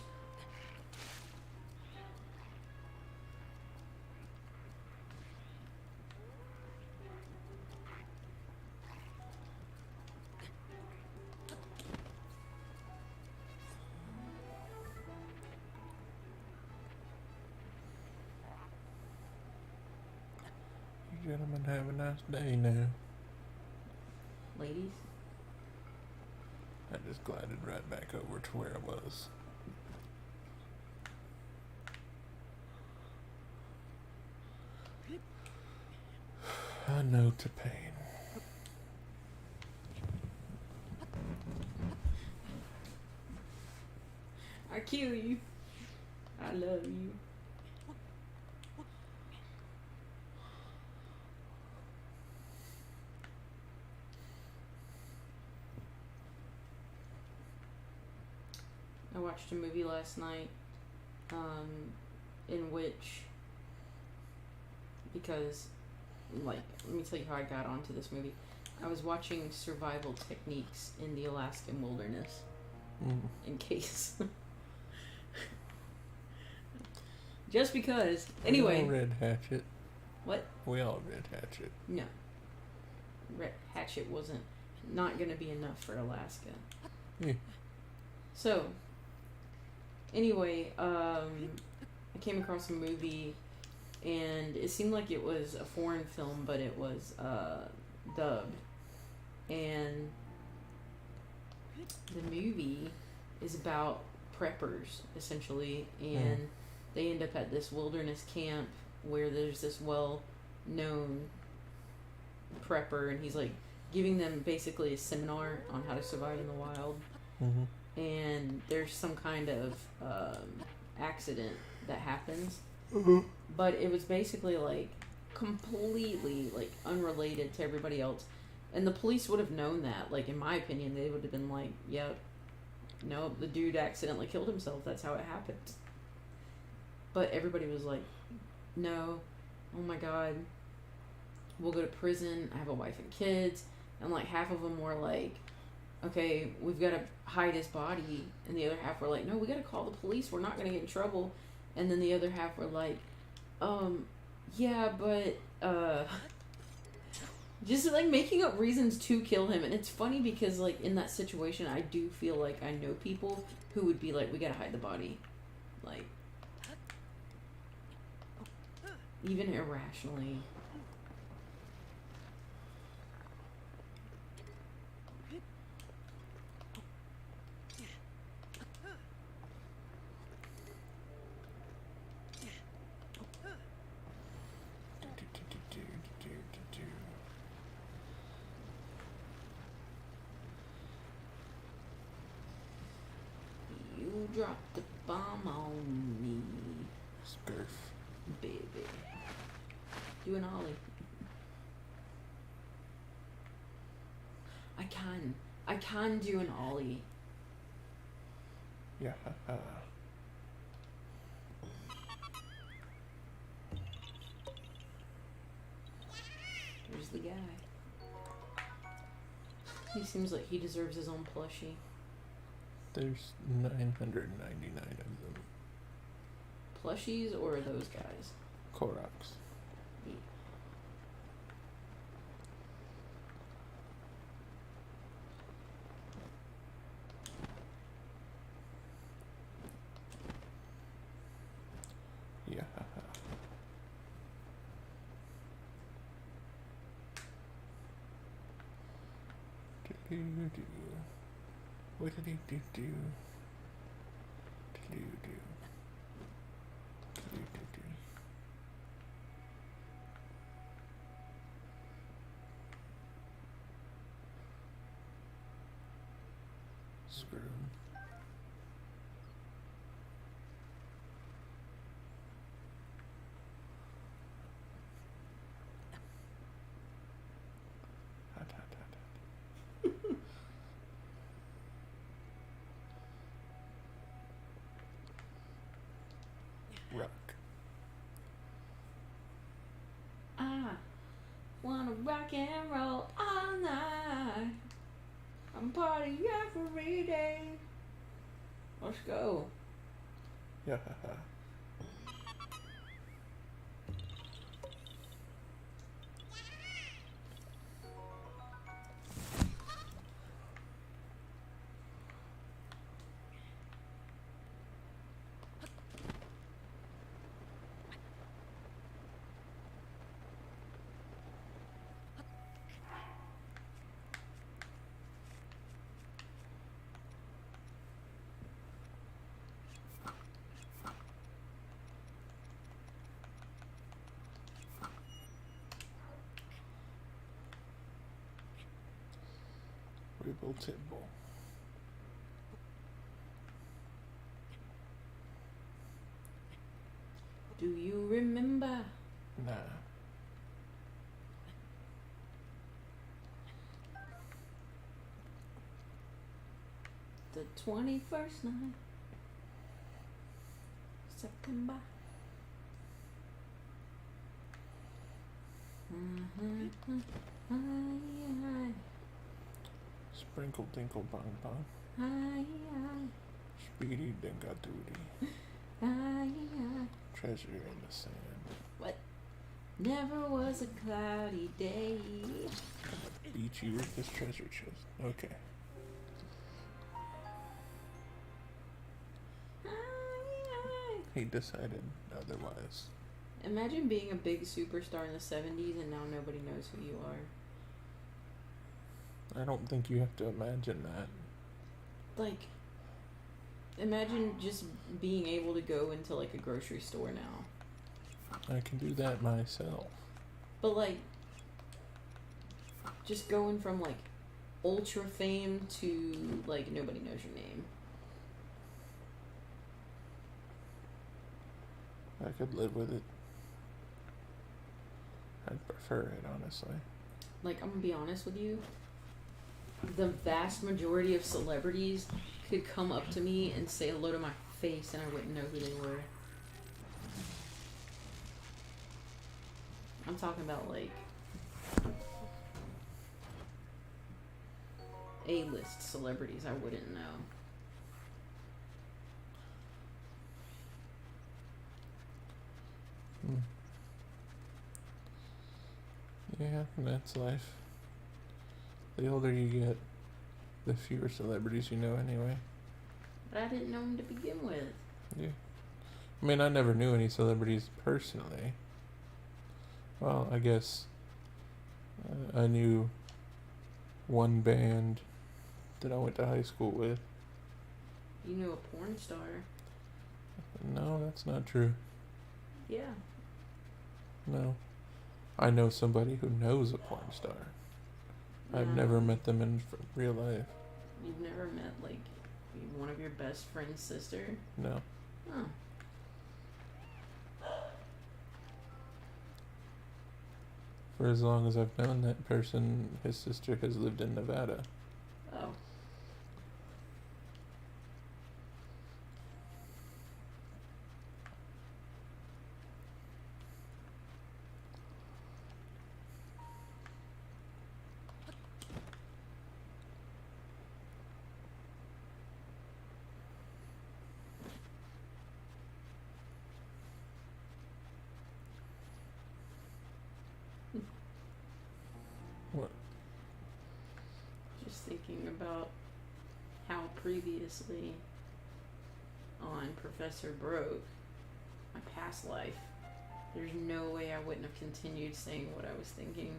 You gentlemen have a nice day now. Ladies? I just glided right back over to where I was. I know to pain. I kill you. I love you. I watched a movie last night, in which, because, like, let me tell you how I got onto this movie. I was watching survival techniques in the Alaskan wilderness, in case. Just because. Anyway. We all read Hatchet. What? We all read Hatchet. No. Hatchet wasn't not going to be enough for Alaska. Yeah. So, anyway, I came across a movie and it seemed like it was a foreign film, but it was dubbed. And the movie is about preppers, essentially, and they end up at this wilderness camp where there's this well-known prepper, and he's like giving them basically a seminar on how to survive in the wild. Mm-hmm. And there's some kind of accident that happens, but it was basically like completely like unrelated to everybody else, and the police would have known that. Like, in my opinion, they would have been like, yep, no, the dude accidentally killed himself, that's how it happened. But everybody was like, no, oh my god, we'll go to prison, I have a wife and kids. And like half of them were like, okay, we've got to hide his body, and the other half were like, no, we got to call the police, we're not going to get in trouble. And then the other half were like, yeah, but just like making up reasons to kill him. And it's funny because like in that situation, I do feel like I know people who would be like, we got to hide the body, like even irrationally. You dropped the bomb on me, Scarf. baby. Do an ollie. I can do an ollie. Yeah. There's the guy. He seems like he deserves his own plushie. There's 999 of them. Plushies or those guys? Koroks. Yeah. What did he do? Screw him. Hot. Rock. I wanna rock and roll all night. I'm party every day. Let's go. Yeah. Ribble Tibble. Do you remember? Nah. The 21st night, September. Sprinkle Dinkle Bong Bong. Aye, Speedy Dingadoody. aye. Treasure in the sand. What? Never was a cloudy day. Beachy Rufus treasure chest. Okay. Aye, aye. He decided otherwise. Imagine being a big superstar in the 70s and now nobody knows who you are. I don't think you have to imagine that. Like, imagine just being able to go into like a grocery store now. I can do that myself. But like, just going from like ultra fame to like nobody knows your name. I could live with it. I'd prefer it, honestly. Like, I'm gonna be honest with you. The vast majority of celebrities could come up to me and say hello to my face and I wouldn't know who they were. I'm talking about like A-list celebrities I wouldn't know. Yeah, that's life. The older you get, the fewer celebrities you know anyway. But I didn't know them to begin with. Yeah. I mean, I never knew any celebrities personally. Well, I guess I knew one band that I went to high school with. You knew a porn star. No, that's not true. Yeah. No. I know somebody who knows a porn star. I've never met them in real life. You've never met like one of your best friend's sister? No. Oh. For as long as I've known that person, his sister has lived in Nevada. Oh. What? Just thinking about how previously on Professor Broke, my past life, there's no way I wouldn't have continued saying what I was thinking.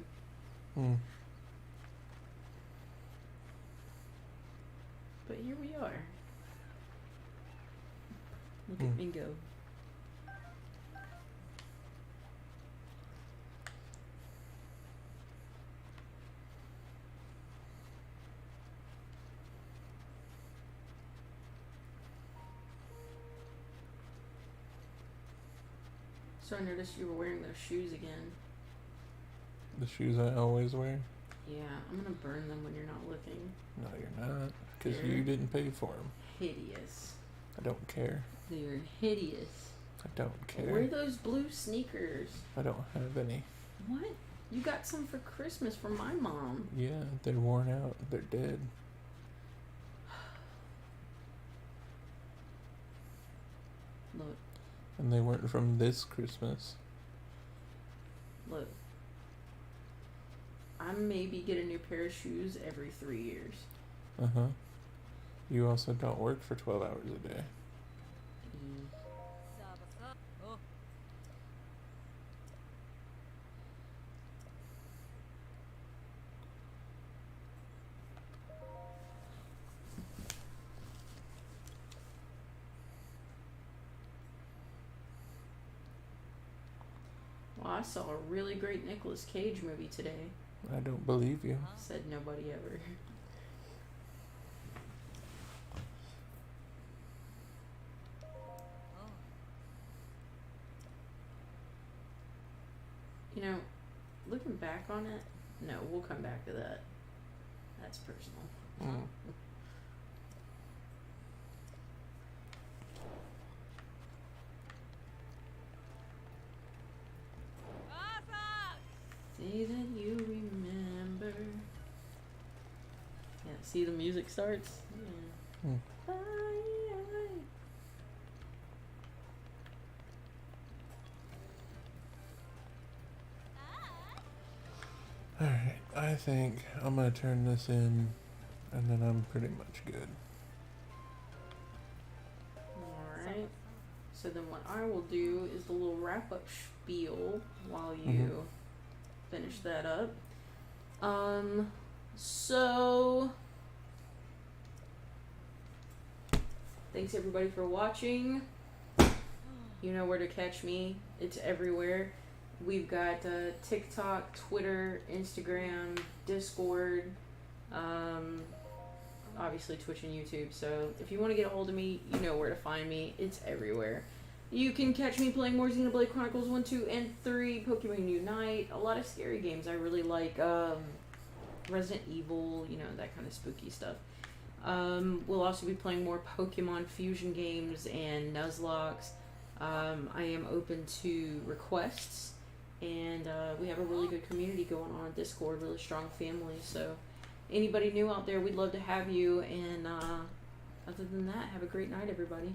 But here we are. Look at me go. So I noticed you were wearing those shoes again. The shoes I always wear? Yeah, I'm gonna burn them when you're not looking. No, you're not. Because They're you didn't pay for them. hideous. I don't care. They're hideous. I don't care. Wear those blue sneakers. I don't have any. What? You got some for Christmas from my mom. Yeah, they're worn out. They're dead. Look, And they weren't from this Christmas. look. I maybe get a new pair of shoes every 3 years. Uh-huh. You also don't work for 12 hours a day. Well, I saw a really great Nicolas Cage movie today. I don't believe you. Said nobody ever. You know, looking back on it, no, we'll come back to that. That's personal. Mm. Say that you remember. Yeah, see the music starts? Yeah. Mm. Alright, I think I'm gonna turn this in and then I'm pretty much good. Alright. So then what I will do is the little wrap-up spiel while you finish that up. So thanks everybody for watching. You know where to catch me. It's everywhere. We've got TikTok, Twitter, Instagram, Discord, obviously Twitch and YouTube. So if you want to get a hold of me, you know where to find me. It's everywhere. You can catch me playing more Xenoblade Chronicles 1, 2, and 3, Pokemon Unite, a lot of scary games. I really like Resident Evil, you know, that kind of spooky stuff. We'll also be playing more Pokemon Fusion games and Nuzlocke. I am open to requests, and we have a really good community going on Discord, really strong family. So anybody new out there, we'd love to have you. And other than that, have a great night, everybody.